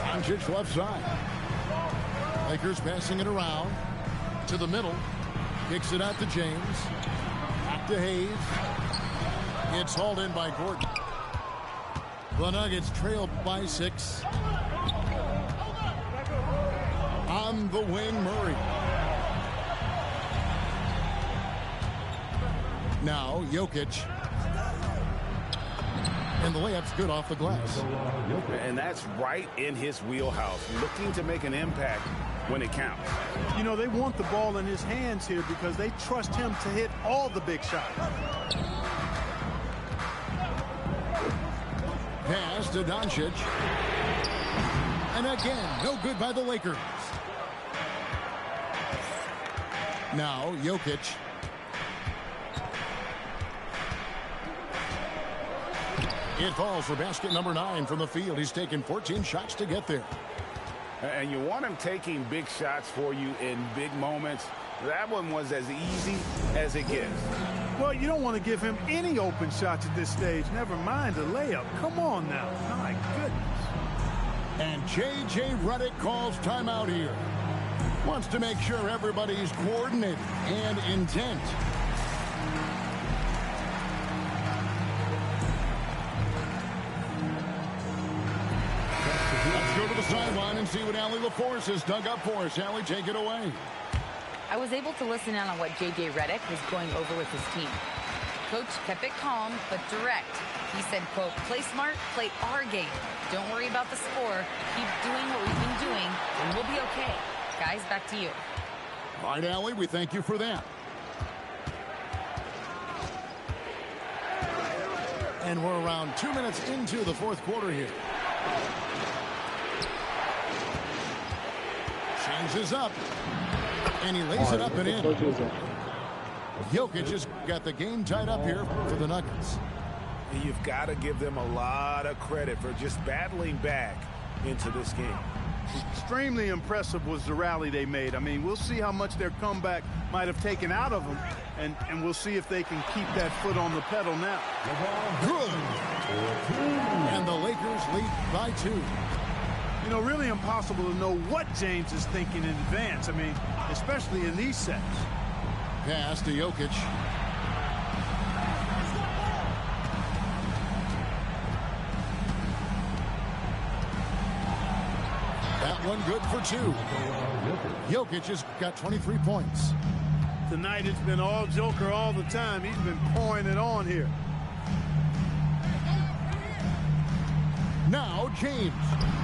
Doncic left side. Lakers passing it around to the middle. Kicks it out to James. Back to Hayes. It's hauled in by Gordon. The Nuggets trail by 6. On the wing, Murray. Now Jokic. And the layup's good off the glass. And that's right in his wheelhouse, looking to make an impact when it counts. You know, they want the ball in his hands here because they trust him to hit all the big shots. Pass to Doncic. And again, no good by the Lakers. Now Jokic. It falls for basket number 9 from the field. He's taken 14 shots to get there. And you want him taking big shots for you in big moments. That one was as easy as it gets. Well, you don't want to give him any open shots at this stage. Never mind a layup. Come on now. My goodness. And J.J. Redick calls timeout here. Wants to make sure everybody's coordinated and intent. Let's go to the sideline and see what Allie LaForce has dug up for us. Allie, take it away. I was able to listen in on what J.J. Redick was going over with his team. Coach kept it calm but direct. He said, quote, play smart, play our game. Don't worry about the score. Keep doing what we've been doing, and we'll be okay. Guys, back to you. All right, Allie, we thank you for that. And we're around 2 minutes into the 4th quarter here. Changes up. And he lays it up and in. Jokic has got the game tied up here for the Nuggets. You've got to give them a lot of credit for just battling back into this game. Extremely impressive was the rally they made. I mean, we'll see how much their comeback might have taken out of them, and we'll see if they can keep that foot on the pedal now. Good. And the Lakers lead by 2. You know, really impossible to know what James is thinking in advance. I mean, especially in these sets. Pass to Jokic. That one good for 2. Jokic has got 23 points. Tonight it's been all Joker all the time. He's been pouring it on here. Now James.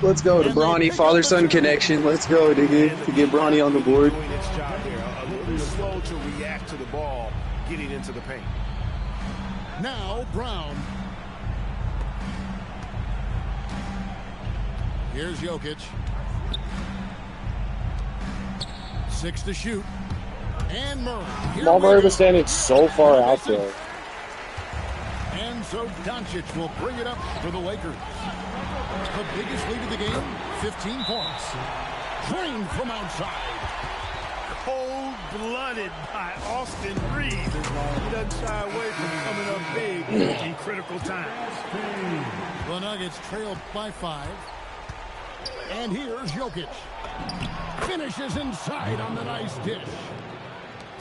Let's go to Bronny, father-son connection. Let's go, nigga, to get Bronny on the board. Doing its job here. A little slow to react to the ball getting into the paint. Now Brown. Here's Jokic. 6 to shoot. And Murray. Murray was standing so far out there. And so Doncic will bring it up for the Lakers. The biggest lead of the game, 15 points. Drained from outside. Cold-blooded by Austin Reeves. He doesn't shy away from coming up big in critical times. The Nuggets trail by 5. And here's Jokic. Finishes inside on the nice dish.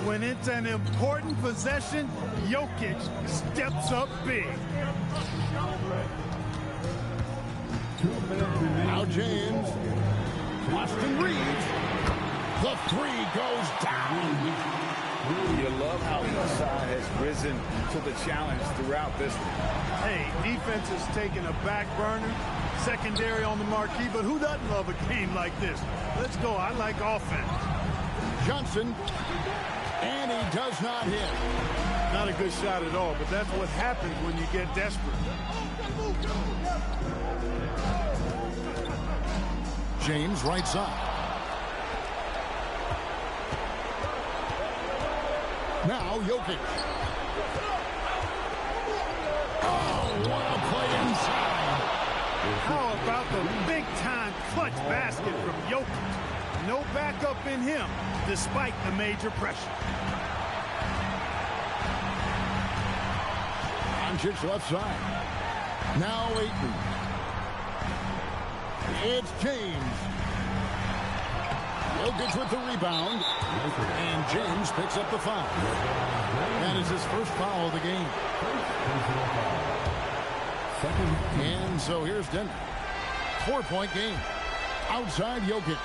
When it's an important possession, Jokic steps up big. Now James. Austin Reeves. The 3 goes down. You love how each side has risen to the challenge throughout this one. Hey, defense is taking a back burner, secondary on the marquee, but who doesn't love a game like this? Let's go. I like offense. Johnson, and he does not hit. Not a good shot at all, but that's what happens when you get desperate. James right side. Now Jokic. Oh, what a play inside. How about the big-time clutch basket from Jokic? No backup in him, despite the major pressure. Doncic left side. Now Ayton. It's James. Jokic with the rebound. And James picks up the foul. That is his first foul of the game. And so here's Denver. 4-point game. Outside Jokic.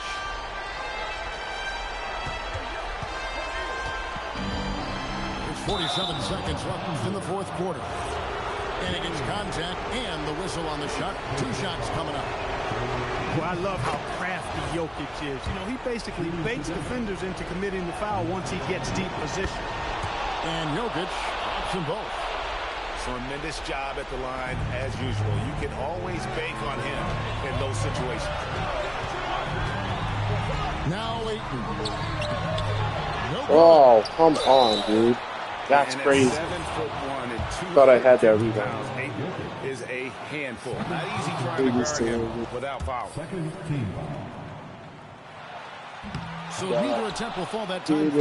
It's 47 seconds left in the fourth quarter. And it gets contact and the whistle on the shot. 2 shots coming up. Well, I love how crafty Jokic is. You know, he basically baits defenders into committing the foul once he gets deep position. And Jokic drops them both. Tremendous job at the line as usual. You can always bank on him in those situations. Now Ayton. Oh, come on, dude. That's crazy. 7'1" and Thought I had that rebound. Is a handful. Not easy trying to guard him without foul. So neither attempt will fall that time.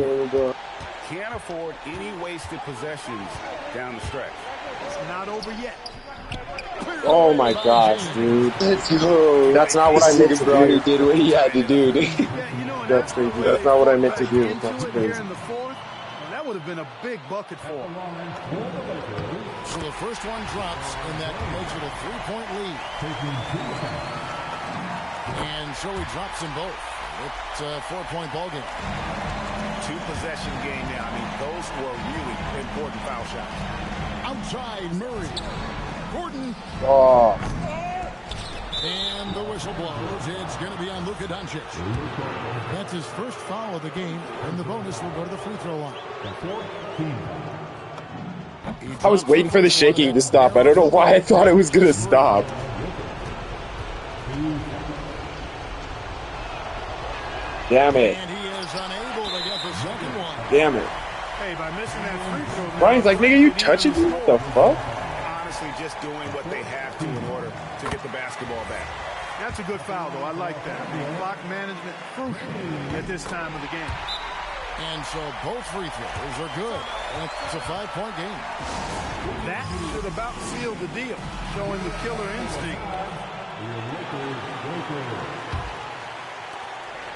Can't afford any wasted possessions down the stretch. It's not over yet. Oh my gosh, dude. That's not what I meant to do. He did what he had to do. That's crazy. That's not what I meant to do. That's crazy. That would have been a big bucket for him. So the first one drops, and that makes it a 3-point lead. And so he drops them both. It's a 4-point ball game. 2-possession game now. I mean, those were really important foul shots. Outside Murray. Gordon. Oh. And the whistle blows. It's going to be on Luka Doncic. That's his first foul of the game, and the bonus will go to the free throw line. I was waiting for the shaking to stop. I don't know why I thought it was going to stop. Damn it. And he is unable to get the second one. Damn it. Hey, by missing that free throw. Brian's like, nigga, you touching me? What the fuck? Honestly, just doing what they have to in order to get the basketball back. That's a good foul, though. I like that. I mean, clock management crucial at this time of the game. And so both free throws are good. And it's a 5-point game. That should about seal the deal, showing the killer instinct.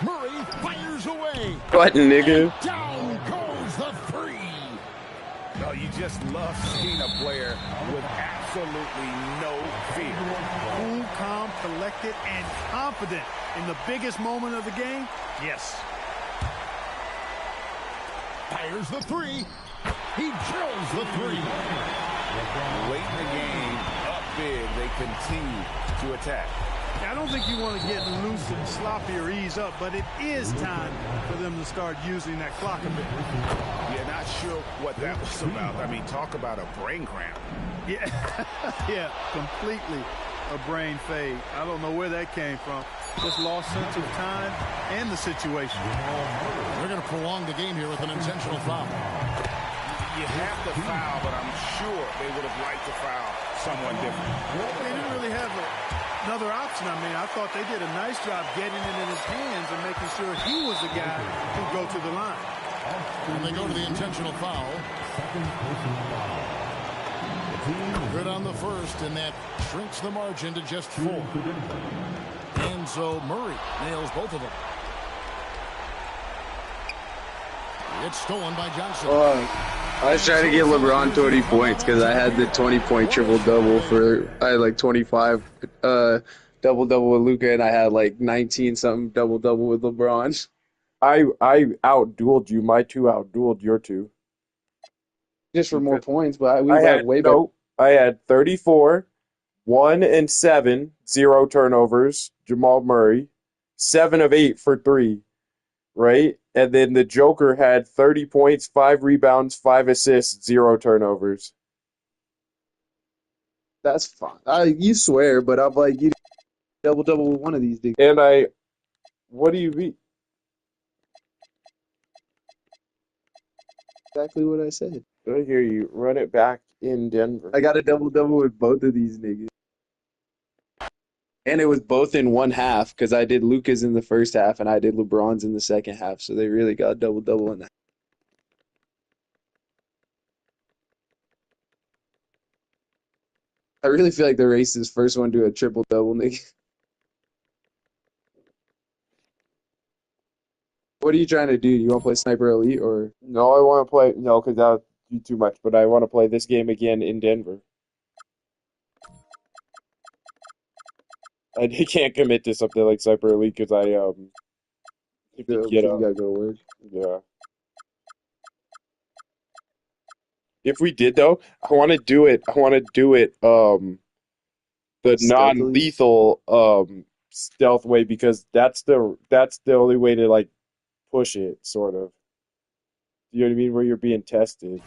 Murray fires away. What, nigga? Down goes the three. No, you just love seeing a player with absolutely no fear. Cool, calm, collected, and confident in the biggest moment of the game. Yes. Fires the three. He drills the three. Late in the game, up big, they continue to attack. I don't think you want to get loose and sloppy or ease up, but it is time for them to start using that clock a bit. Yeah, not sure what that was about. I mean, talk about a brain cramp. Yeah, yeah, completely a brain fade. I don't know where that came from. Just lost sense of time and the situation. They're going to prolong the game here with an intentional foul. You have to foul, but I'm sure they would have liked to foul someone different. They didn't really have another option. I mean, I thought they did a nice job getting it in his hands and making sure he was the guy who go to the line. And they go to the intentional foul. Good on the first, and that shrinks the margin to just 4. And so Murray nails both of them. It's stolen by Johnson. I was trying to get LeBron 20 points because I had the 20-point triple-double for, I had like 25 double-double with Luka, and I had like 19-something double-double with LeBron. I outdueled you. My two outdueled your two. Just for more points, but we I had had way better. no. I had 34, 1 and 7, 0 turnovers. Jamal Murray, 7 of 8 for 3, right? And then the Joker had 30 points, 5 rebounds, 5 assists, 0 turnovers. That's fine. You swear, but I'm like, you double with one of these things. And what do you mean? Exactly what I said. I hear you. Run it back in Denver. I got a double with both of these niggas. And it was both in one half because I did Luka's in the first half and I did LeBron's in the second half. So they really got double in that. I really feel like the Race's first one to a triple-double, nigga. What are you trying to do? You want to play Sniper Elite or? No, I want to play. No, because that would be too much. But I want to play this game again in Denver. I can't commit to something like Sniper Elite because I You gotta go to work. Yeah. If we did though, I want to do it. The non-lethal stealth way because that's the only way to like push it, sort of. You know what I mean? Where you're being tested.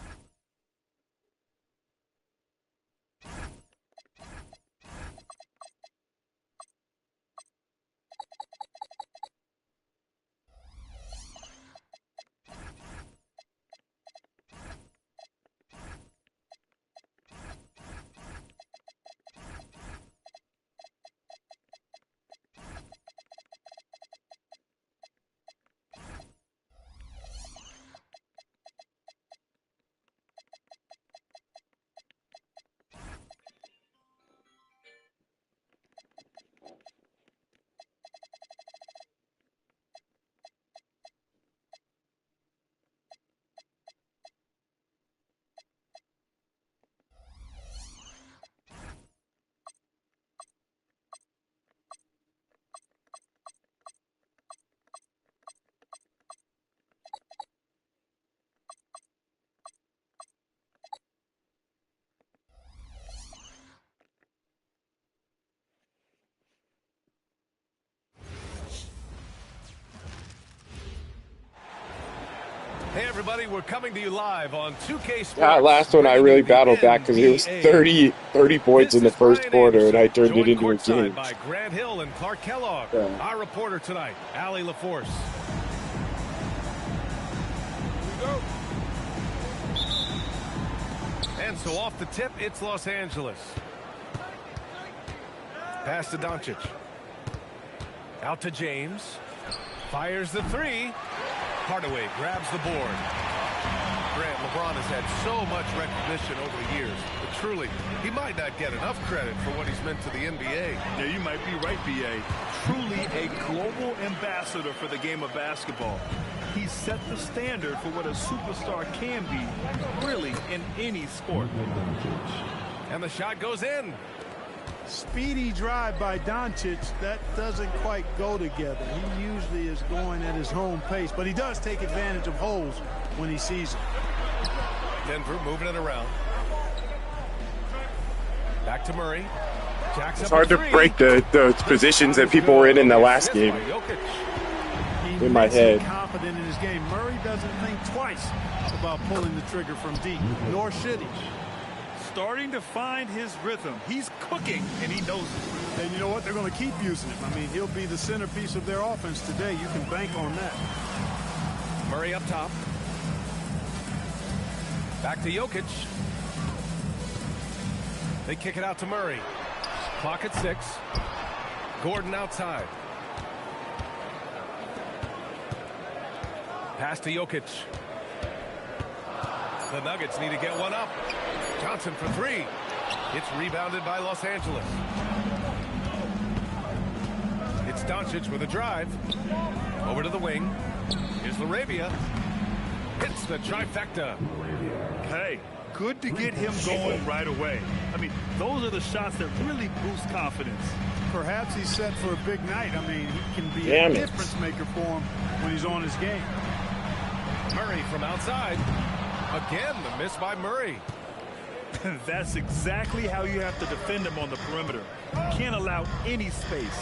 Hey everybody, we're coming to you live on 2K Sports. That last one I really battled back because it was 30 points in the first quarter, and I turned it into a game. By Grant Hill and Clark Kellogg. Yeah. Our reporter tonight, Allie LaForce. And so off the tip, it's Los Angeles. Pass to Doncic. Out to James. Fires the three. Hardaway grabs the board. Grant, LeBron has had so much recognition over the years, but truly, he might not get enough credit for what he's meant to the NBA. Yeah, you might be right, B.A. Truly a global ambassador for the game of basketball. He set the standard for what a superstar can be, really, in any sport. And the shot goes in. Speedy drive by Doncic, that doesn't quite go together. He usually is going at his home pace, but he does take advantage of holes when he sees them. Denver moving it around. Back to Murray. Jacks It's up hard to break the positions that people were in the last game. In my head. Confident in his game. Murray doesn't think twice about pulling the trigger from deep, nor should he. Starting to find his rhythm. He's cooking, and he knows it. And you know what? They're going to keep using him. I mean, he'll be the centerpiece of their offense today. You can bank on that. Murray up top. Back to Jokic. They kick it out to Murray. Clock at 6. Gordon outside. Pass to Jokic. The Nuggets need to get one up. Johnson for 3. It's rebounded by Los Angeles. It's Doncic with a drive. Over to the wing. Here's LaRavia. Hits the trifecta. Hey, good to get him going right away. I mean, those are the shots that really boost confidence. Perhaps he's set for a big night. I mean, he can be a difference maker for him when he's on his game. Murray from outside. Again, the miss by Murray. That's exactly how you have to defend him on the perimeter. You can't allow any space.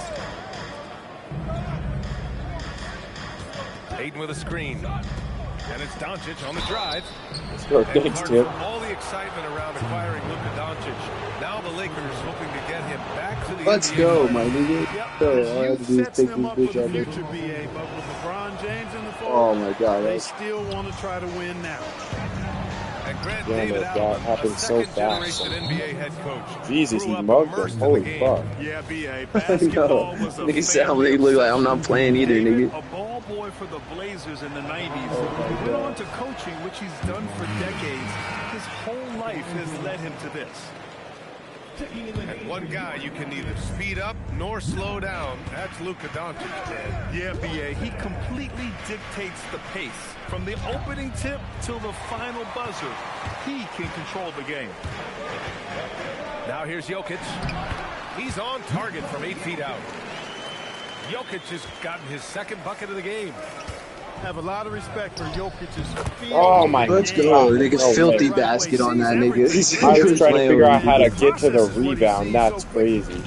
Aiden with a screen. And it's Doncic on the drive. Let's go. Thanks, Tim. All the excitement around acquiring Luka Doncic. Now the Lakers hoping to get him back to the Let's NBA. go, my nigga. Yep, So, his all I have to youth do is sets take them this up for bitch the out there. future, BA, but with LeBron James in the fold, Oh my god, they that's still want to try to win now. And Grant Yeah, David that Allen, happened a so fast. second-generation NBA head coach. Jesus, Grew he up mugged immersed him. in the Holy game. fuck. Yeah, B.A. I Basketball know. was a Nigga sound family like look like I'm obsession. not playing either, David, nigga. a ball boy for the Blazers in the 90s. my Went on to coaching, which he's done for decades. His whole life has led him to this. And one guy you can neither speed up nor slow down. That's Luka Doncic. Yeah, B.A. He completely dictates the pace. From the opening tip till the final buzzer, he can control the game. Now here's Jokic. He's on target from 8 feet out. Jokic has gotten his second bucket of the game. Have a lot of respect for Jokic's field. Oh my Let's god. go, nigga. No Filthy way. basket on that nigga. I was trying to Playing figure out with how me. to get to the rebound. That's crazy.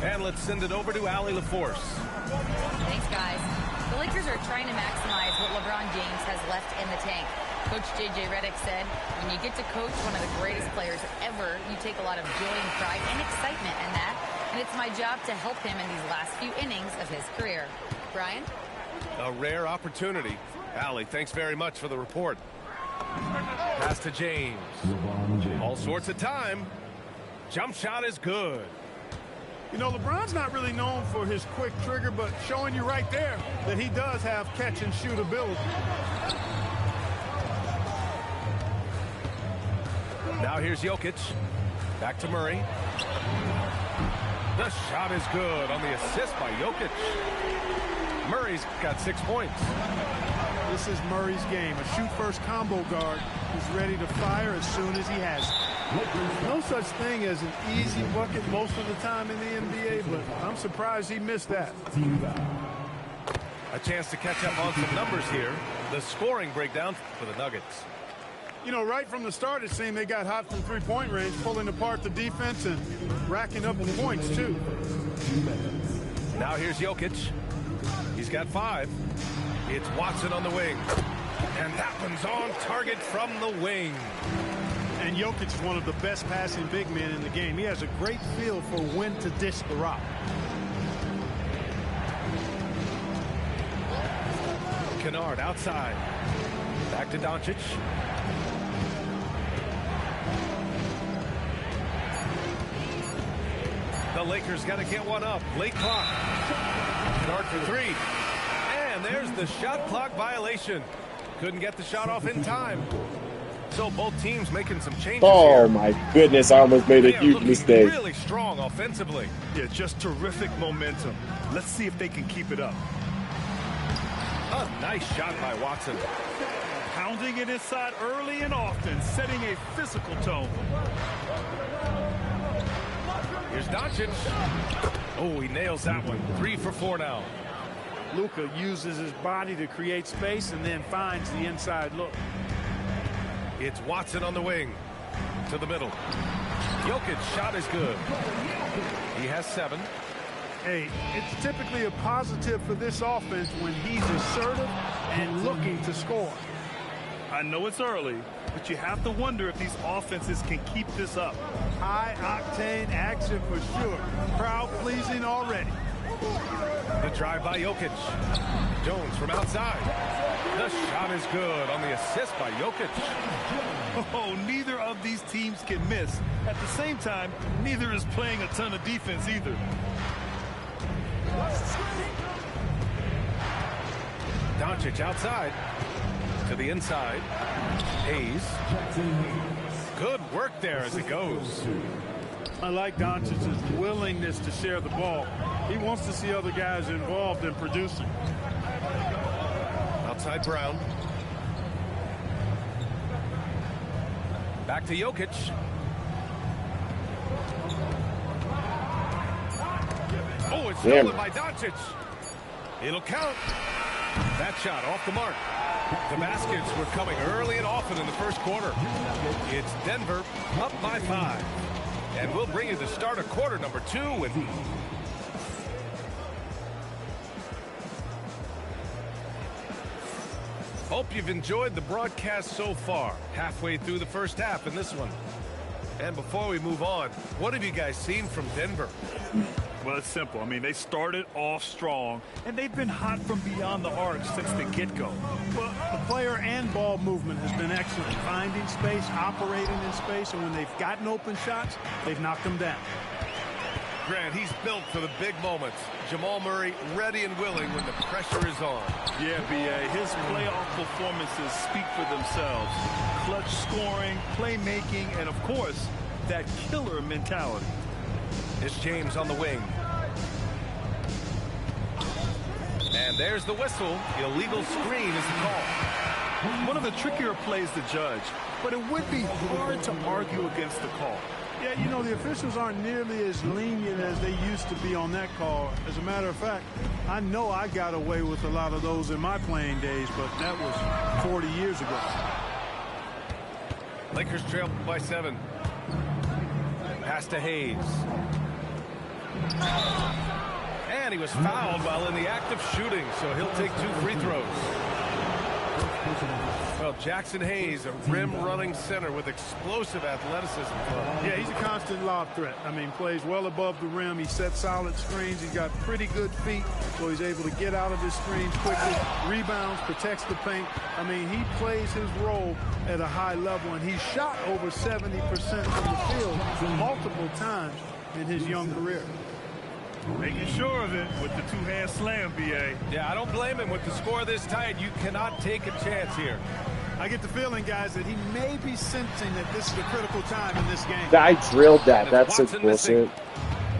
And let's send it over to Allie LaForce. Thanks, guys. The Lakers are trying to maximize what LeBron James has left in the tank. Coach J.J. Redick said, when you get to coach one of the greatest players ever, you take a lot of joy and pride and excitement in that. And it's my job to help him in these last few innings of his career. Brian? A rare opportunity. Allie, thanks very much for the report. Pass to James. All sorts of time. Jump shot is good. You know, LeBron's not really known for his quick trigger, but showing you right there that he does have catch and shoot ability. Now here's Jokic. Back to Murray. The shot is good on the assist by Jokic. Murray's got 6 points. This is Murray's game. A shoot-first combo guard who's ready to fire as soon as he has it. No such thing as an easy bucket most of the time in the NBA, but I'm surprised he missed that. A chance to catch up on some numbers here. The scoring breakdown for the Nuggets. You know, right from the start, it seemed they got hot from three-point range, pulling apart the defense and racking up points, too. Now here's Jokic. He's got 5. It's Watson on the wing. And that one's on target from the wing. And Jokic is one of the best passing big men in the game. He has a great feel for when to dish the rock. Kennard outside. Back to Doncic. The Lakers got to get one up. Late clock. Kennard for 3. And there's the shot clock violation. Couldn't get the shot off in time. So both teams making some changes Oh here. my goodness, I almost made a They are huge looking mistake. really strong offensively. Yeah, just terrific momentum. Let's see if they can keep it up. A nice shot by Watson. Pounding it inside early and often, setting a physical tone. Here's Doncic. Oh, he nails that one. 3 for 4 now. Luka uses his body to create space and then finds the inside look. It's Watson on the wing. To the middle. Jokic shot is good. He has 7. Hey, it's typically a positive for this offense when he's assertive and looking to score. I know it's early, but you have to wonder if these offenses can keep this up. High-octane action for sure. Crowd-pleasing already. The drive by Jokic. Jones from outside. The shot is good on the assist by Jokic. Oh, neither of these teams can miss. At the same time, neither is playing a ton of defense either. Doncic outside. To the inside. Hayes. Good work there as it goes. I like Doncic's willingness to share the ball. He wants to see other guys involved in producing. Outside Brown. Back to Jokic. Oh, it's stolen by Doncic. It'll count. That shot off the mark. The baskets were coming early and often in the first quarter. It's Denver up by 5. And we'll bring you the start of quarter number 2. Hope you've enjoyed the broadcast so far. Halfway through the first half in this one. And before we move on, what have you guys seen from Denver? Well, it's simple. I mean, they started off strong, and they've been hot from beyond the arc since the get-go. Well, the player and ball movement has been excellent. Finding space, operating in space, and when they've gotten open shots, they've knocked them down. Grant, he's built for the big moments. Jamal Murray ready and willing when the pressure is on. Yeah, B.A., his playoff performances speak for themselves. Clutch scoring, playmaking, and, of course, that killer mentality. It's James on the wing. And there's the whistle. Illegal screen is the call. One of the trickier plays to judge, but it would be hard to argue against the call. Yeah, you know, the officials aren't nearly as lenient as they used to be on that call. As a matter of fact, I know I got away with a lot of those in my playing days, but that was 40 years ago. Lakers trail by 7. Pass to Hayes. And he was fouled while in the act of shooting, so he'll take 2 free throws. Well, Jackson Hayes, a rim-running center with explosive athleticism. Yeah, he's a constant lob threat. I mean, plays well above the rim. He sets solid screens. He's got pretty good feet, so he's able to get out of his screens quickly, rebounds, protects the paint. I mean, he plays his role at a high level, and he shot over 70% from the field multiple times in his young career. Making sure of it with the two-hand slam, B.A. Yeah, I don't blame him. With the score this tight, you cannot take a chance here. I get the feeling, guys, that he may be sensing that this is a critical time in this game. I drilled that. That's some bullshit.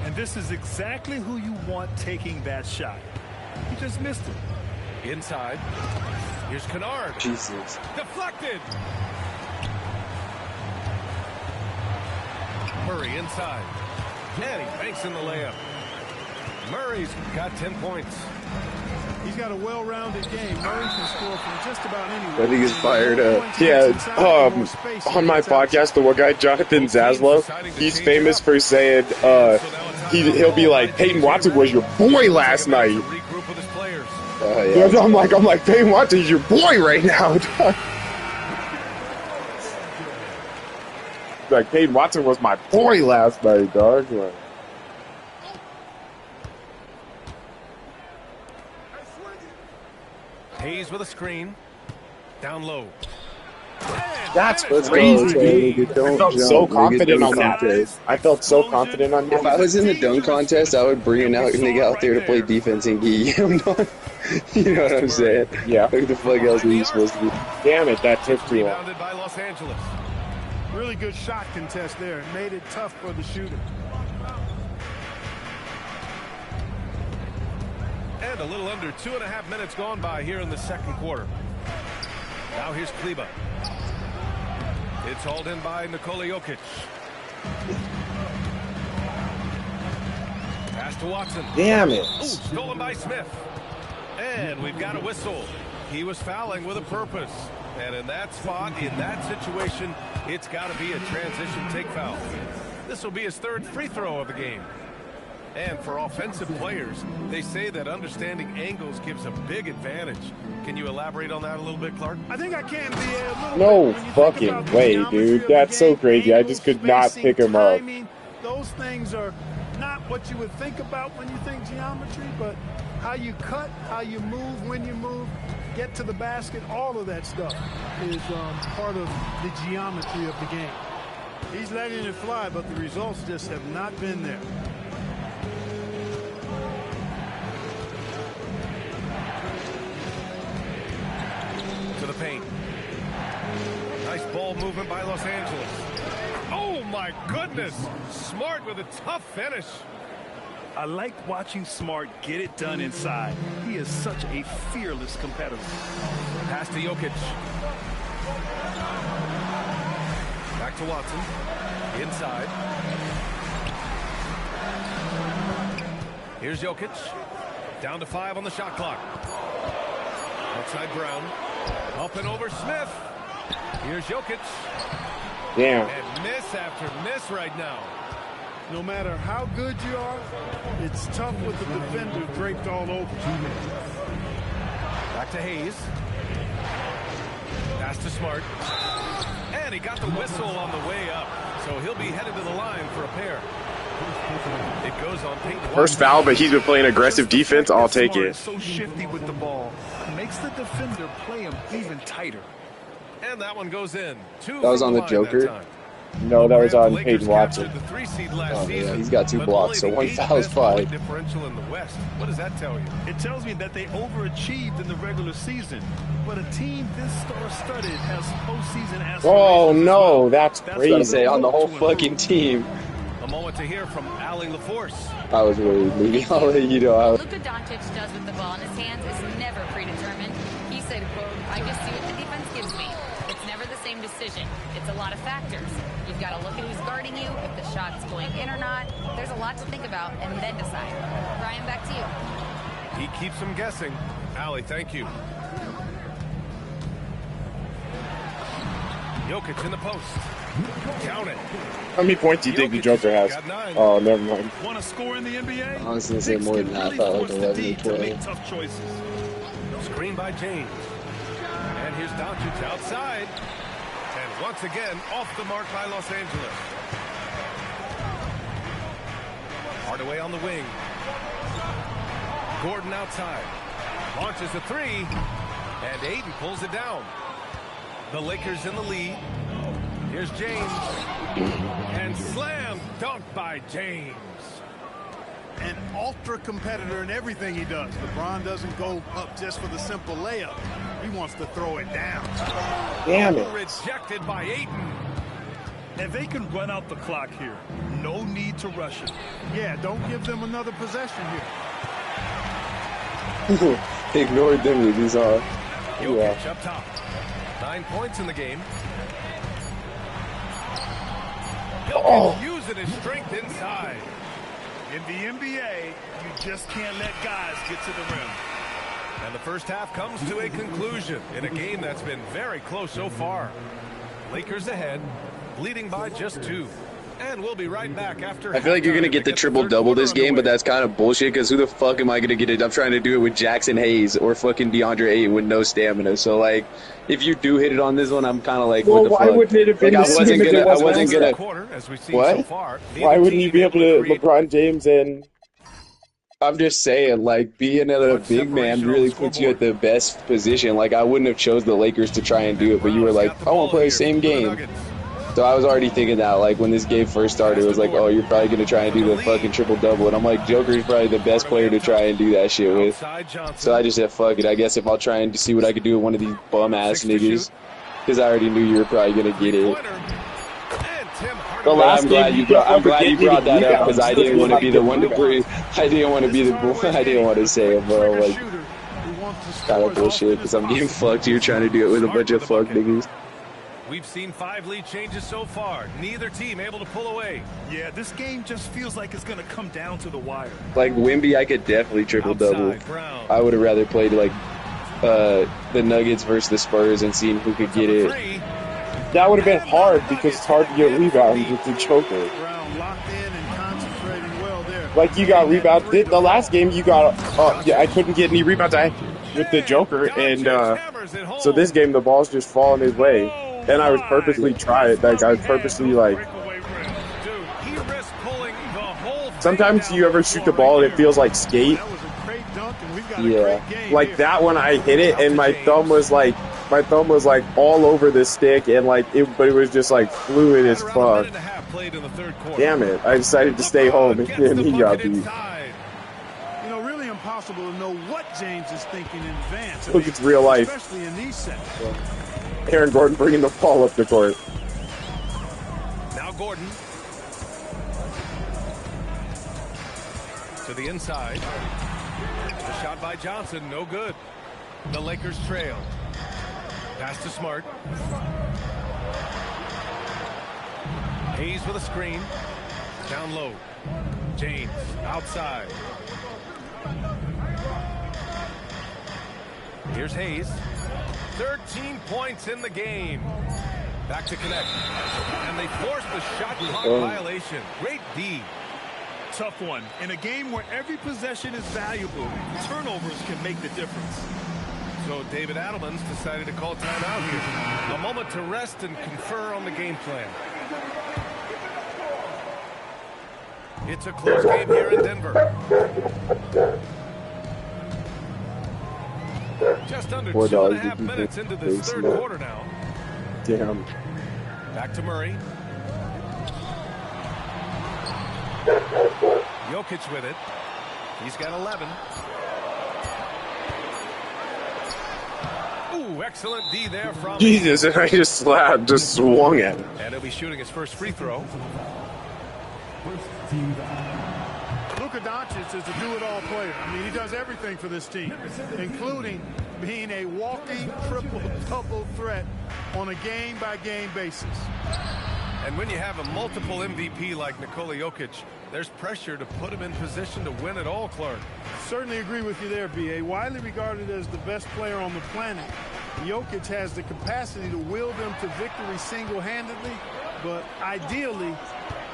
And this is exactly who you want taking that shot. He just missed it. Inside. Here's Kennard. Jesus. Deflected. Murray inside. And he banks in the layup. Murray's got 10 points. He's got a well-rounded game. Murray can score from just about anywhere. I think he's fired up. Yeah, on my podcast, the one guy, Jonathan Zaslow, he's famous for saying he'll be like, Peyton Watson was your boy last night. Yeah. I'm like, Peyton Watson's your boy right now. Like, Peyton Watson was my boy last night, dog. Like, Hayes with a screen. Down low. That's crazy, dude. I felt so confident on that. I felt so confident on that. If I was in the dunk contest, I would bring a nigga out there to play defense and get yammed on. You know what I'm saying? Yeah. Who the fuck else are you supposed to be? Damn it, that took too long. Rebounded by Los Angeles. Really good shot contest there. It made it tough for the shooter. And a little under 2.5 minutes gone by here in the second quarter. Now here's Kleba. It's hauled in by Nikola Jokic. Pass to Watson. Damn it. Ooh, stolen by Smith. And we've got a whistle. He was fouling with a purpose. And in that spot, in that situation, it's got to be a transition take foul. This will be his 3rd free throw of the game. And for offensive players, they say that understanding angles gives a big advantage. Can you elaborate on that a little bit, Clark? I think I can be a little No bit. fucking way, dude. That's so crazy. I just could not pick him up. Those things are not what you would think about when you think geometry, but how you cut, how you move, when you move, get to the basket, all of that stuff is part of the geometry of the game. He's letting it fly, but the results just have not been there. To the paint. Nice ball movement by Los Angeles. Oh my goodness! Smart with a tough finish. I like watching Smart get it done inside. He is such a fearless competitor. Pass to Jokic. Back to Watson. Inside. Here's Jokic. Down to 5 on the shot clock. Outside Brown. Up and over Smith. Here's Jokic. Damn. And miss after miss right now. No matter how good you are, it's tough with the defender draped all over. Back to Hayes. Pass to Smart. And he got the whistle on the way up. So he'll be headed to the line for a pair. It goes on Peyton. First foul, but he's been playing aggressive defense. I'll take it. So shifty with the ball. Makes the defender play him even tighter. And that one goes in. That was on the Joker? No, that was on Peyton Watson. Oh, yeah, he's got 2 blocks, so 1 foul is fine. Differential in the West. What does that tell you? It tells me that they overachieved in the regular season. But a team this star-studded has postseason aspirations. Oh, no, that's crazy. Say, on the whole fucking team. A moment to hear from Allie LaForce. I was really leaving. I'll let you know. Luka Doncic does with the ball in his hands is never predetermined. He said, quote, I just see what the defense gives me. It's never the same decision. It's a lot of factors. You've got to look at who's guarding you, if the shot's going in or not. There's a lot to think about and then decide. Brian, back to you. He keeps them guessing. Allie, thank you. Jokic in the post. Count it. How many points do you think the Joker has? Oh, never mind. Want to score in the NBA? I was going to say more than that. I thought like 11 or 12. Tough choices. Screen by James. And here's Doncic outside. And once again, off the mark by Los Angeles. Hardaway on the wing. Gordon outside. Launches a 3. And Aiden pulls it down. The Lakers in the lead. Here's James. And slam dunk by James. An ultra competitor in everything he does. LeBron doesn't go up just for the simple layup. He wants to throw it down. Damn it. Rejected by Ayton. And they can run out the clock here. No need to rush it. Yeah, don't give them another possession here. Ignored them with these are. Jokic up top. 9 points in the game. Jokic using his strength inside. In the NBA, you just can't let guys get to the rim. And the first half comes to a conclusion in a game that's been very close so far. Lakers ahead, leading by just 2. And we'll be right back after. I feel like you're going to get the triple-double this game, but that's kind of bullshit because who the fuck am I going to get it? I'm trying to do it with Jackson Hayes or fucking DeAndre Ayton with no stamina. So, like, if you do hit it on this one, I'm kind of like, well, what the fuck? Why wouldn't it have been like, I wasn't going to. What? So why wouldn't you be able to LeBron James and... I'm just saying, like, being a big man really puts you at the best position. Like, I wouldn't have chose the Lakers to try and do it, but you were like, I want to play the same game. So I was already thinking that, like, when this game first started, it was like, oh, you're probably going to try and do the fucking triple-double. And I'm like, Joker's probably the best player to try and do that shit with. So I just said, fuck it. I guess if I'll try and see what I could do with one of these bum-ass niggas, because I already knew you were probably going to get it. I'm glad you brought that up because I didn't want to be the one to bring. I didn't want to be the boy. I didn't want to say it, bro. Like, kind of bullshit because I'm getting fucked. You're trying to do it with a bunch of fuck niggas. We've seen 5 lead changes so far. Neither team able to pull away. Yeah, this game just feels like it's going to come down to the wire. Like Wemby, I could definitely triple-double. I would have rather played like the Nuggets versus the Spurs and seen who could get it. That would have been hard because it's hard to get rebounds with the Joker. Like you got rebounds. The last game you got, yeah, I couldn't get any rebounds with the Joker, and so this game the ball's just falling his way. And I was purposely trying, like I was purposely like. Sometimes you ever shoot the ball and it feels like skate. Yeah. Like that one, I hit it and my thumb was like all over the stick and like but it was just like fluid as fuck. Damn it! I decided to stay home and he got beat. You know, really impossible to know what James is thinking in advance. Look, it's real life. Especially in these sets. Aaron Gordon bringing the ball up the court. Now Gordon to the inside. The shot by Johnson, no good. The Lakers trail. Pass to Smart. Hayes with a screen. Down low. James outside. Here's Hayes. 13 points in the game. Back to connect. And they force the shot clock violation. Great D. Tough one. In a game where every possession is valuable, turnovers can make the difference. So David Adelman's decided to call timeout here. A moment to rest and confer on the game plan. It's a close game here in Denver. Just under 2.5 minutes into this third quarter now. Damn. Back to Murray. Jokic with it. He's got 11. Ooh, excellent D there from... Jesus, and I just swung at him. And he'll be shooting his first free throw. Luka Doncic is a do-it-all player. I mean, he does everything for this team, including being a walking triple-double threat on a game-by-game basis. And when you have a multiple MVP like Nikola Jokic, there's pressure to put him in position to win it all, Clark. Certainly agree with you there, B.A. Widely regarded as the best player on the planet, Jokic has the capacity to will them to victory single-handedly, but ideally,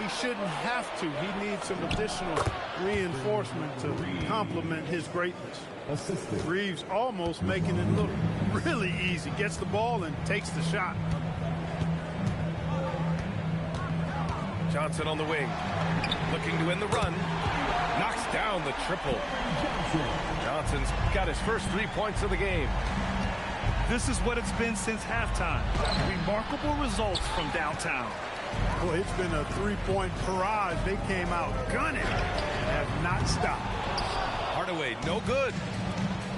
he shouldn't have to. He needs some additional reinforcement to complement his greatness. Reeves almost making it look really easy. Gets the ball and takes the shot. Johnson on the wing, looking to win the run. Knocks down the triple. Johnson's got his first 3 points of the game. This is what it's been since halftime. Remarkable results from downtown. Well, it's been a three-point barrage. They came out gunning and have not stopped. Hardaway, no good.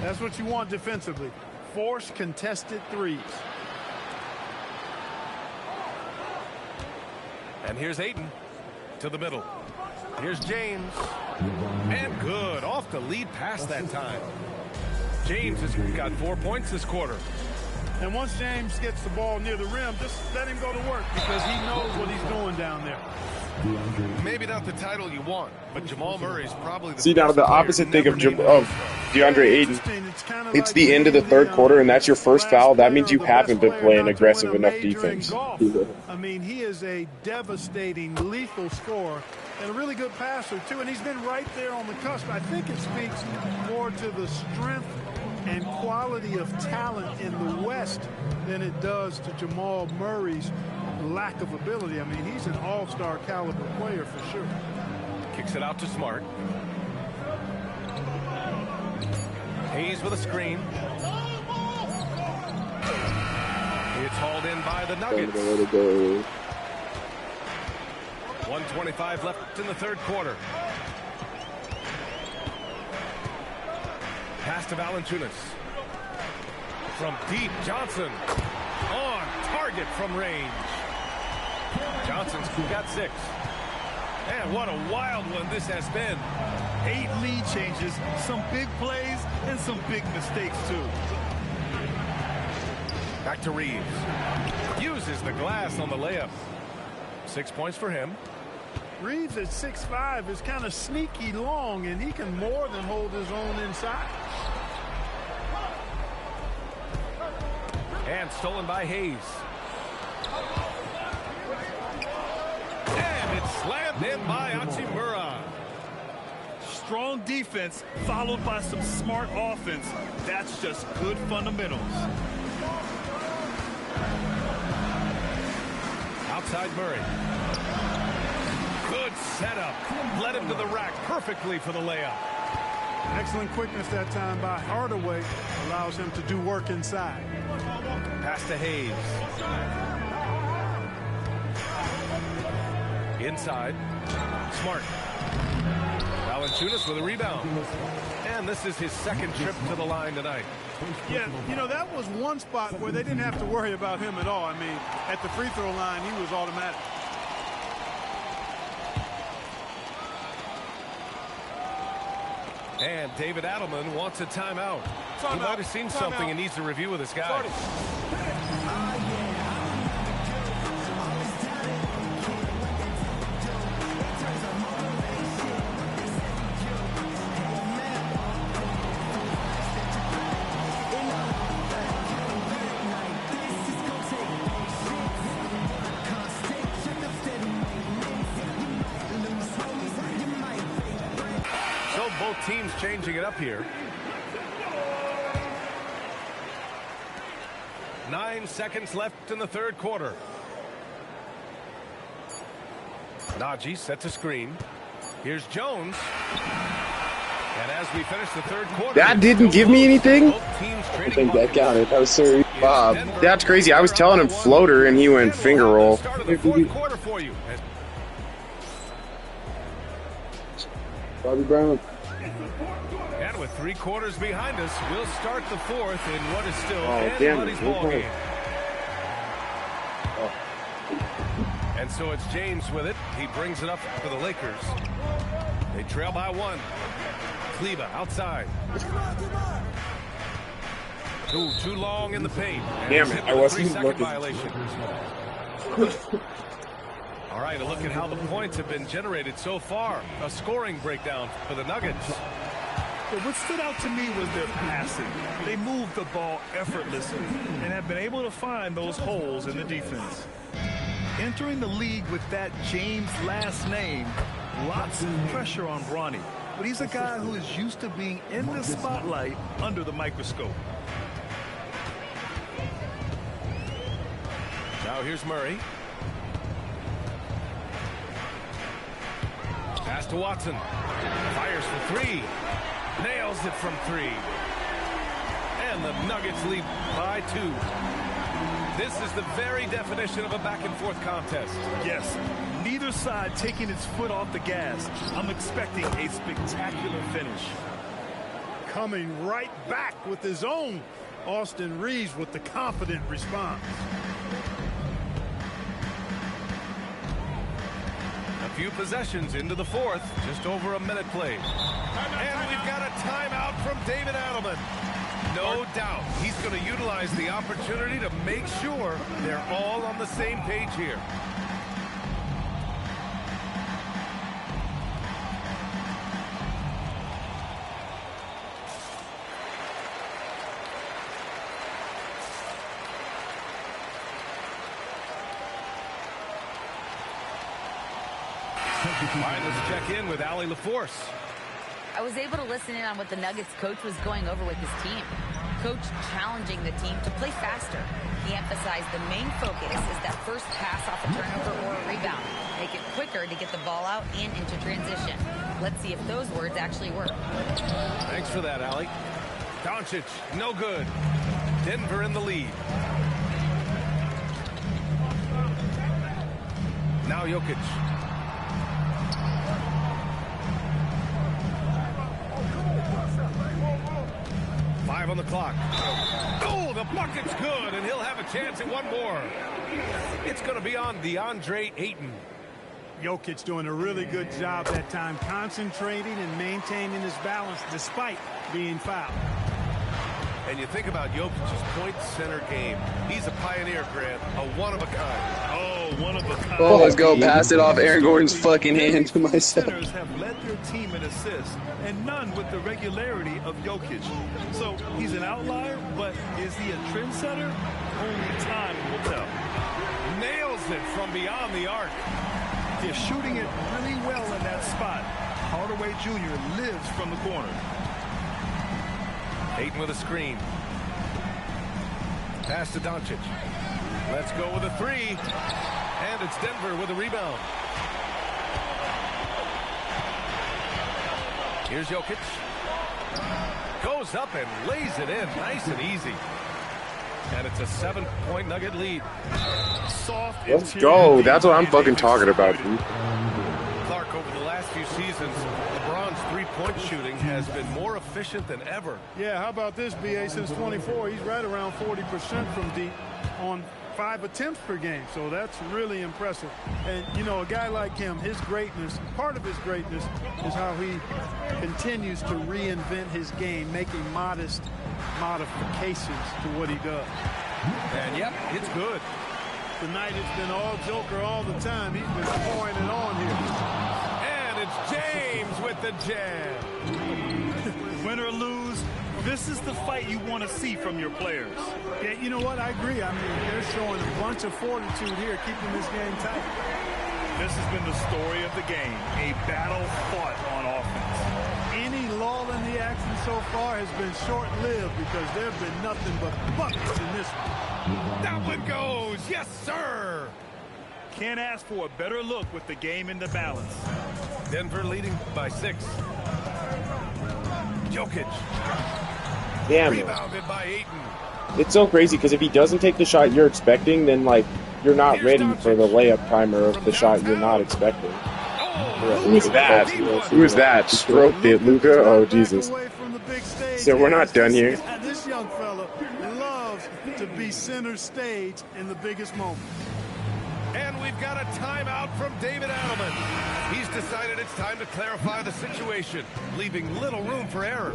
That's what you want defensively. Force contested threes. And here's Ayton to the middle. Here's James. And good. Off the lead pass that time. James has got 4 points this quarter. And once James gets the ball near the rim, just let him go to work because he knows what he's doing down there. Maybe not the title you want, but Jamal Murray's probably the See, now the opposite thing of DeAndre Ayton. It's the end of the third quarter, and that's your first foul. That means you haven't been playing aggressive enough defense. I mean, he is a devastating, lethal scorer and a really good passer, too. And he's been right there on the cusp. I think it speaks more to the strength and quality of talent in the West than it does to Jamal Murray's lack of ability. I mean, he's an all-star caliber player for sure. Kicks it out to Smart. Hayes with a screen. It's hauled in by the Nuggets. 1:25 left in the third quarter. Pass to Valanciunas. From deep, Johnson on target from range. Johnson's got 6. And what a wild one this has been. 8 lead changes, some big plays, and some big mistakes, too. Back to Reeves. Uses the glass on the layup. 6 points for him. Reeves at 6'5" is kind of sneaky long, and he can more than hold his own inside. And stolen by Hayes. And it's slammed in by Hachimura. Strong defense followed by some smart offense. That's just good fundamentals. Outside Murray. Good setup. Led him to the rack perfectly for the layup. Excellent quickness that time by Hardaway. Allows him to do work inside. Pass to Hayes. Inside. Smart. Valanciunas with a rebound. And this is his second trip to the line tonight. Yeah, you know, that was one spot where they didn't have to worry about him at all. I mean, at the free throw line, he was automatic. And David Adelman wants a timeout. He might have seen something and needs to review with his guys. teams changing it up here. 9 seconds left in the third quarter. Najee sets a screen. Here's Jones. And as we finish the third quarter, that didn't give me anything? I think that counted. That was so Bob. That's crazy. I was telling him floater and he went finger roll. Bobby Brown. And with 3 quarters behind us, we'll start the fourth in what is still anybody's ball game. And so it's James with it. He brings it up for the Lakers. They trail by 1. Kleba outside. Ooh, too long in the paint. Damn it, I wasn't looking. Violation. All right, a look at how the points have been generated so far. A scoring breakdown for the Nuggets. But what stood out to me was their passing. They moved the ball effortlessly and have been able to find those holes in the defense. Entering the league with that James last name, lots of pressure on Bronny. But he's a guy who is used to being in the spotlight under the microscope. Now here's Murray. Pass to Watson. Fires for 3. Nails it from 3. And the Nuggets lead by 2. This is the very definition of a back-and-forth contest. Yes, neither side taking its foot off the gas. I'm expecting a spectacular finish. Coming right back with his own. Austin Reeves with the confident response. A few possessions into the fourth, just over a minute played. And we've got a timeout from David Adelman. No doubt he's going to utilize the opportunity to make sure they're all on the same page here. All right, let's check in with Allie LaForce. I was able to listen in on what the Nuggets coach was going over with his team. Coach challenging the team to play faster. He emphasized the main focus is that first pass off a turnover or a rebound. Make it quicker to get the ball out and into transition. Let's see if those words actually work. Thanks for that, Allie. Doncic, no good. Denver in the lead. Now Jokic. On the clock. Oh, the bucket's good, and he'll have a chance at one more. It's going to be on DeAndre Ayton. Jokic doing a really good job that time, concentrating and maintaining his balance despite being fouled. And you think about Jokic's point center game. He's a pioneer, Grant, a one-of-a-kind. Oh, one-of-a-kind. Oh, let's go. Pass it off Aaron Gordon's fucking hand to myself. Centers have led their team in assists, and none with the regularity of Jokic. So he's an outlier, but is he a trendsetter? Only time will tell. Nails it from beyond the arc. They're shooting it really well in that spot. Hardaway Jr. lives from the corner. Ayton with a screen. Pass to Doncic. Let's go with a 3. And it's Denver with a rebound. Here's Jokic. Goes up and lays it in nice and easy. And it's a 7-point Nugget lead. Soft. Let's go. That's what I'm fucking talking about, dude. Clark, over the last few seasons, LeBron's three-point shooting has been more efficient than ever. Yeah, how about this, BA? Since 24, he's right around 40% from deep on 5 attempts per game. So that's really impressive. And, you know, a guy like him, his greatness, part of his greatness is how he continues to reinvent his game, making modest modifications to what he does. And, yep, it's good. Tonight it's been all Joker all the time. He's been pouring it on here. And it's James with the jab. Win or lose, this is the fight you want to see from your players. Yeah, you know what? I agree. I mean, they're showing a bunch of fortitude here, keeping this game tight. This has been the story of the game, a battle fought on offense. Any law NBA action so far has been short-lived because there have been nothing but buckets in this one. That one goes. Yes, sir. Can't ask for a better look with the game in the balance. Denver leading by 6. Jokic. Damn it. Rebounded by Ayton. It's so crazy because if he doesn't take the shot you're expecting, then like you're not ready for the layup timer of the shot you're not expecting. Who was that? Who was that? Stroked it, Luka? Oh, Jesus. So we're not done here. This young fella loves to be center stage in the biggest moment. And we've got a timeout from David Adelman. He's decided it's time to clarify the situation, leaving little room for error.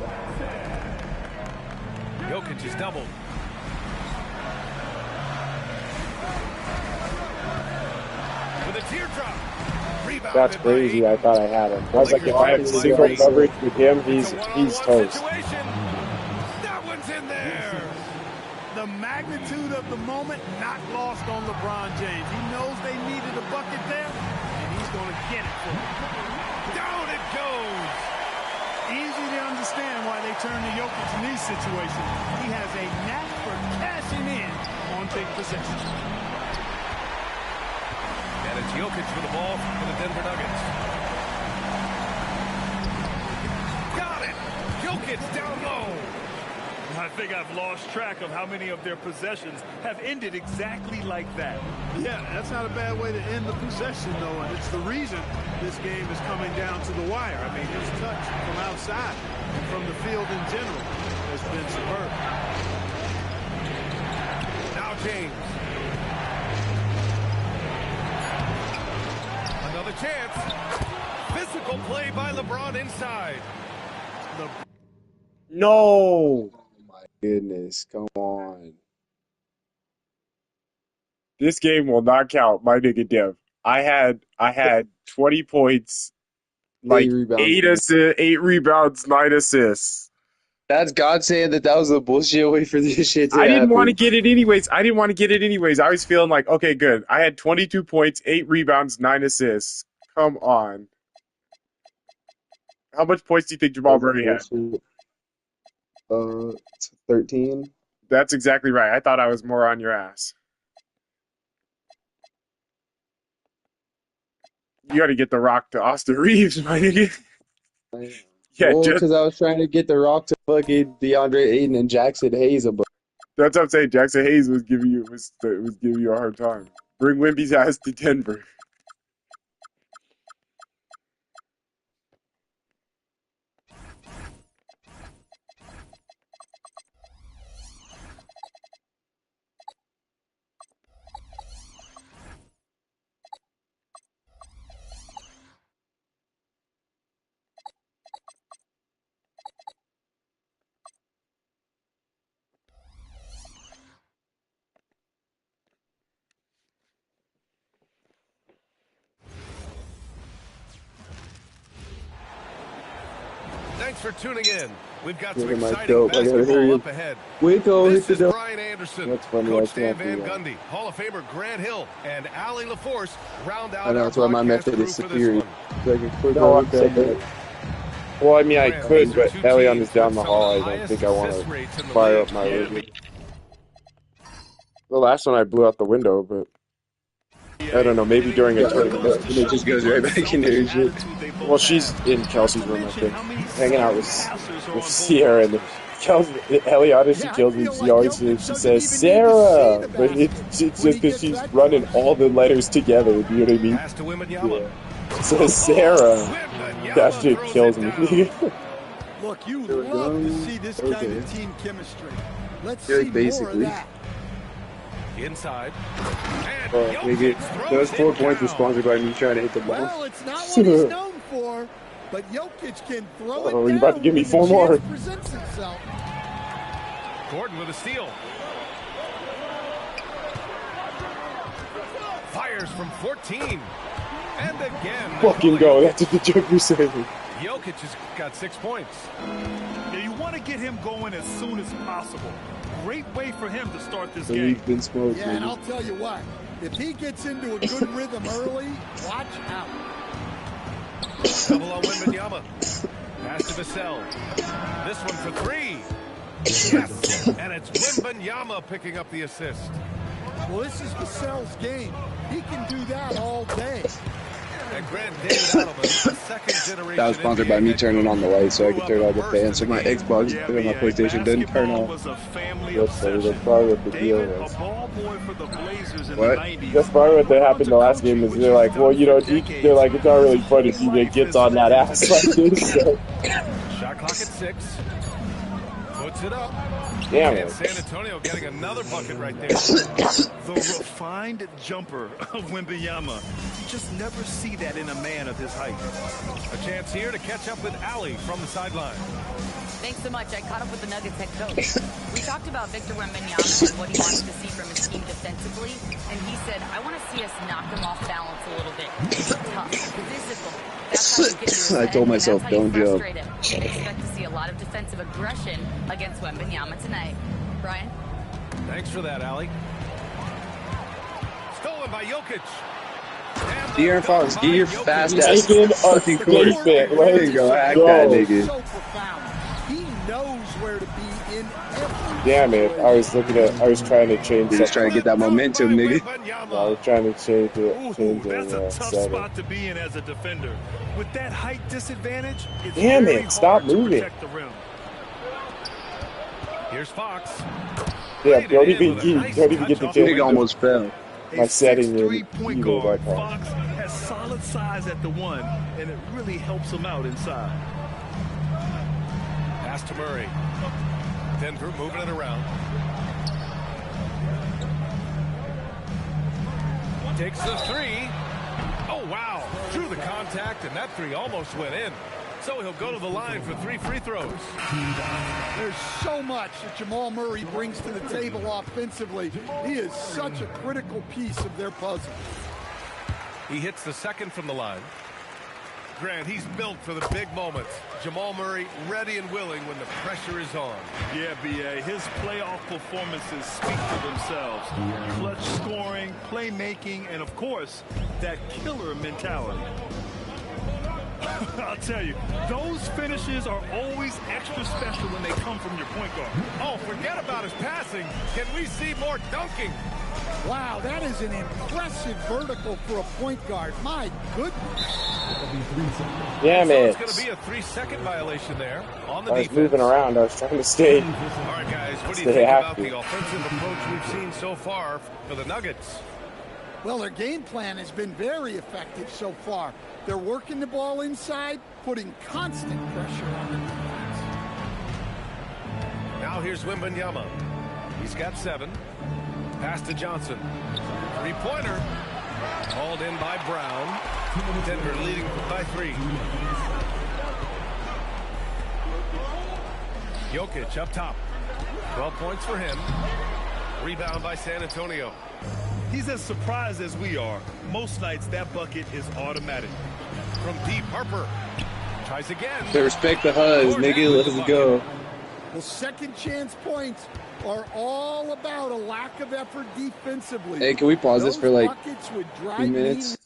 Jokic is doubled. With a teardrop. That's crazy. I thought I had him. I was like, if I have single coverage with him, he's toast. That one's in there. The magnitude of the moment not lost on LeBron James. He knows they needed a bucket there, and he's going to get it for them. Down it goes. Easy to understand why they turn to Jokic in these situations. He has a knack for cashing in on big possessions. And it's Jokic for the ball for the Denver Nuggets. Got it. Jokic down low. I think I've lost track of how many of their possessions have ended exactly like that. Yeah, that's not a bad way to end the possession, though, and it's the reason this game is coming down to the wire. I mean, his touch from outside and from the field in general has been superb. Now James. Another chance. Physical play by LeBron inside. No. Goodness, come on. This game will not count, my nigga Dev. I had 20 points, like 8 rebounds, 9 assists. That's God saying that was a bullshit way for this shit to I didn't happen. want to get it anyways. I was feeling like, okay, good. I had 22 points, 8 rebounds, 9 assists. Come on. How much points do you think Jamal Murray had? 13. That's exactly right. I thought I was more on your ass. You got to get the rock to Austin Reeves, my nigga. Yeah, well, because I was trying to get the rock to fucking DeAndre Ayton and Jackson Hayes. That's what I'm saying. Jackson Hayes was giving you a hard time. Bring Wemby's ass to Denver. Thanks for tuning in. We've got some Look at my exciting dope. I gotta hear basketball you. up ahead. Waco, This hit the is dope. Brian Anderson, That's funny, Coach I Dan can't Van do that. Gundy, Hall of Famer Grant Hill, and Allie LaForce round out I know, our that's why my broadcast method crew is for this superior. one. So I can quick No, I'm look at saying. it. Well, I mean, I Grant, could, these are but two Elion teams is down with the some of hall. I the don't highest think I want assist to rates in the fire league. up my lead. The last one I blew out the window, but I don't know. Maybe during a tournament. And it just goes right back in there and shit. Well, she's in Kelsey's room, I think, hanging out with Sierra. And Eliana, she kills me. She says Sarah, but it's just because she's running all the letters together. You know what I mean? Pass to Wembanyama. Yeah. She says Sarah. That shit kills me. Look, you love to see this kind of team chemistry. Let's see more of basically. that. Inside. Well, nigga, those 4 points were sponsored by me trying to hit the ball. Well, it's not what he's known for, but Jokic can throw it down. You're about to give me when 4 the more. chance presents itself. Gordon with a steal. Fires from 14. And again. Fucking go. That's what the Joker said. Jokic has got 6 points. Yeah, you want to get him going as soon as possible. Great way for him to start this So game. we've been smoked, Yeah, and man. I'll tell you what, if he gets into a good rhythm early, watch out. Double on Wembanyama. Pass to Vassell. This one for three. Yes, and it's Wembanyama picking up the assist. Well, this is Vassell's game. He can do that all day. And Grant David Adelman, a second generation. That was sponsored by me turning on the light so I could turn on the fan. So my Xbox and my PlayStation didn't turn on. That's probably what the deal is. What? That's probably what that happened the last game. Is they're like, well, you know, they're like, it's not really fun if DJ gets on that ass like this. So. Shot clock at 6. Puts it up. Damn and it. San Antonio getting another bucket right there. The refined jumper of Wembanyama. You just never see that in a man of his height. A chance here to catch up with Ali from the sideline. Thanks so much. I caught up with the Nuggets head coach. We talked about Victor Wembanyama and what he wants to see from his team defensively, and he said, I want to see us knock them off balance a little bit. Tough, physical. That's how you get to I told myself, don't jump. Expect to see a lot of defensive aggression against Wembanyama tonight. Brian? Thanks for that, Ali. Stolen by Jokic. De'Aaron Fox, get your fast ass Making a fucking court. statement. There you go, act that nigga. So profound. He knows where to be in every Damn it. I was trying to change He's trying to get that momentum, nigga. No, I was trying to change it. Ooh, that's a tough spot to be in as a defender. With that height disadvantage, it's Damn very it, stop hard to moving. protect the rim. Here's Fox. Yeah, don't even get the chance. Nigga almost fell. My setting in Point guard, Fox has solid size at the one, and it really helps him out inside. Pass to Murray. Denver moving it around. Takes the three. Oh, wow. Drew the contact, and that three almost went in. So he'll go to the line for 3 free throws. There's so much that Jamal Murray brings to the table offensively. He is such a critical piece of their puzzle. He hits the second from the line. Grant, he's built for the big moments. Jamal Murray ready and willing when the pressure is on. Yeah, B.A., his playoff performances speak for themselves. Clutch scoring, playmaking, and, of course, that killer mentality. I'll tell you, those finishes are always extra special when they come from your point guard. Oh, forget about his passing. Can we see more dunking? Wow, that is an impressive vertical for a point guard. My goodness. Damn it. It's going to be a 3-second violation there on the I was defense. moving around. I was trying to stay. All right, guys, what do you Stay think about active. the offensive approach we've seen so far for the Nuggets? Well, their game plan has been very effective so far. They're working the ball inside, putting constant pressure on the defense. Now here's Wembanyama. He's got 7. Pass to Johnson. Three-pointer. Hauled in by Brown. Denver leading by 3. Jokic up top. 12 points for him. Rebound by San Antonio. He's as surprised as we are. Most nights, that bucket is automatic. From deep, Harper. Tries again. They respect the Huzz, nigga. Let's go. Well, second chance points are all about a lack of effort defensively. Hey, can we pause this for like buckets would 2 drive minutes?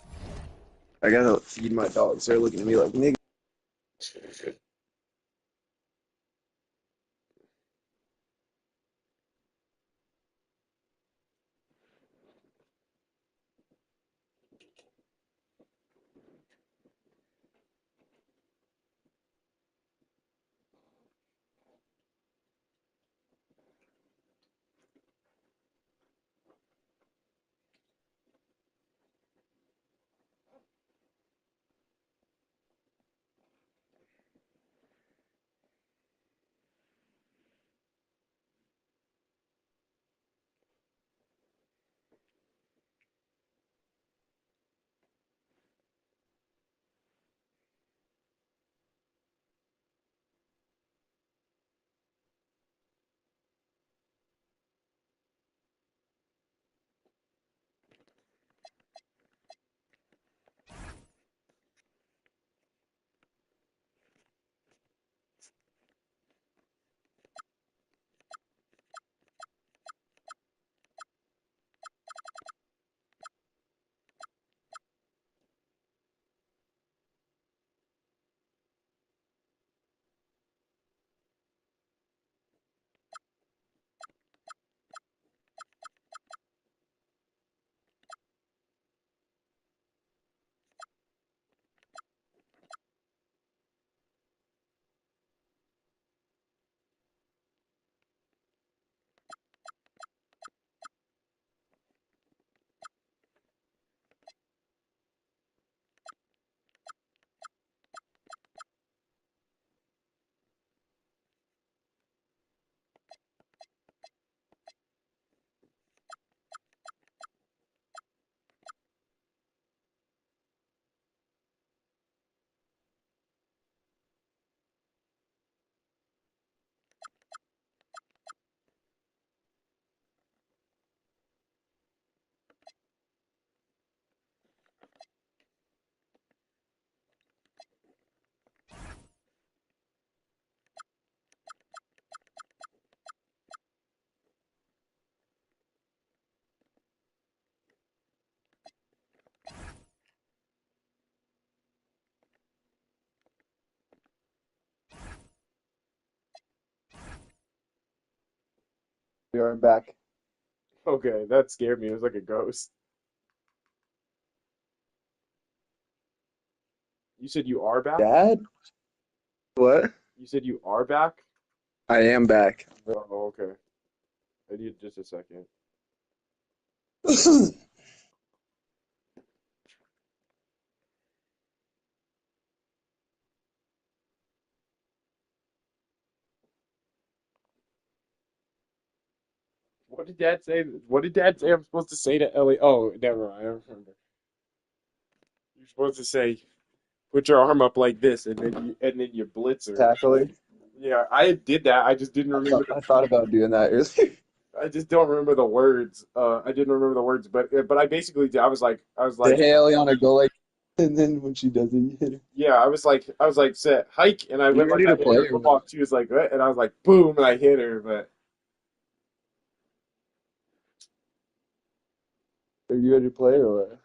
I gotta feed my dogs. They're looking at me like, nigga. We are back. Okay, that scared me. It was like a ghost. You said you are back? Dad? What? You said you are back? I am back. Oh, okay. I need just a second. What did Dad say? What did Dad say I'm supposed to say to Ellie? Oh, never mind. I don't remember. You're supposed to say, put your arm up like this, and then you blitz her. Tackling. Yeah, I did that. I just didn't remember. I thought about doing that earlier. I just don't remember the words. I didn't remember the words, but I basically did. I was like, The Haley on a go like, and then when she does it, you hit her. yeah, I was like, set hike, and I went like, ready I to hit her play, football. She was like, what? And I was like, boom, and I hit her. But Are you ready to play or what?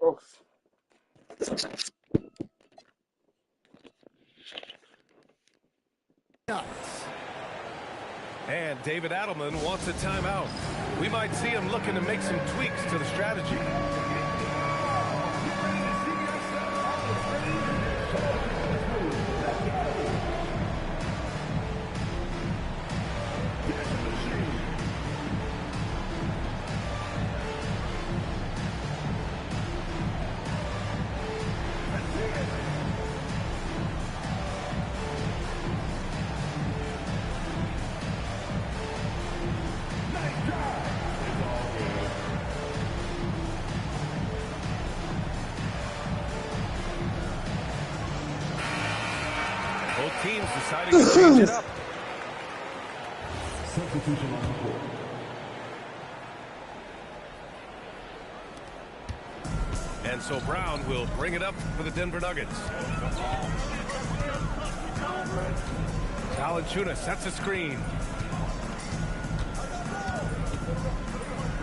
oh, And David Adelman wants a timeout. We might see him looking to make some tweaks to the strategy. Both teams deciding to change it up. Substitution on the court. And so Brown will bring it up for the Denver Nuggets. Valanciunas sets a screen.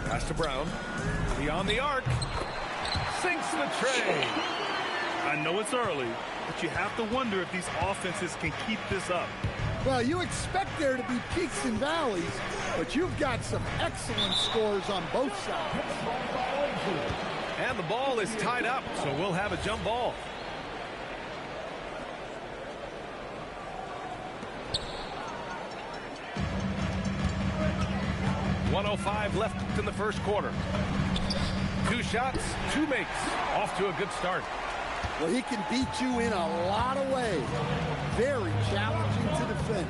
Pass to Brown. Beyond the arc. Sinks the tray. I know it's early, but you have to wonder if these offenses can keep this up. Well, you expect there to be peaks and valleys, but you've got some excellent scores on both sides. And the ball is tied up, so we'll have a jump ball. .105 left in the first quarter. 2 shots, 2 makes. Off to a good start. Well, he can beat you in a lot of ways. Very challenging to defend.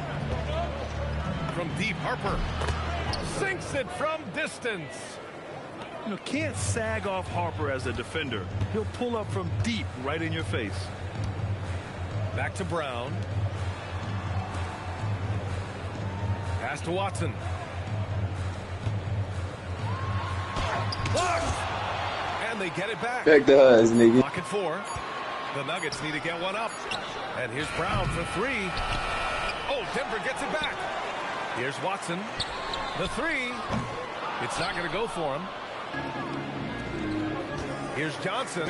From deep, Harper sinks it from distance. You know, can't sag off Harper as a defender. He'll pull up from deep right in your face. Back to Brown. Pass to Watson. Blocked! And they get it back. Back to us, nigga. Block it 4. The Nuggets need to get one up. And here's Brown for 3. Oh, Denver gets it back. Here's Watson. The 3. It's not going to go for him. Here's Johnson.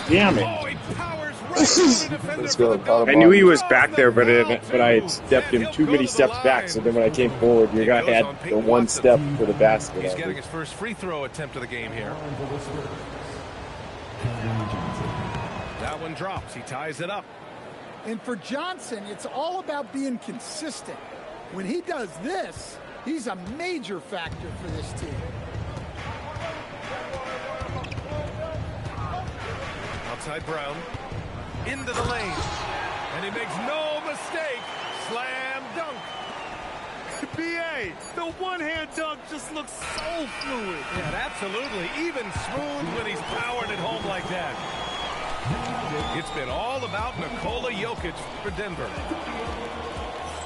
damn it! Oh, he powers right through the defender. Let's go. For the I knew he was back there, but I had stepped him too many steps back. So then when I came forward, your guy had the one step for the basket. He's getting his first free throw attempt of the game here. That one drops. He ties it up. And for Johnson, it's all about being consistent. When he does this, he's a major factor for this team. Outside Brown. Into the lane. And he makes no mistake. Slam dunk. B.A., the one-hand dunk just looks so fluid. Yeah, absolutely. Even smooth when he's powered it home like that. It's been all about Nikola Jokic for Denver.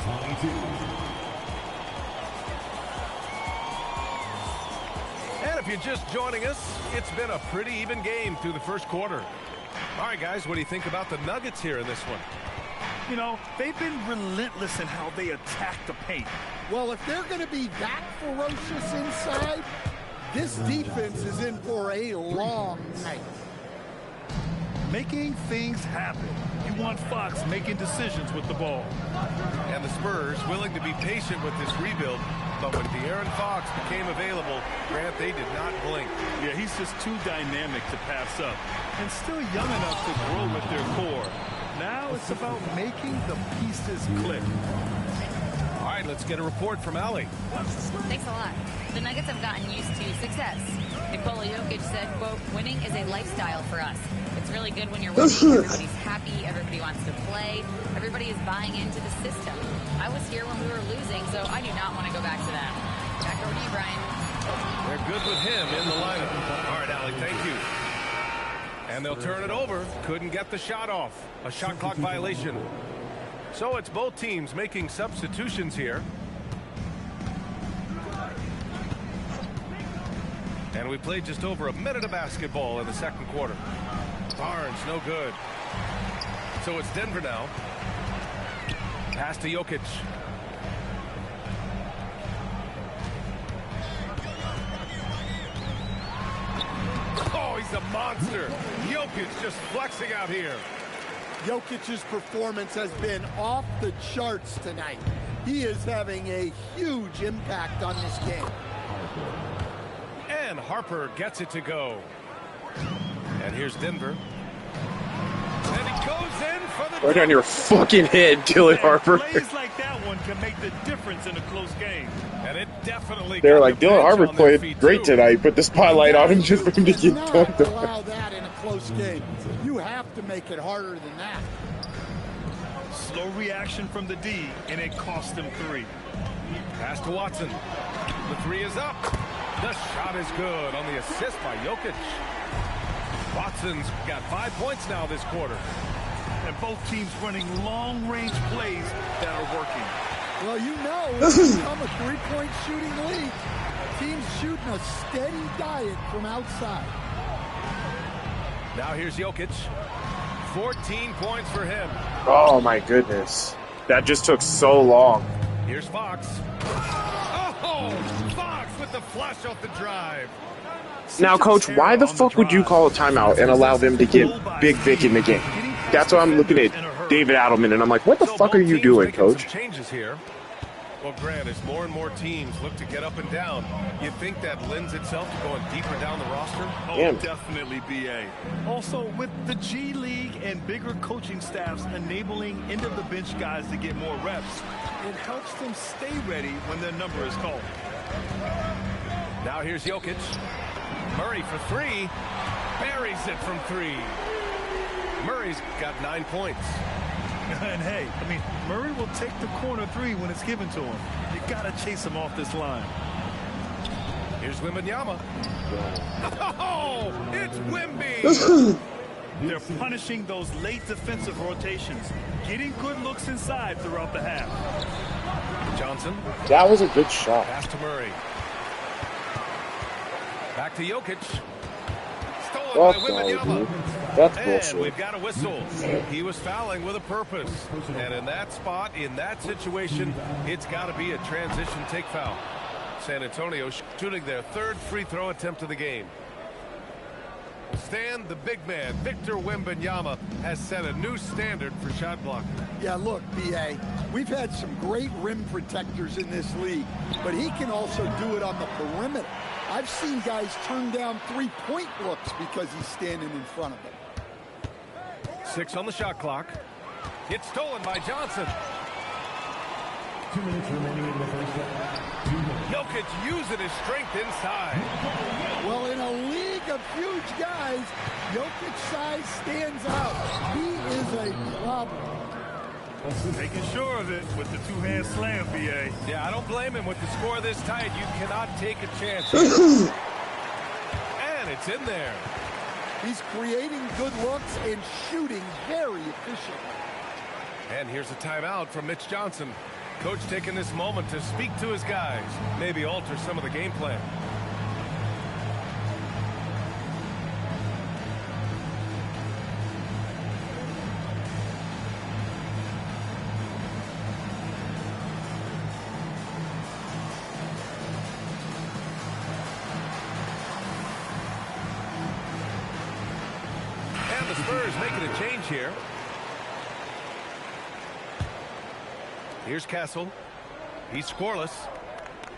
22. And if you're just joining us, it's been a pretty even game through the first quarter. All right, guys, what do you think about the Nuggets here in this one? You know, they've been relentless in how they attack the paint. Well, if they're going to be that ferocious inside, this defense is in for a long night. Making things happen. You want Fox making decisions with the ball. And the Spurs willing to be patient with this rebuild, but when De'Aaron Fox became available, Grant, they did not blink. Yeah, he's just too dynamic to pass up, and still young enough to grow with their core. Now it's about making the pieces click. All right, let's get a report from Allie. Thanks a lot. The Nuggets have gotten used to success. Nikola Jokic said, quote, winning is a lifestyle for us. It's really good when you're winning. Everybody's happy. Everybody wants to play. Everybody is buying into the system. I was here when we were losing, so I do not want to go back to that. Back over to you, Brian. They're good with him in the lineup. All right, Allie, thank you. And they'll turn it over. Couldn't get the shot off. A shot clock violation. So it's both teams making substitutions here. And we played just over a minute of basketball in the second quarter. Barnes, no good. So it's Denver now. Pass to Jokic. Oh, he's a monster. Jokic just flexing out here. Jokic's performance has been off the charts tonight. He is having a huge impact on this game. And Harper gets it to go. And here's Denver. And he goes in for the Right on your fucking head, Dylan Harper. Plays like that one can make the difference in a close game. And it definitely They're got like, the Dylan bench Harper on their played feet, great too. tonight. Put the spotlight on him just for him to You get cannot punked. allow that in a close game. You have to make it harder than that. Slow reaction from the D, and it cost him 3. Pass to Watson. The 3 is up. The shot is good on the assist by Jokic. Watson's got 5 points now this quarter. And both teams running long-range plays that are working. Well, you know, it's become a three-point shooting league. Teams shooting a steady diet from outside. Now here's Jokic. 14 points for him. Oh my goodness. That just took so long. Here's Fox. Oh, Fox with the flush off the drive. Now, Coach, why the fuck would you call a timeout and allow them to get Big Vic in the game? That's why I'm looking at David Adelman, and I'm like, what the fuck are you doing, Coach? Changes here. Well, Grant, as more and more teams look to get up and down, you think that lends itself to going deeper down the roster? Oh, Damn. definitely, BA. Also, with the G League and bigger coaching staffs enabling end-of-the-bench guys to get more reps, it helps them stay ready when their number is called. Now here's Jokic. Murray for 3. Buries it from 3. Murray's got 9 points. And hey, I mean, Murray will take the corner 3 when it's given to him. You got to chase him off this line. Here's Wembanyama. Oh, it's Wemby. They're punishing those late defensive rotations, getting good looks inside throughout the half. Johnson. That was a good shot. Pass to Murray. Back to Jokic. Stolen by Wembanyama. That's And bullshit. we've got a whistle. He was fouling with a purpose. And in that spot, in that situation, it's got to be a transition take foul. San Antonio shooting their 3rd free throw attempt of the game. Stan, the big man, Victor Wembanyama, has set a new standard for shot blocking. Yeah, look, B.A., we've had some great rim protectors in this league, but he can also do it on the perimeter. I've seen guys turn down three-point looks because he's standing in front of them. 6 on the shot clock. It's stolen by Johnson. 2 minutes remaining in the first half. Jokic using his strength inside. Well, in a league of huge guys, Jokic's size stands out. He is a problem. Making sure of it with the two-hand slam, BA. Yeah, I don't blame him with the score this tight. You cannot take a chance. And it's in there. He's creating good looks and shooting very efficiently. And here's a timeout from Mitch Johnson. Coach taking this moment to speak to his guys, maybe alter some of the game plan. change here. Here's Castle. He's scoreless.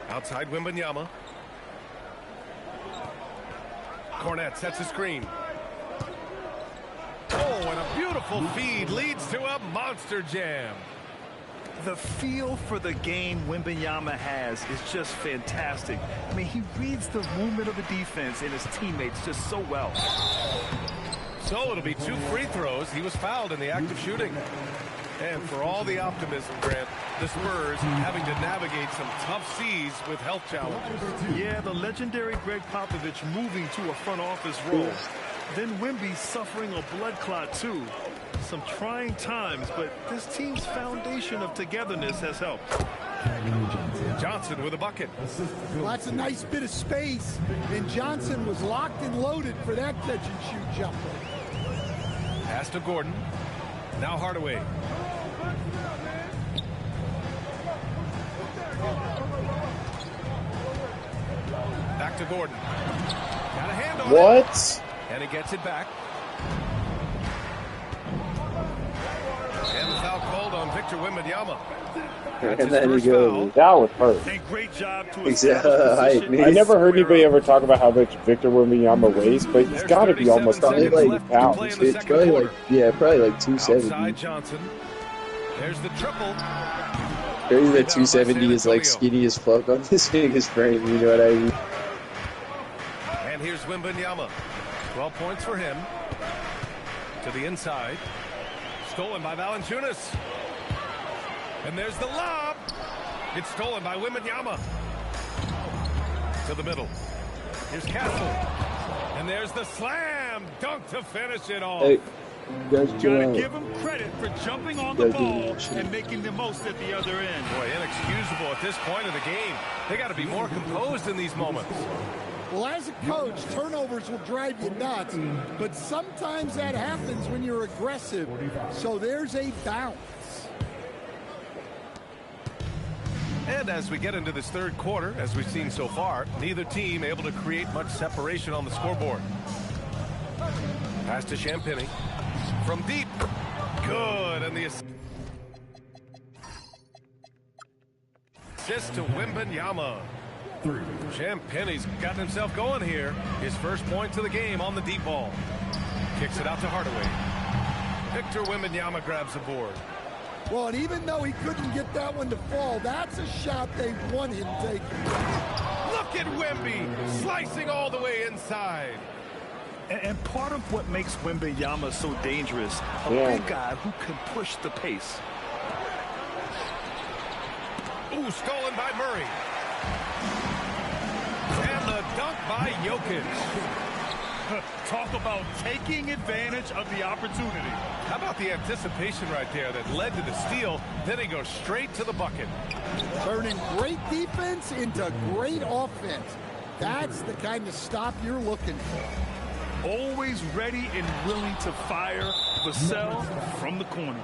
Outside Wembanyama. Cornette sets a screen. Oh, and a beautiful feed leads to a monster jam. The feel for the game Wembanyama has is just fantastic. I mean, he reads the movement of the defense and his teammates just so well. So it'll be 2 free throws. He was fouled in the act of shooting. And for all the optimism, Grant, the Spurs having to navigate some tough seas with health challenges. Yeah, the legendary Greg Popovich moving to a front office role. Then Wemby suffering a blood clot, too. Some trying times, but this team's foundation of togetherness has helped. Johnson with a bucket. Well, that's a nice bit of space, and Johnson was locked and loaded for that catch-and-shoot jumper. Pass to Gordon. Now Hardaway. Back to Gordon. Got a hand on it. And he gets it back. And the foul called on Victor Wembanyama. And then he goes. That was hurt. A great job to Exactly. I never heard anybody ever talk about how much Victor Wembanyama weighs, but he's got to be almost probably like pounds. It's probably like probably like 270. Outside Johnson. There's the triple. Crazy that 270 is like skinny as fuck on this nigga's frame. You know what I mean? And here's Wembanyama. 12 points for him. To the inside. Stolen by Valanciunas. And there's the lob. It's stolen by Wembanyama. To the middle. Here's Castle. And there's the slam dunk to finish it off. Hey, you guys gotta give him credit for jumping on the ball and making the most at the other end. Boy, inexcusable at this point of the game. They got to be more composed in these moments. Well, as a coach, turnovers will drive you nuts, but sometimes that happens when you're aggressive. So there's a bounce. And as we get into this third quarter, as we've seen so far, neither team able to create much separation on the scoreboard. Pass to Champagny. From deep. Good. And the assist to Wembanyama. Champagny's gotten himself going here. His first points of the game on the deep ball. Kicks it out to Hardaway. Victor Wembanyama grabs the board. Well, and even though he couldn't get that one to fall, that's a shot they want him taking. Look at Wemby slicing all the way inside. And part of what makes Wembanyama so dangerous, a big guy who can push the pace. Ooh, stolen by Murray. And the dunk by Jokic. Talk about taking advantage of the opportunity. How about the anticipation right there that led to the steal? Then he goes straight to the bucket. Turning great defense into great offense. That's the kind of stop you're looking for. Always ready and willing to fire Vassell from the corner.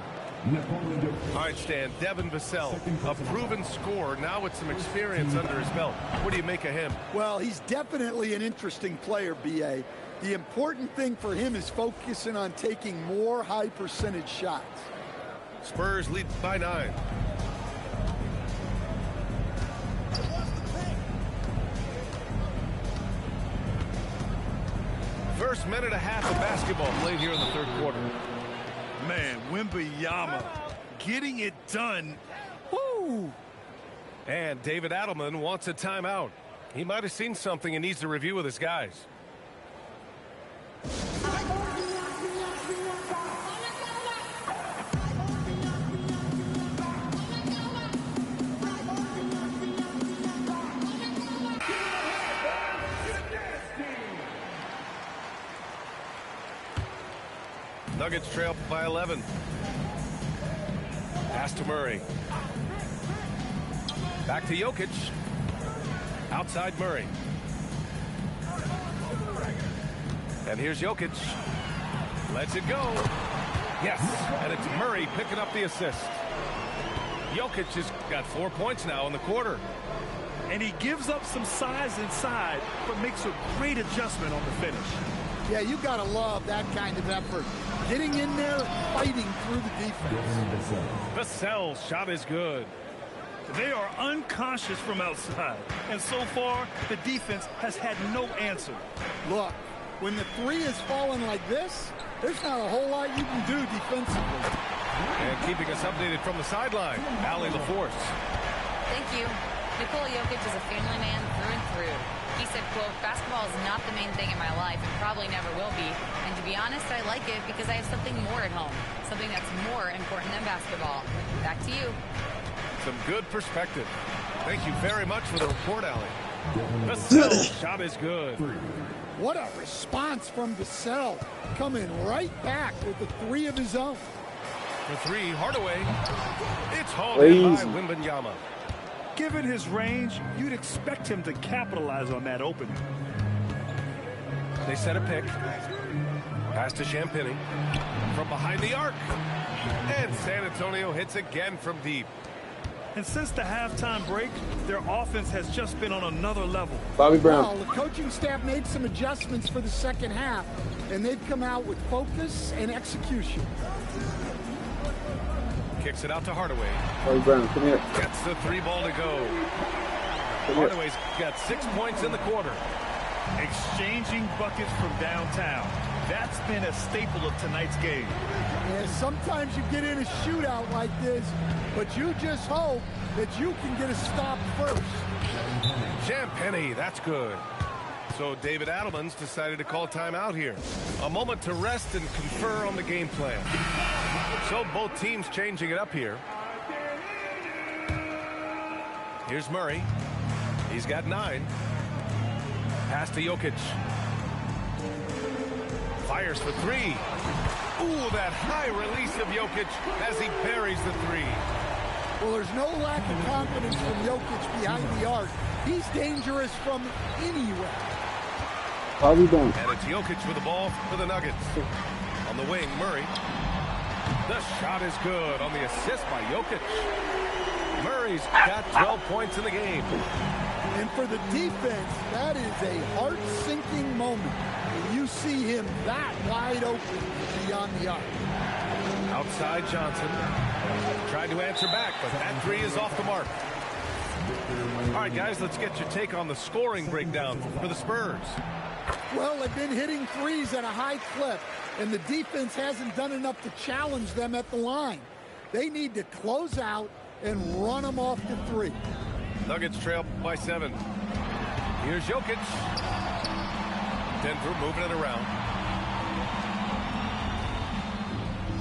All right, Stan, Devin Vassell, a proven scorer, now with some experience under his belt. What do you make of him? Well, he's definitely an interesting player, B.A. The important thing for him is focusing on taking more high percentage shots. Spurs lead by 9. First minute and a half of basketball played here in the third quarter. Man, Wembanyama getting it done. Woo! And David Adelman wants a timeout. He might have seen something and needs to review with his guys. Nuggets trail by 11. Pass to Murray. Back to Jokic. Outside Murray. And here's Jokic. Lets it go. Yes, and it's Murray picking up the assist. Jokic has got 4 points now in the quarter. And he gives up some size inside, but makes a great adjustment on the finish. Yeah, you got to love that kind of effort. getting in there and fighting through the defense. Vassell's shot is good. They are unconscious from outside, and so far, the defense has had no answer. Look, when the three is falling like this, there's not a whole lot you can do defensively. And keeping us updated from the sideline, Allie LaForce. Thank you. Nikola Jokic is a family man through and through. He said, quote, basketball is not the main thing in my life and probably never will be. And to be honest, I like it because I have something more at home, something that's more important than basketball. Back to you. Some good perspective. Thank you very much for the report, Allie. Vassell's shot is good. What a response from Vassell, coming right back with the three of his own. For three, Hardaway. It's hauled in by Wembanyama. Given his range, you'd expect him to capitalize on that opening. They set a pick. Pass to Champagny. From behind the arc. And San Antonio hits again from deep. And since the halftime break, their offense has just been on another level. Bobby Brown. Well, the coaching staff made some adjustments for the second half, and they've come out with focus and execution. Kicks it out to Hardaway. Bobby Brown, come here. Gets the three ball to go. Hardaway's got 6 points in the quarter. Exchanging buckets from downtown. That's been a staple of tonight's game. Yeah, sometimes you get in a shootout like this, but you just hope that you can get a stop first. Champagny, that's good. So David Adelman's decided to call timeout here. A moment to rest and confer on the game plan. So both teams changing it up here. Here's Murray. He's got 9. Pass to Jokic. Fires for 3. Ooh, that high release of Jokic as he buries the 3. Well, there's no lack of confidence from Jokic behind the arc. He's dangerous from anywhere. Bobby Brown. And it's Jokic with the ball for the Nuggets. On the wing, Murray. The shot is good on the assist by Jokic. Murray's got 12 points in the game. And for the defense, that is a heart-sinking moment when you see him that wide open beyond the arc. Outside Johnson. Tried to answer back, but that 3 is off the mark. All right, guys, let's get your take on the scoring breakdown for the Spurs. Well, they've been hitting threes at a high clip, and the defense hasn't done enough to challenge them at the line. They need to close out and run them off the 3. Nuggets trail by 7. Here's Jokic. Denver moving it around.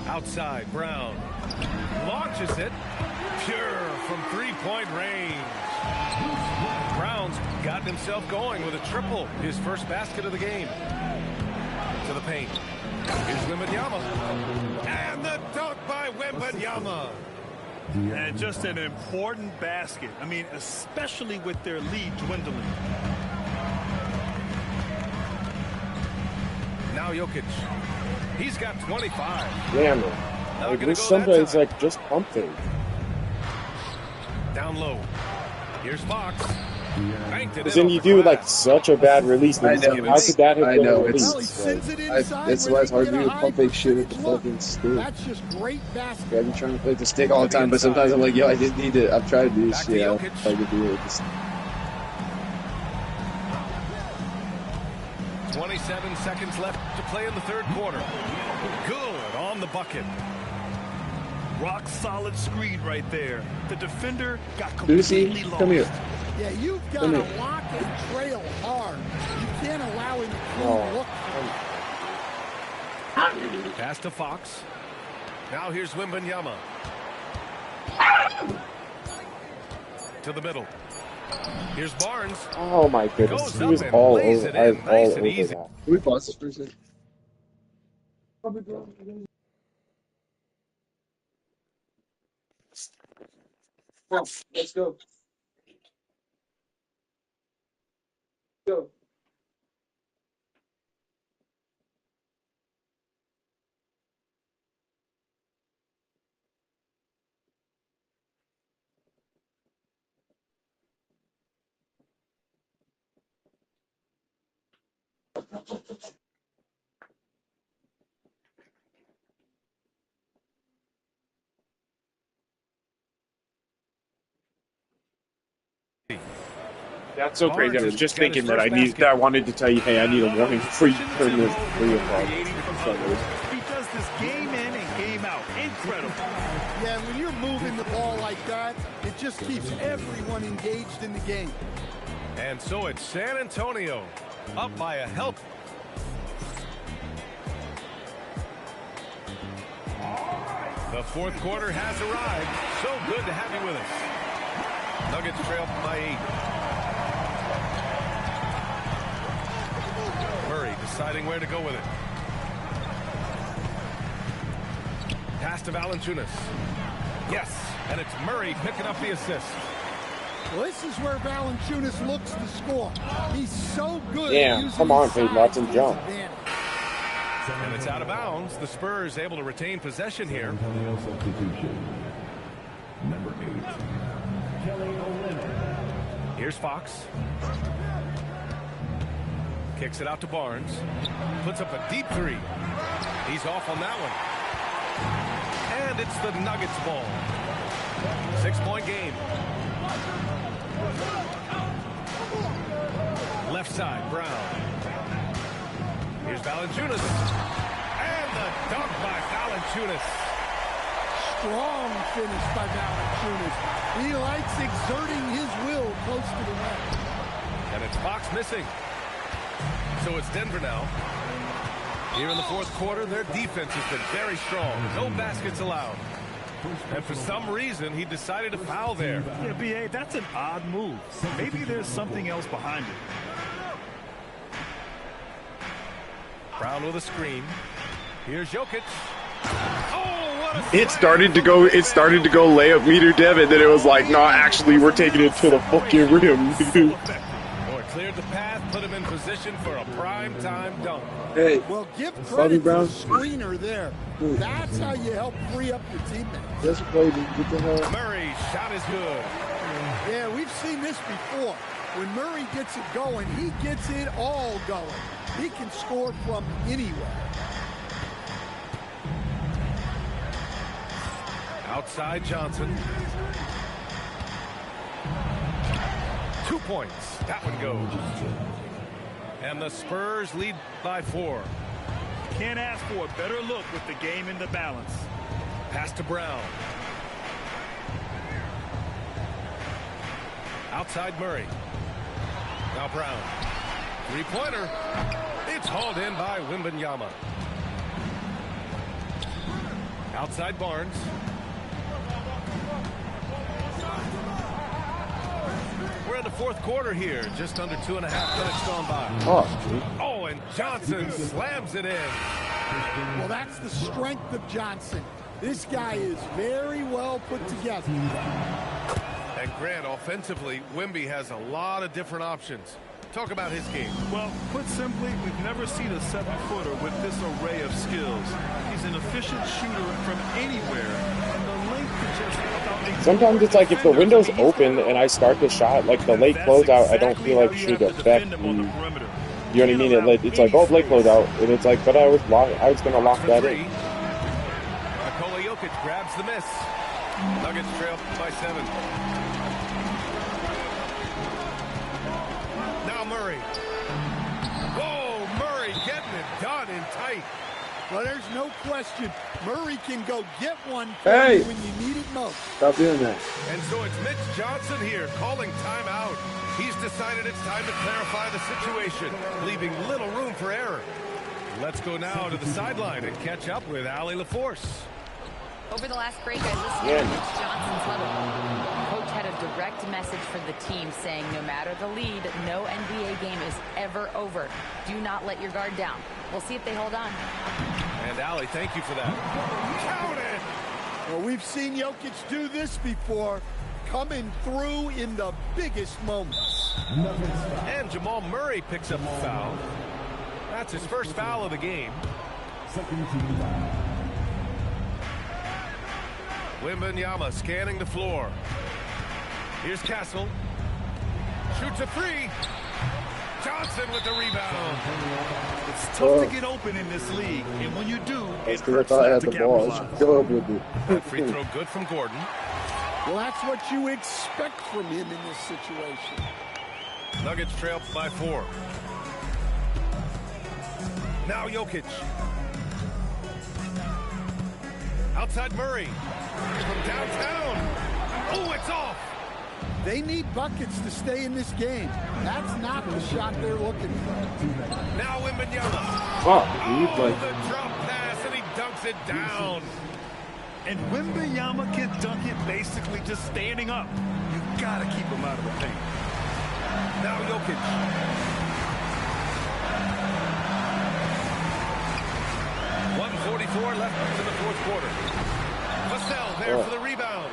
Outside, Brown. Launches it. Pure from three-point range. Brown's gotten himself going with a triple. His first basket of the game. To the paint. Here's Wembanyama. And the dunk by Wembanyama. And just an important basket. I mean, especially with their lead dwindling. Now Jokic. He's got 25. Yeah, man. Like, there's sometimes like just pump fake. Down low. Here's Fox. Because then you do like such a bad release. How could that have been a release? That's why it's hard to do pump fake shit with the fucking stick. That's just great basket. Yeah, I've been trying to play the stick all the time, but sometimes I'm like, yo, I just need to. I've tried to do this shit. If I could do it with the stick. 27 seconds left to play in the third quarter. Good on the bucket. Rock solid screen right there. The defender got completely lost. Come here. Yeah, you've got to lock and trail hard. You can't allow him to look. Pass to Fox. Now here's Wembanyama. To the middle. Here's Barnes. Oh my goodness, he was all over. I was all over that. Can we pause this for a second? Well, let's go. Go. That's so crazy. I was just thinking that I wanted to tell you, hey, I need a warning before you turn this 3 o'clock. He does this game in and game out. Incredible. Yeah, when you're moving the ball like that, it just keeps everyone engaged in the game. And so it's San Antonio up by a help. The fourth quarter has arrived. So good to have you with us. Nuggets trail by 8. Murray deciding where to go with it. Pass to Valanciunas. Yes, and it's Murray picking up the assist. Well, this is where Valanciunas looks to score. He's so good. Damn, come on, Peyton, let him jump. And it's out of bounds. The Spurs able to retain possession here. Number 8, Kelly Olynyk. Here's Fox. Kicks it out to Barnes. Puts up a deep 3. He's off on that one. And it's the Nuggets ball. 6-point game. Left side, Brown. Here's Valanciunas. And the dunk by Valanciunas. Strong finish by Valanciunas. He likes exerting his will close to the rim. And it's Fox missing. So it's Denver now. Here in the fourth quarter, their defense has been very strong. No baskets allowed. And for some reason, he decided to foul there. Yeah, B.A., that's an odd move. Maybe there's something else behind it. Brown with a screen. Here's Jokic. Oh, what a It started to go layup meter Devin, then it was like, no, actually we're taking it to the fucking rim. Or cleared the path, put him in position for a prime time dunk. Hey, well, give credit to Brown. the screener there. That's how you help free up your teammates. Let's play. Get the hell. Murray's shot is good. Yeah, we've seen this before. When Murray gets it going, he gets it all going. He can score from anywhere. Outside Johnson. 2 points. That one goes. And the Spurs lead by 4. Can't ask for a better look with the game in the balance. Pass to Brown. Outside Murray. Now Brown. 3-pointer. It's hauled in by Wembanyama. Outside Barnes. We're in the fourth quarter here. Just under 2.5 minutes gone by. Oh, and Johnson slams it in. Well, that's the strength of Johnson. This guy is very well put together. And Grant, offensively, Wemby has a lot of different options. Talk about his game. Well, put simply, we've never seen a 7-footer with this array of skills. He's an efficient shooter from anywhere, and the length is just about... Sometimes it's like if the window's open and I start the shot, like the late closeout, I don't feel like should affect me. You know what I mean? It's like, oh, late closeout, and it's like, but I was gonna lock that in. Nikola Jokic grabs the miss. Nuggets trail by 7. Now Murray. Whoa, Murray getting it done in tight. Well, there's no question. Murray can go get one Hey. when you need it most. Stop doing that. And so it's Mitch Johnson here calling timeout. He's decided it's time to clarify the situation, leaving little room for error. Let's go now to the sideline and catch up with Allie LaForce. Over the last break, I listened to Mitch Johnson's huddle. Coach had a direct message for the team saying no matter the lead, no NBA game is ever over. Do not let your guard down. We'll see if they hold on. And Allie, thank you for that. Count it! Well, we've seen Jokic do this before, coming through in the biggest moments. And Jamal Murray picks up a foul. That's his first foul of the game. Wembanyama scanning the floor. Here's Castle. Shoots a 3. Johnson with the rebound. It's tough to get open in this league, and when you do, it Because I hurts thought I not had to the ball. I capitalize. should go up with it. That free throw good from Gordon. Well, that's what you expect from him in this situation. Nuggets trail by 4. Now Jokic. Outside Murray. From downtown. Oh, it's off. They need buckets to stay in this game. That's not the shot they're looking for. Now Wembanyama. Fuck, dude. Like, The drop pass, and he dunks it down. And Wembanyama can dunk it basically just standing up. You gotta keep him out of the paint. Now Jokic. 1:44 left in the fourth quarter. Vassell there for the rebound.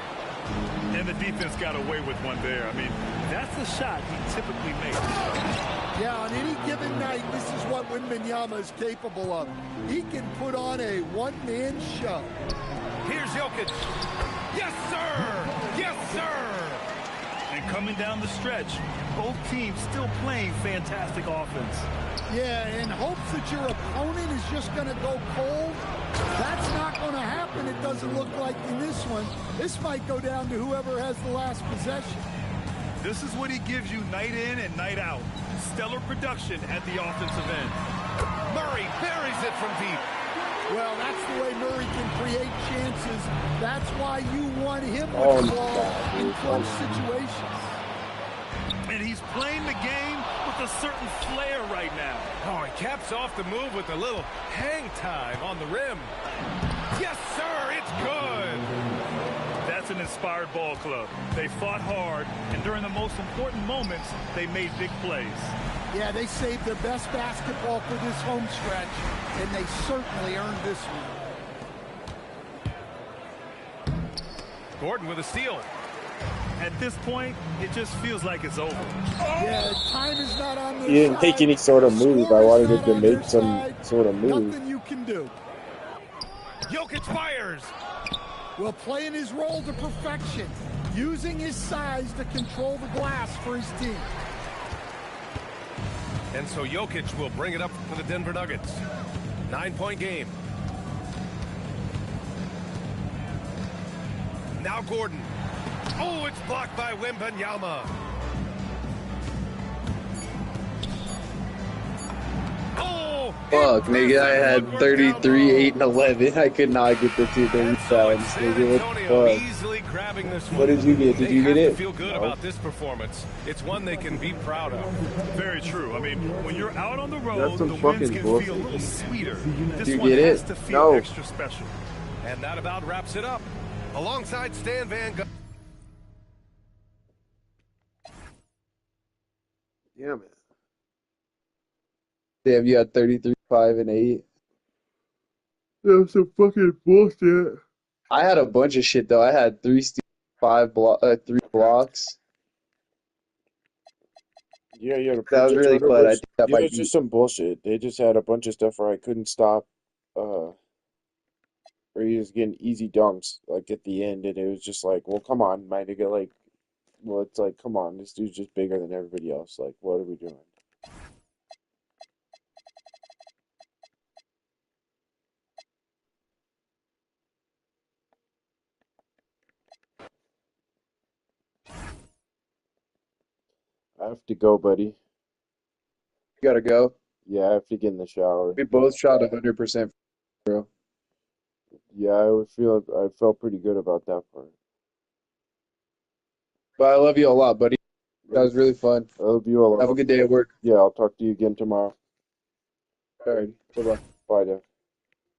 And the defense got away with one there. I mean, that's the shot he typically makes. Yeah, on any given night, this is what Wembanyama is capable of. He can put on a one-man show. Here's Jokic. Yes, sir! Yes, sir! And coming down the stretch, both teams still playing fantastic offense. Yeah, in hopes that your opponent is just going to go cold, that's not going to happen. It doesn't look like in this one. This might go down to whoever has the last possession. This is what he gives you night in and night out. Stellar production at the offensive end. Murray buries it from deep. Well, that's the way Murray can create chances. That's why you want him with the ball in close situations. And he's playing the game with a certain flair right now. Oh, he caps off the move with a little hang time on the rim. Yes, sir, it's good. That's an inspired ball club. They fought hard, and during the most important moments, they made big plays. Yeah, they saved their best basketball for this home stretch, and they certainly earned this one. Gordon with a steal. At this point, it just feels like it's over. Yeah, time is not on their he didn't side. make any sort of move. I wanted him to make some sort of move. Nothing you can do. Jokic fires. Well, playing his role to perfection, using his size to control the glass for his team. And so Jokic will bring it up for the Denver Nuggets. 9-point game. Now Gordon. Oh, it's blocked by Wembanyama. Oh! Fuck, nigga, I had 33, 8, and 11. I could not get the two rebounds, nigga. What the fuck? What did you get? Did you get it? Feel good about this performance. It's one they can be proud of. Very true. I mean, when you're out on the road, That's some the wins fucking can bullshit. feel a little sweeter. This You one get has it? to feel No. extra special. And that about wraps it up. Alongside Stan Van Gundy. Damn it. Damn, you had 33, 5, and 8. That's some fucking bullshit. I had a bunch of shit, though. I had 3 steals, 3 blocks. Yeah, you had a That bunch was of really fun. I turnovers. think that Yeah, might it's be. just some bullshit. They just had a bunch of stuff where I couldn't stop. Where he was getting easy dunks, like at the end, and it was just like, well, come on, my nigga, like, well, it's like, come on, this dude's just bigger than everybody else. Like, what are we doing? I have to go, buddy. You gotta go. Yeah, I have to get in the shower. We both shot 100%, bro. Yeah, I felt pretty good about that part. But I love you a lot, buddy. That was really fun. I love you all. Have a good day at work. Yeah, I'll talk to you again tomorrow. All right. Bye-bye. Bye, Dev.